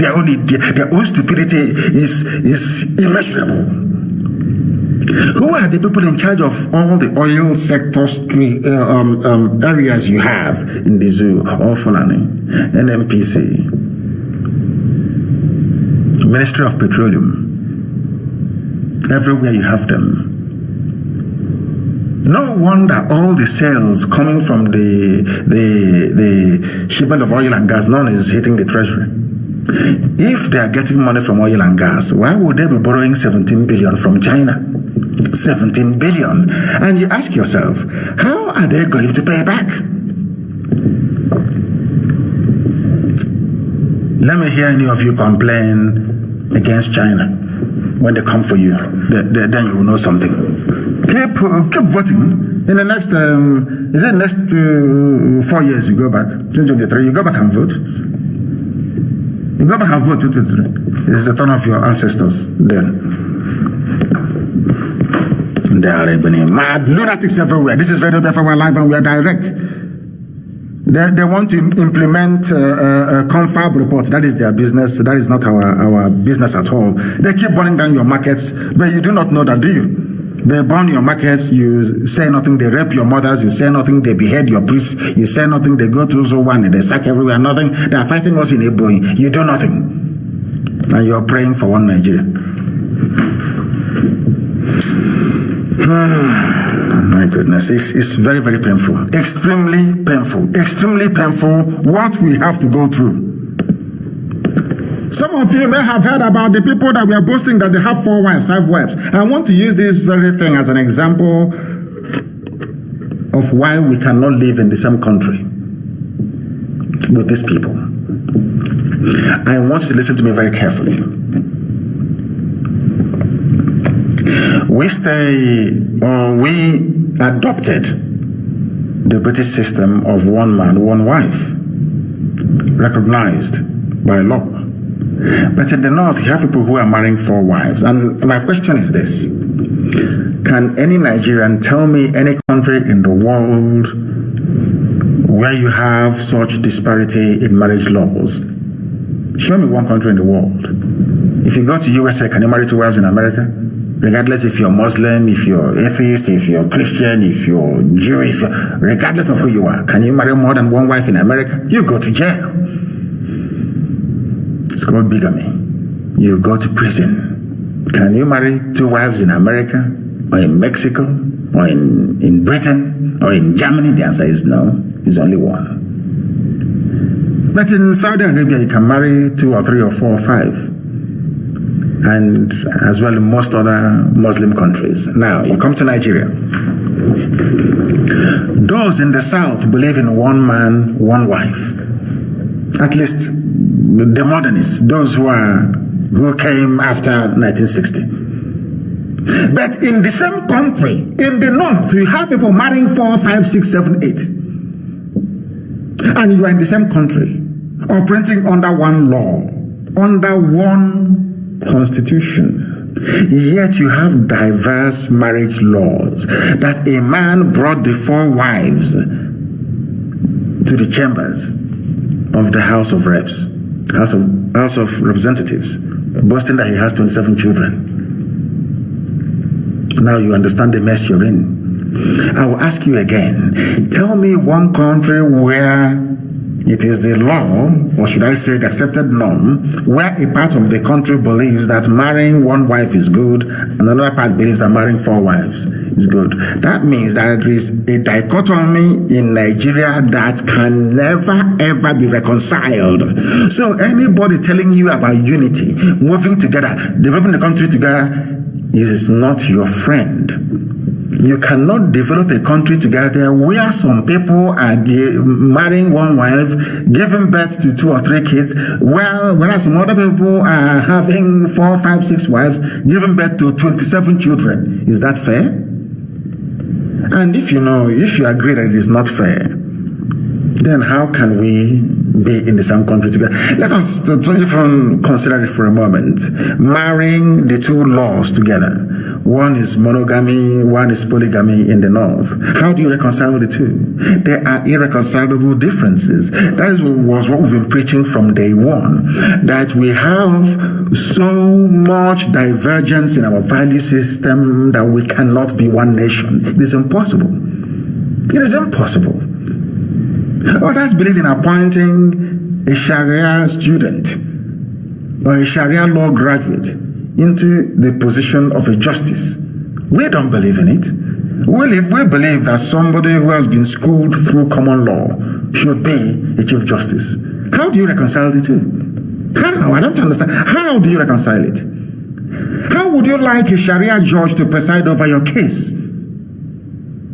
Their own stupidity is immeasurable. Who are the people in charge of all the oil sector areas you have in the zoo? All Fulani, NNPC, Ministry of Petroleum. Everywhere you have them. No wonder all the sales coming from the shipment of oil and gas, none is hitting the treasury. If they are getting money from oil and gas, why would they be borrowing 17 billion from China? 17 billion. And you ask yourself, how are they going to pay back? Let me hear any of you complain against China when they come for you. Then you will know something. Keep voting. In the next, next 4 years you go back, 2023, you go back and vote. You go back and vote 2023. It's the turn of your ancestors then. There are mad lunatics everywhere. This is Radio Biafra Live and we are direct. They want to implement a confab report. That is their business. That is not our business at all. They keep burning down your markets, but you do not know that, do you? They burn your markets, you say nothing. They rape your mothers, you say nothing. They behead your priests, you say nothing. They go to Zowan, they sack everywhere, nothing. They are fighting us in Ebonyi, you do nothing. And you're praying for one Nigeria. My goodness, it's very, very painful. Extremely painful. Extremely painful what we have to go through. Some of you may have heard about the people that we are boasting that they have 4 wives, 5 wives. I want to use this very thing as an example of why we cannot live in the same country with these people. I want you to listen to me very carefully. We adopted the British system of 1 man, 1 wife, recognized by law. But in the North, you have people who are marrying 4 wives. And my question is this. Can any Nigerian tell me any country in the world where you have such disparity in marriage laws? Show me one country in the world. If you go to USA, can you marry 2 wives in America? Regardless if you're Muslim, if you're atheist, if you're Christian, if you're Jewish, regardless of who you are, can you marry more than 1 wife in America? You go to jail. It's called bigamy. You go to prison. Can you marry 2 wives in America, or in Mexico, or in Britain, or in Germany? The answer is no. It's only 1. But in Saudi Arabia, you can marry 2 or 3 or 4 or 5. And as well in most other Muslim countries. Now, you come to Nigeria. Those in the South believe in 1 man, 1 wife. At least the modernists, those who came after 1960. But in the same country, in the North, you have people marrying 4, 5, 6, 7, 8. And you are in the same country, operating under 1 law, under 1 constitution. Yet you have diverse marriage laws. That a man brought the 4 wives to the chambers of the House of Reps, House of Representatives, boasting that he has 27 children. Now you understand the mess you're in. I will ask you again. Tell me one country where it is the law, or should I say the accepted norm, where a part of the country believes that marrying 1 wife is good, and another part believes that marrying 4 wives is good. That means that there is a dichotomy in Nigeria that can never ever be reconciled. So anybody telling you about unity, moving together, developing the country together, is not your friend. You cannot develop a country together where some people are marrying 1 wife, giving birth to 2 or 3 kids, whereas some other people are having 4, 5, 6 wives, giving birth to 27 children. Is that fair? And if you agree that it is not fair, then how can we be in the same country together? Let us even consider it for a moment. Marrying the 2 laws together. 1 is monogamy, 1 is polygamy in the North. How do you reconcile the 2? There are irreconcilable differences. That was what we've been preaching from day 1. That we have so much divergence in our value system that we cannot be 1 nation. It is impossible. It is impossible. Others believe in appointing a Sharia student or a Sharia law graduate into the position of a justice. We don't believe in it. We believe that somebody who has been schooled through common law should be a chief justice. How do you reconcile the 2? How? I don't understand. How do you reconcile it? How would you like a Sharia judge to preside over your case?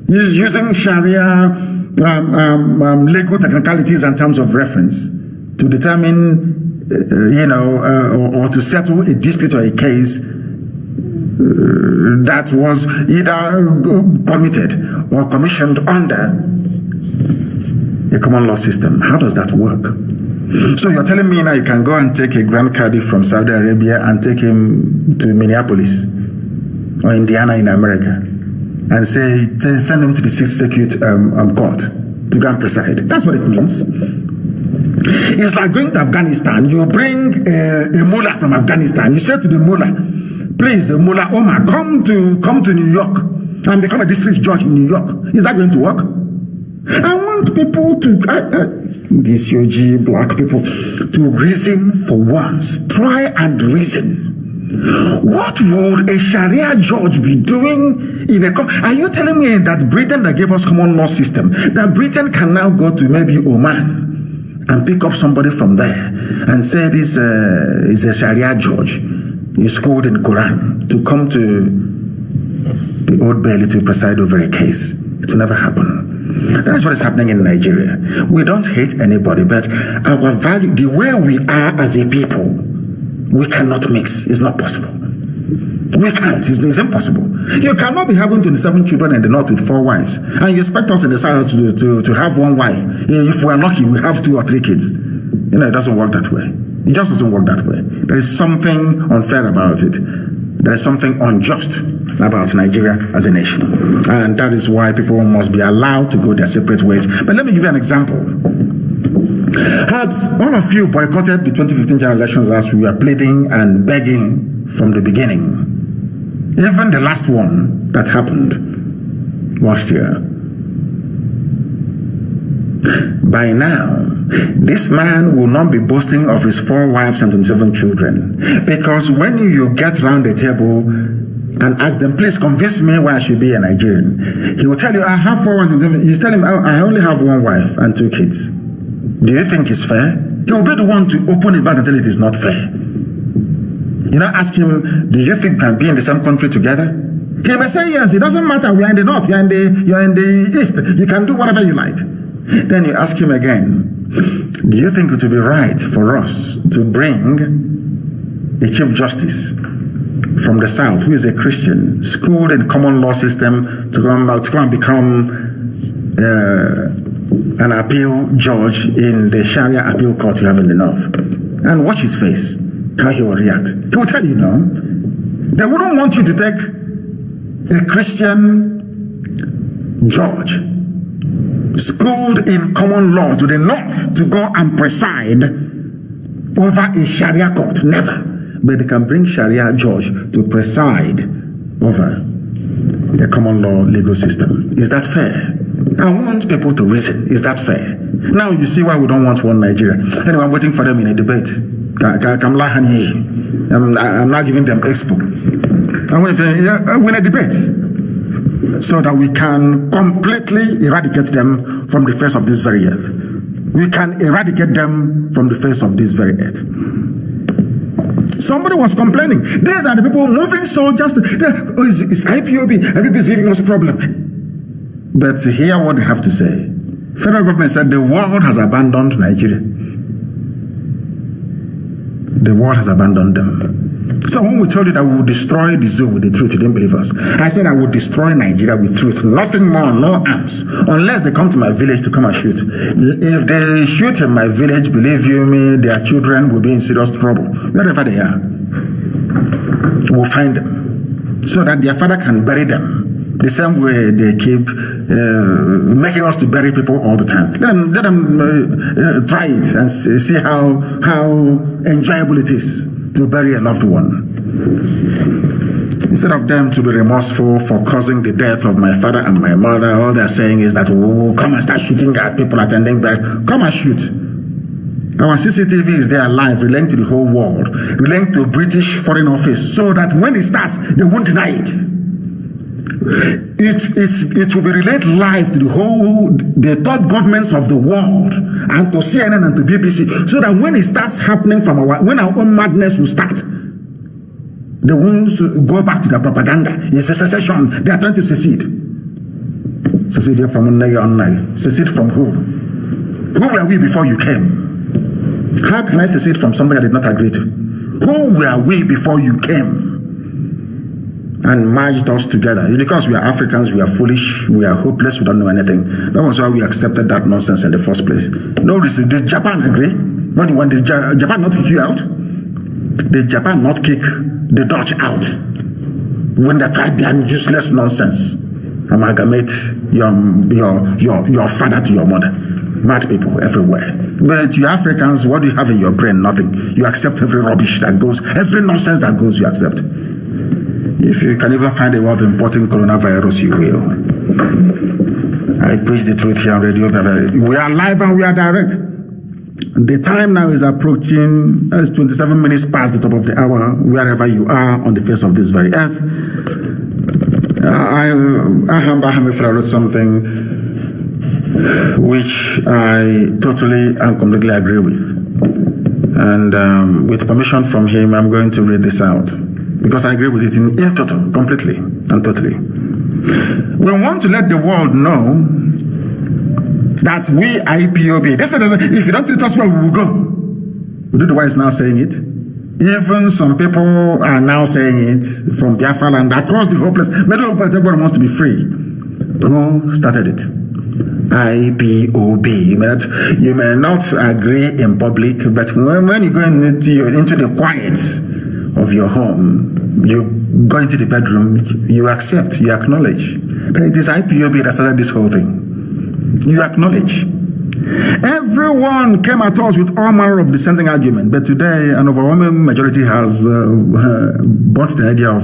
Using Sharia legal technicalities and terms of reference to determine, or to settle a dispute or a case that was either committed or commissioned under a common law system. How does that work? So you're telling me now you can go and take a Grand Cadi from Saudi Arabia and take him to Minneapolis or Indiana in America and say, send him to the 6th Circuit Court to go and preside. That's what it means. It's like going to Afghanistan. You bring a mullah from Afghanistan. You say to the mullah, Please, Mullah Omar, come to New York and become a district judge in New York. Is that going to work? I want people to, these UG black people, to reason for once. Try and reason. What would a Sharia judge be doing in a... Are you telling me that Britain that gave us common law system, that Britain can now go to maybe Oman and pick up somebody from there and say this is a Sharia judge, he's schooled in Quran, to come to the Old Bailey to preside over a case? It will never happen. That's what is happening in Nigeria. We don't hate anybody, but our value, the way we are as a people, we cannot mix. It's not possible. We can't. It's impossible. You cannot be having 27 children in the north with 4 wives, and you expect us in the south to have 1 wife. If we're lucky, we have 2 or 3 kids. You know, it doesn't work that way. It just doesn't work that way. There is something unfair about it. There is something unjust about Nigeria as a nation. And that is why people must be allowed to go their separate ways. But let me give you an example. Had all of you boycotted the 2015 general elections as we were pleading and begging from the beginning, even the last one that happened last year, by now, this man will not be boasting of his 4 wives and 27 children. Because when you get round the table and ask them, please convince me why I should be a Nigerian, he will tell you, I have 4 wives and 27. You tell him, I only have 1 wife and 2 kids. Do you think it's fair? He will be the one to open his mouth and tell it is not fair. You know, ask him, do you think we can be in the same country together? He may say yes. It doesn't matter. We are in the north. You're in the east. You can do whatever you like. Then you ask him again, do you think it would be right for us to bring a chief justice from the south who is a Christian, schooled in common law system, to go and become an appeal judge in the Sharia appeal court you have in the north, and watch his face, how he will react? He will tell you no. They wouldn't want you to take a Christian judge schooled in common law to the north to go and preside over a Sharia court. Never. But they can bring Sharia judge to preside over a common law legal system. Is that fair? I want people to reason. Is that fair? Now you see why we don't want one Nigeria. Anyway, I'm waiting for them in a debate. I'm not giving them expo. I'm win a debate so that we can completely eradicate them from the face of this very earth. We can eradicate them from the face of this very earth. Somebody was complaining. These are the people moving soldiers. It's IPOB. IPOB is giving us a problem. But hear what they have to say. Federal government said the world has abandoned Nigeria. The world has abandoned them. So when we told you that we would destroy the zoo with the truth, you didn't believe us. I said I would destroy Nigeria with truth. Nothing more, no arms. Unless they come to my village to come and shoot. If they shoot in my village, believe you me, their children will be in serious trouble. Wherever they are, we'll find them. So that their father can bury them. The same way they keep making us to bury people all the time. Let them try it and see how enjoyable it is to bury a loved one. Instead of them to be remorseful for causing the death of my father and my mother, all they're saying is that, oh, come and start shooting at people attending burial. Come and shoot. Our CCTV is there live, relaying to the whole world, relaying to British Foreign Office, so that when it starts, they won't deny it. It will be relayed live to the top governments of the world, and to CNN and to BBC, so that when it starts happening when our own madness will start, they won't go back to their propaganda. It's a secession. They are trying to secede. Secede from Unai. Secede from who? Who were we before you came? How can I secede from something I did not agree to? Who were we before you came and merged us together? It's because we are Africans, we are foolish, we are hopeless, we don't know anything. That was why we accepted that nonsense in the first place. No reason. Did Japan agree? When did Japan not kick you out? Did Japan not kick the Dutch out when they tried their useless nonsense? Amalgamate your father to your mother. Mad people everywhere. But you Africans, what do you have in your brain? Nothing. You accept every rubbish that goes, every nonsense that goes, you accept. If you can even find a way of importing coronavirus, you will. I preach the truth here on Radio Biafra. We are live and we are direct. The time now is approaching, it's 27 minutes past the top of the hour, wherever you are on the face of this very earth. Ahamba Hamifra wrote something which I totally and completely agree with. And with permission from him, I'm going to read this out. Because I agree with it in total, completely and totally. We want to let the world know that we IPOB, if you don't treat us well, we will go. Ududuwa is now saying it. Even some people are now saying it from Biafra land across the whole place. Everyone wants to be free. Who started it? IPOB. You may not agree in public, but when you go into the quiet of your home, you go into the bedroom, you accept, you acknowledge that it is IPOB that started this whole thing. You acknowledge. Everyone came at us with all manner of dissenting argument, but today an overwhelming majority has bought the idea of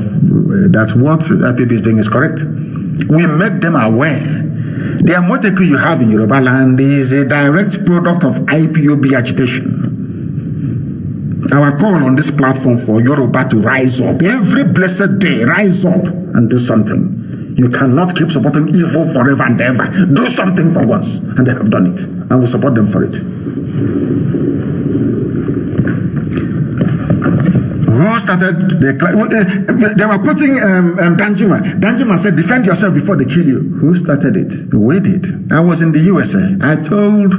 that what IPOB is doing is correct. We make them aware. The Amoteku you have in Yoruba land is a direct product of IPOB agitation. Our call on this platform for Yoruba to rise up every blessed day, rise up and do something. You cannot keep supporting evil forever and ever. Do something for once. And they have done it. And we support them for it. Who started the... They were quoting Danjuma. Danjuma said, defend yourself before they kill you. Who started it? We did. I was in the USA. I told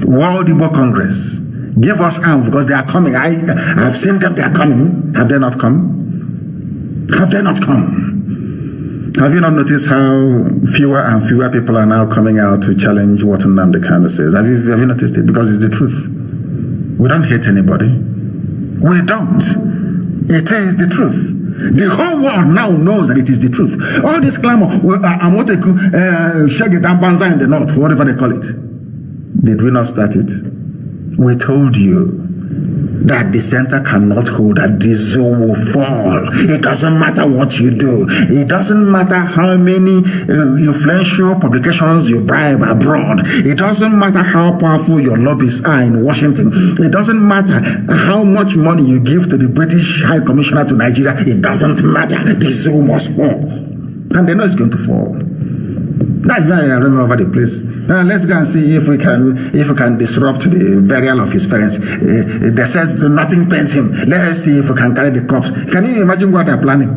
World Igbo Congress, give us arms because they are coming. I've seen them. They are coming. Have they not come? Have they not come? Have you not noticed how fewer and fewer people are now coming out to challenge what Nnamdi Kanu says? Have you noticed it? Because it's the truth. We don't hate anybody. We don't. It is the truth. The whole world now knows that it is the truth. All this clamor, and what they call Shaggy Dambanza in the north, whatever they call it. Did we not start it? We told you that the center cannot hold, that the zoo will fall. It doesn't matter what you do. It doesn't matter how many influential publications you bribe abroad. It doesn't matter how powerful your lobbies are in Washington. It doesn't matter how much money you give to the British High Commissioner to Nigeria. It doesn't matter. The zoo must fall. And they know it's going to fall. That's why I run over the place. Now let's go and see if we can disrupt the burial of his parents. They says nothing pains him. Let's see if we can carry the corpse. Can you imagine what they're planning?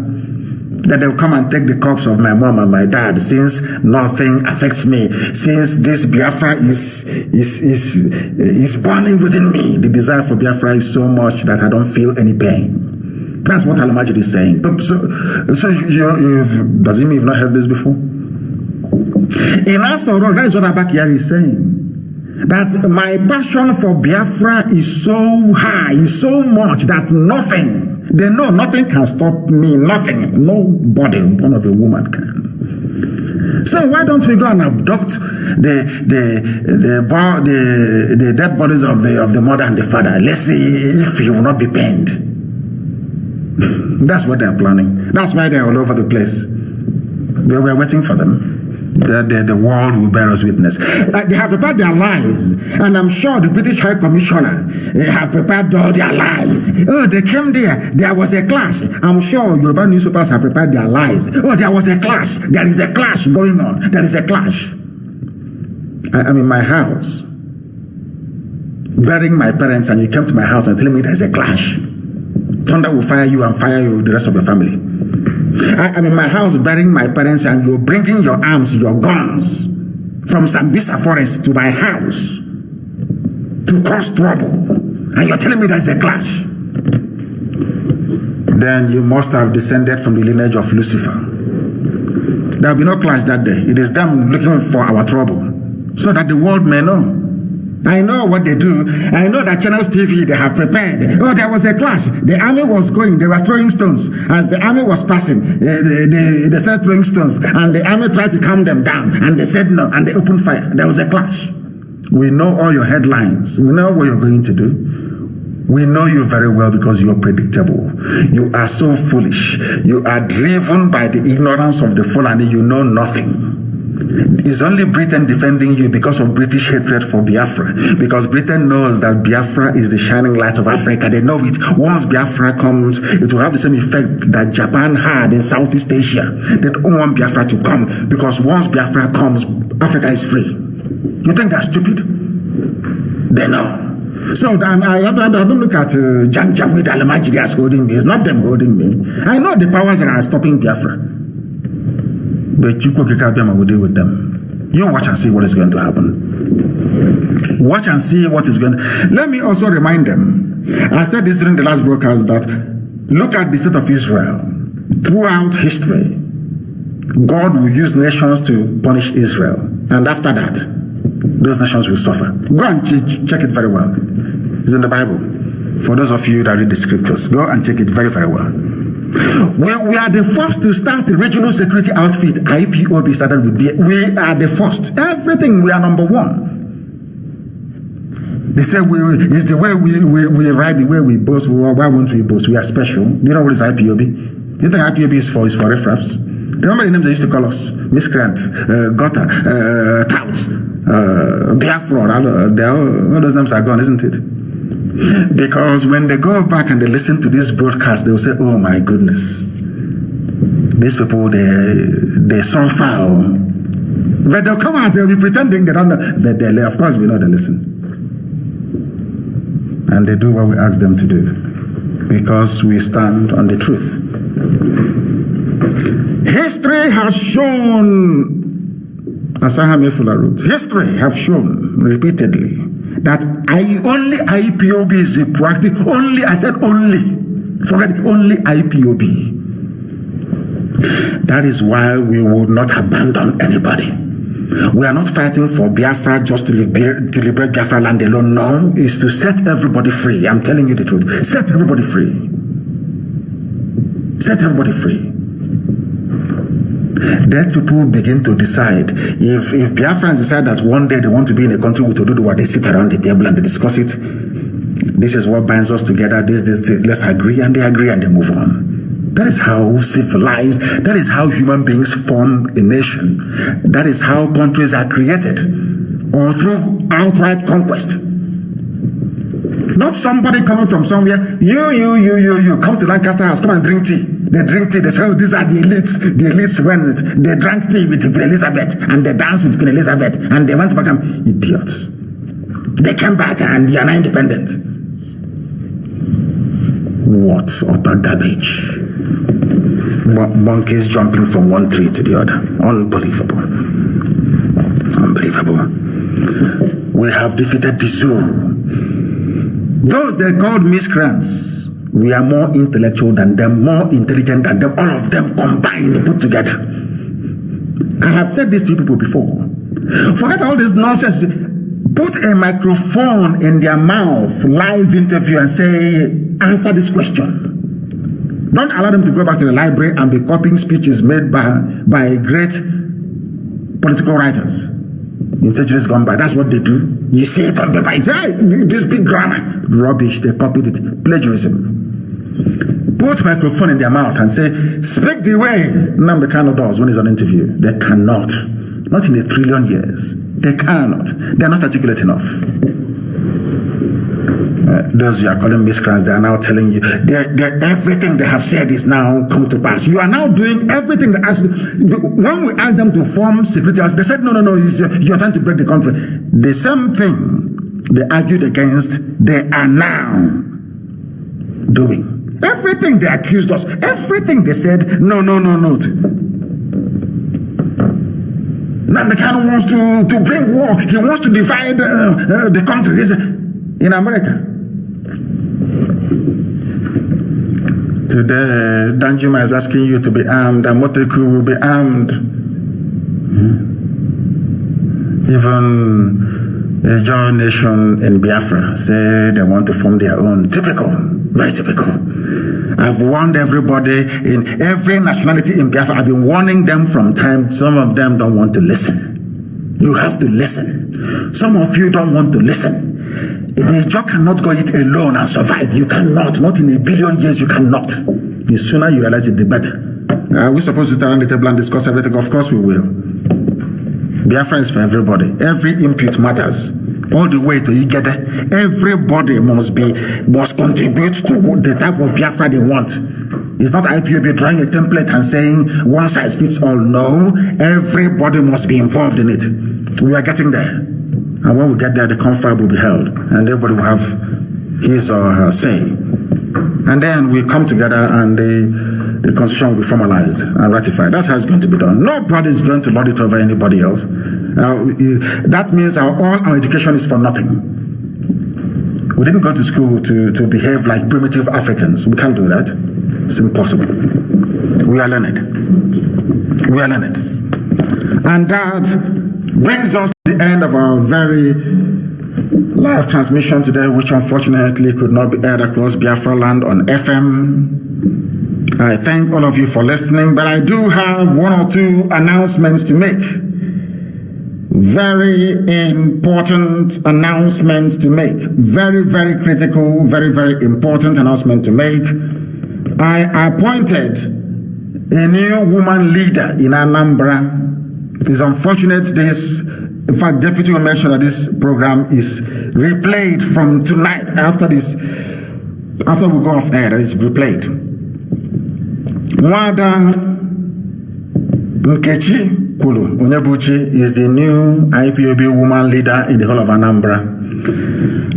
That they'll come and take the corpse of my mom and my dad, since nothing affects me, since this Biafra is burning within me. The desire for Biafra is so much that I don't feel any pain. That's what Al-Majid is saying. So does he mean you've not heard this before? In Asoro, that is what Abakari is saying. That my passion for Biafra is so high, is so much that nothing, they know nothing can stop me, nothing, nobody, born of a woman can. So why don't we go and abduct the dead bodies of the mother and the father? Let's see if he will not be pained. That's what they're planning. That's why they're all over the place. We're waiting for them. The world will bear us witness. They have prepared their lies, and I'm sure the British High Commissioner have prepared all their lies. Oh, they came there was a clash. I'm sure Yoruba newspapers have prepared their lies. Oh, there was a clash. There is a clash going on. There is a clash. I'm in my house, burying my parents, and you came to my house and telling me there's a clash. Thunder will fire you and fire you, the rest of your family. I'm in my house burying my parents, and you're bringing your arms, your guns from Sambisa forest to my house to cause trouble, and you're telling me there's a clash. Then you must have descended from the lineage of Lucifer. There will be no clash that day. It is them looking for our trouble, so that the world may know. I know what they do. I know that Channels TV, they have prepared. Oh, there was a clash. The army was going. They were throwing stones. As the army was passing, they started throwing stones. And the army tried to calm them down. And they said no. And they opened fire. There was a clash. We know all your headlines. We know what you're going to do. We know you very well because you are predictable. You are so foolish. You are driven by the ignorance of the Fulani. You know nothing. It's only Britain defending you because of British hatred for Biafra. Because Britain knows that Biafra is the shining light of Africa. They know it. Once Biafra comes, it will have the same effect that Japan had in Southeast Asia. They don't want Biafra to come because once Biafra comes, Africa is free. You think they're stupid? They know. So I don't look at Janjaweed Al-Majidi as holding me. It's not them holding me. I know the powers that are stopping Biafra. But Chukwukabiyama will deal with them. You watch and see what is going to happen. Watch and see what is going to happen. Let me also remind them, I said this during the last broadcast, that look at the state of Israel. Throughout history, God will use nations to punish Israel. And after that, those nations will suffer. Go and check it very well. It's in the Bible. For those of you that read the scriptures, go and check it very, very well. We are the first to start the regional security outfit. IPOB started with we are the first. Everything, we are number one. They say it's the way we ride, the way we boast. Why won't we boast? We are special. Do you know what is IPOB? Do you think IPOB is for riffraffs? Remember the names they used to call us? Miscreant, Gutter, Tout, Biafra. All those names are gone, isn't it? Because when they go back and they listen to this broadcast, they will say, oh my goodness, these people, they so foul. But they'll come out, they'll be pretending they don't know. But of course, we know they listen. And they do what we ask them to do. Because we stand on the truth. History has shown, as Ahame Fuller wrote, history have shown repeatedly that only IPOB is a practice. Only, I said only. Forget it, only IPOB. That is why we will not abandon anybody. We are not fighting for Biafra just to liberate Biafra land alone. No, it's to set everybody free. I'm telling you the truth. Set everybody free. Set everybody free. Let people begin to decide. If Biafrans decide that one day they want to be in a country with Oduduwa, they sit around the table and they discuss it. This is what binds us together. This, let's agree, and they agree and they move on. That is how civilized, that is how human beings form a nation. That is how countries are created, or through outright conquest. Not somebody coming from somewhere. You come to Lancaster House, come and drink tea. They drink tea. They say, oh, these are the elites. The elites when they drank tea with Queen Elizabeth and they danced with Queen Elizabeth and they went back and idiots. They came back and they are now independent. What utter garbage! Monkeys jumping from one tree to the other. Unbelievable. Unbelievable. We have defeated the zoo. Those they called miscreants. We are more intellectual than them, more intelligent than them, all of them combined, put together. I have said this to you people before. Forget all this nonsense. Put a microphone in their mouth, live interview, and say, answer this question. Don't allow them to go back to the library and be copying speeches made by great political writers in centuries gone by. That's what they do. You see it on paper. It's, hey, this big grammar. Rubbish. They copied it. Plagiarism. Put microphone in their mouth and say, speak the way Nnamdi Kanu does when he's on interview. They cannot. Not in a trillion years. They cannot. They're not articulate enough. Those you are calling miscreants, they are now telling you everything they have said is now come to pass. You are now doing everything that when we asked them to form security, they said, no, you're trying to break the country. The same thing they argued against, they are now doing. Everything they accused us, everything they said, no. Nnamdi Kanu wants to bring war. He wants to divide the country. In America. Today, Danjuma is asking you to be armed, and Moteku will be armed. Even a John nation in Biafra say they want to form their own. Typical, very typical. I've warned everybody in every nationality in Biafra. I've been warning them from time. Some of them don't want to listen. You have to listen. Some of you don't want to listen. The jaw cannot go it alone and survive. You cannot. Not in a billion years, you cannot. The sooner you realize it, the better. We're supposed to sit around the table and discuss everything. Of course we will. Biafra is for everybody. Every input matters. All the way to Igede. Everybody must contribute to the type of Biafra they want. It's not IPOB drawing a template and saying one size fits all. No, everybody must be involved in it. We are getting there. And when we get there, the confab will be held. And everybody will have his or her say. And then we come together and the constitution will be formalized and ratified. That's how it's going to be done. Nobody is going to lord it over anybody else. That means all our education is for nothing. We didn't go to school to behave like primitive Africans. We can't do that. It's impossible. We are learned. We are learned. And that brings us to the end of our very live transmission today, which unfortunately could not be aired across Biafra land on FM. I thank all of you for listening, but I do have one or two announcements to make. Very important announcements to make. Very, very critical, very, very important announcement to make. I appointed a new woman leader in Anambra. It's unfortunate in fact, Deputy will mention that this program is replayed from tonight after we go off air, it's replayed. Mwada Nkechi Kulu Onyebuchi is the new IPOB woman leader in the whole of Anambra.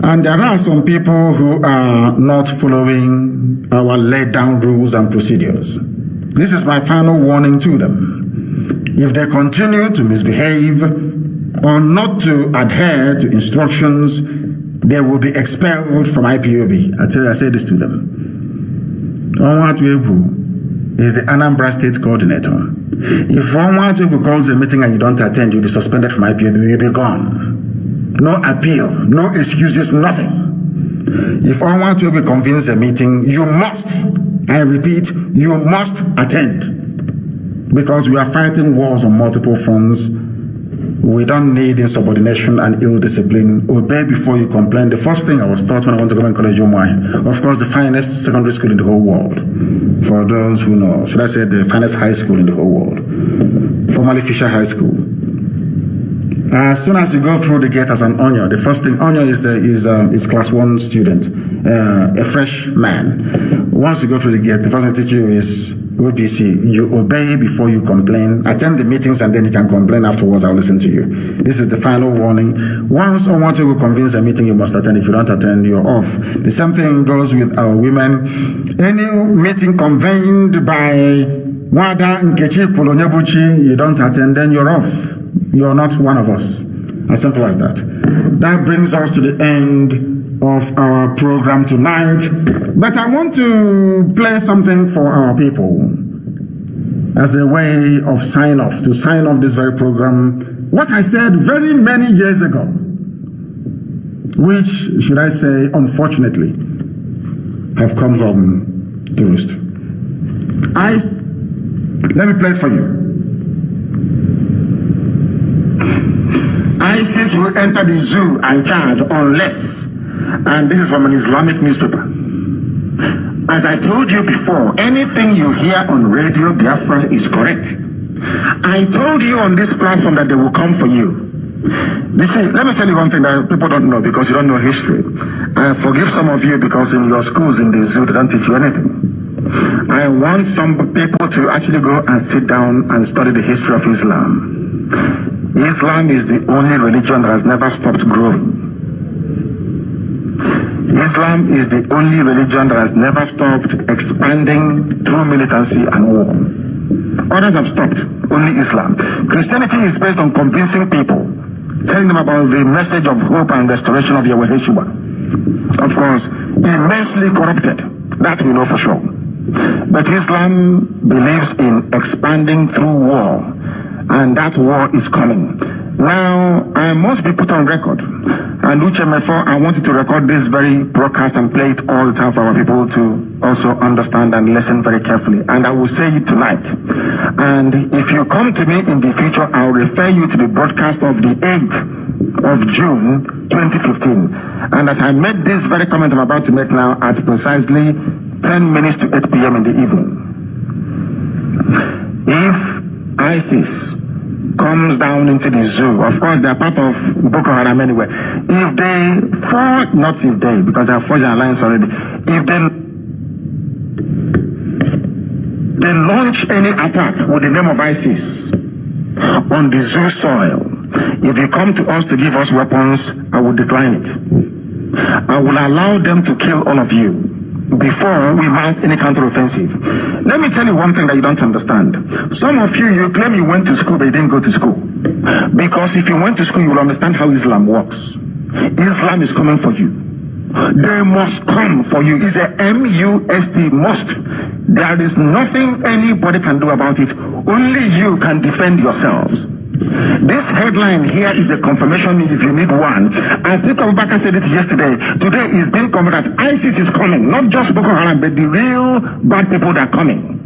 And there are some people who are not following our laid down rules and procedures. This is my final warning to them. If they continue to misbehave or not to adhere to instructions, they will be expelled from IPOB. I say this to them. Onwatuegwu is the Anambra State Coordinator. If Onwatuegwu calls a meeting and you don't attend, you'll be suspended from IPOB, you'll be gone. No appeal, no excuses, nothing. If Onwatuegwu convenes a meeting, you must, I repeat, you must attend. Because we are fighting wars on multiple fronts. We don't need insubordination and ill discipline. Obey before you complain. The first thing I was taught when I went to Government College Umuahia, of course, the finest secondary school in the whole world. For those who know, should I say the finest high school in the whole world? Formerly Fisher High School. As soon as you go through the gate as an Onyo, the first thing, Onyo is class 1 student, a fresh man. Once you go through the gate, the first thing they teach you is OBC. You obey before you complain. Attend the meetings and then you can complain afterwards. I'll listen to you. This is the final warning. Once Onwatuegwu convenes a meeting, you must attend. If you don't attend, you're off. The same thing goes with our women. Any meeting convened by Wada Nkechi Kulu Onyebuchi, you don't attend, then you're off. You're not one of us. As simple as that. That brings us to the end of our program tonight. But I want to play something for our people as a way of sign off, to sign off this very program. What I said very many years ago, which, should I say, unfortunately, have come home to roost. Let me play it for you. ISIS will enter the zoo and Chad unless, and this is from an Islamic newspaper. As I told you before, anything you hear on Radio Biafra is correct. I told you on this platform that they will come for you. Listen, let me tell you one thing that people don't know because you don't know history. I forgive some of you because in your schools in the zoo they don't teach you anything. I want some people to actually go and sit down and study the history of Islam. Islam is the only religion that has never stopped growing. Islam is the only religion that has never stopped expanding through militancy and war. Others have stopped, only Islam. Christianity is based on convincing people, telling them about the message of hope and restoration of Yahweh Yeshua. Of course, immensely corrupted, that we know for sure. But Islam believes in expanding through war, and that war is coming. Now, I must be put on record, and UCHMF4, I wanted to record this very broadcast and play it all the time for our people to also understand and listen very carefully. And I will say it tonight. And if you come to me in the future, I'll refer you to the broadcast of the 8th of June 2015. And that I made this very comment I'm about to make now at precisely 10 minutes to 8 p.m. in the evening. If ISIS comes down into the zoo, of course they are part of Boko Haram anyway, if they fall, not if they, because they are forging alliance already, if they launch any attack with the name of ISIS on the zoo soil, if you come to us to give us weapons, I will decline it. I will allow them to kill all of you before we mount any counteroffensive. Let me tell you one thing that you don't understand. Some of you, you claim you went to school, but you didn't go to school. Because if you went to school, you will understand how Islam works. Islam is coming for you. They must come for you. It's a MUST, must. There is nothing anybody can do about it. Only you can defend yourselves. This headline here is a confirmation if you need one. I think Abubakar said it yesterday. Today is being confirmed that ISIS is coming. Not just Boko Haram, but the real bad people that are coming.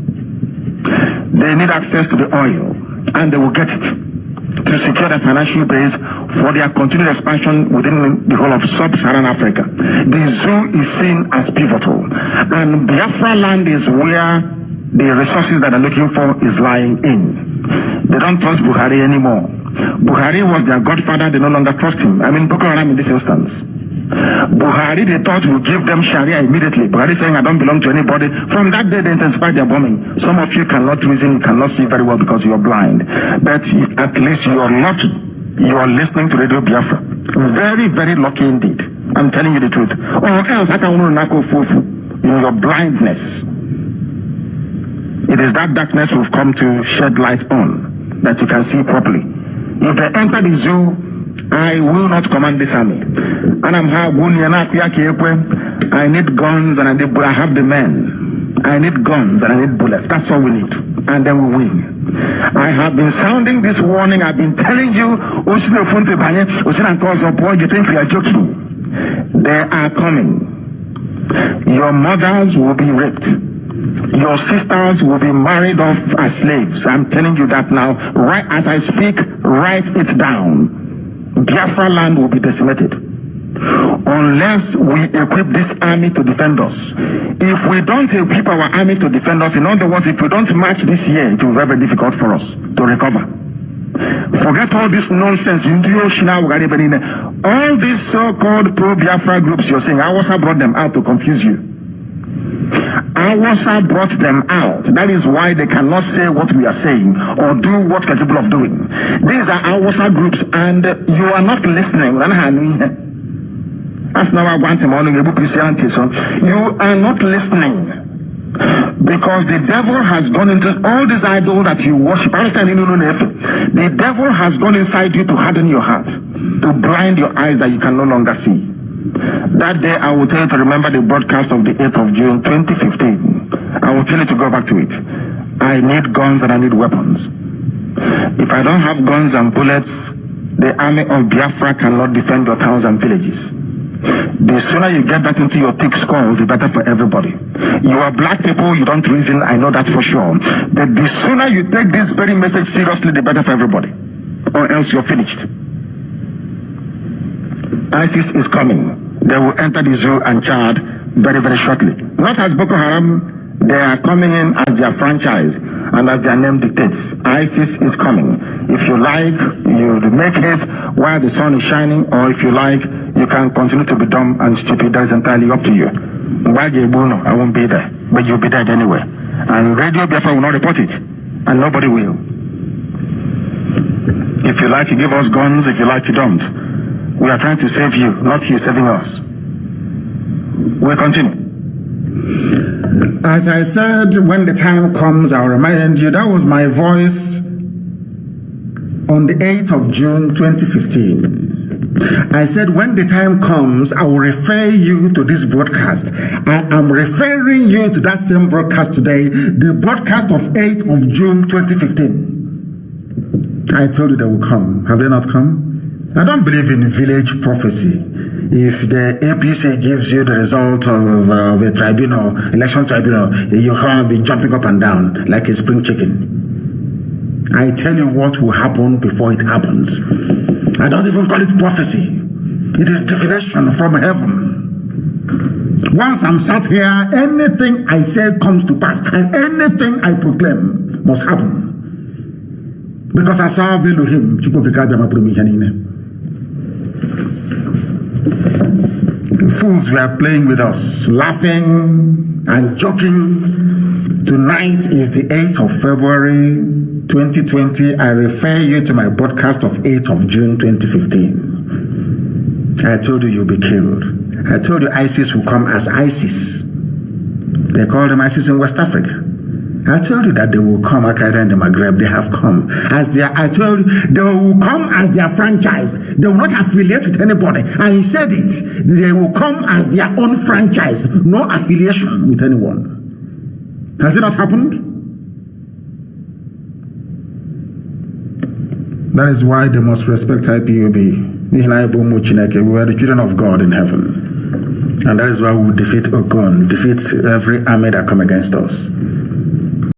They need access to the oil, and they will get it to secure the financial base for their continued expansion within the whole of sub-Saharan Africa. The zoo is seen as pivotal, and Biafra land is where the resources that they're looking for is lying in. They don't trust Buhari anymore. Buhari was their godfather, they no longer trust him. I mean Boko Haram in this instance. Buhari, they thought would give them Sharia immediately. Buhari saying, I don't belong to anybody. From that day, they intensified their bombing. Some of you cannot reason, you cannot see very well because you are blind. But at least you are lucky. You are listening to Radio Biafra. Very, very lucky indeed. I'm telling you the truth. Or else, I can in your blindness. It is that darkness we've come to shed light on, that you can see properly. If they enter the zoo, I will not command this army. And I need guns and I have the men. I need guns and I need bullets. That's all we need. And then we win. I have been sounding this warning. I've been telling you, you think we are joking. They are coming. Your mothers will be raped. Your sisters will be married off as slaves. I'm telling you that now. Right as I speak, write it down. Biafra land will be decimated unless we equip this army to defend us. If we don't equip our army to defend us, in other words, if we don't march this year, it will be very difficult for us to recover. Forget all this nonsense. All these so-called pro-Biafra groups you're saying, Awasa brought them out to confuse you. Awasa brought them out. That is why they cannot say what we are saying or do what we're capable of doing. These are Awasa groups and you are not listening. That's now I want him on. You are not listening. Because the devil has gone into all these idols that you worship. The devil has gone inside you to harden your heart, to blind your eyes that you can no longer see. That day I will tell you to remember the broadcast of the 8th of June 2015. I will tell you to go back to it. I need guns and I need weapons. If I don't have guns and bullets, the army of Biafra cannot defend your towns and villages. The sooner you get that into your thick skull, the better for everybody. You are black people, you don't reason, I know that for sure. But the sooner you take this very message seriously, the better for everybody. Or else you're finished. ISIS is coming. They will enter the zoo and Chad very, very shortly. Not as Boko Haram, they are coming in as their franchise and as their name dictates. ISIS is coming. If you like, you make haste while the sun is shining, or if you like, you can continue to be dumb and stupid. That is entirely up to you. I won't be there, but you'll be dead anyway. And Radio Biafra will not report it, and nobody will. If you like, you give us guns. If you like, you don't. We are trying to save you, not you saving us. We'll continue. As I said, when the time comes, I'll remind you, that was my voice on the 8th of June 2015. I said, when the time comes, I will refer you to this broadcast. I am referring you to that same broadcast today, the broadcast of 8th of June 2015. I told you they will come. Have they not come? I don't believe in village prophecy. If the APC gives you the result of a tribunal, election tribunal, you can't be jumping up and down like a spring chicken. I tell you what will happen before it happens. I don't even call it prophecy. It is divination from heaven. Once I'm sat here, anything I say comes to pass, and anything I proclaim must happen. Because I serve Elohim. Fools were playing with us, laughing and joking. Tonight is the 8th of February 2020. I refer you to my broadcast of 8th of June 2015. I told you you'll be killed. I told you ISIS will come as ISIS. They call them ISIS in West Africa. I told you that they will come, Al-Qaeda in the Maghreb. They have come. I told you, they will come as their franchise. They will not affiliate with anybody. And he said it. They will come as their own franchise. No affiliation with anyone. Has it not happened? That is why they must respect IPOB. We are the children of God in heaven. And that is why we will defeat Ogun, defeat every army that come against us.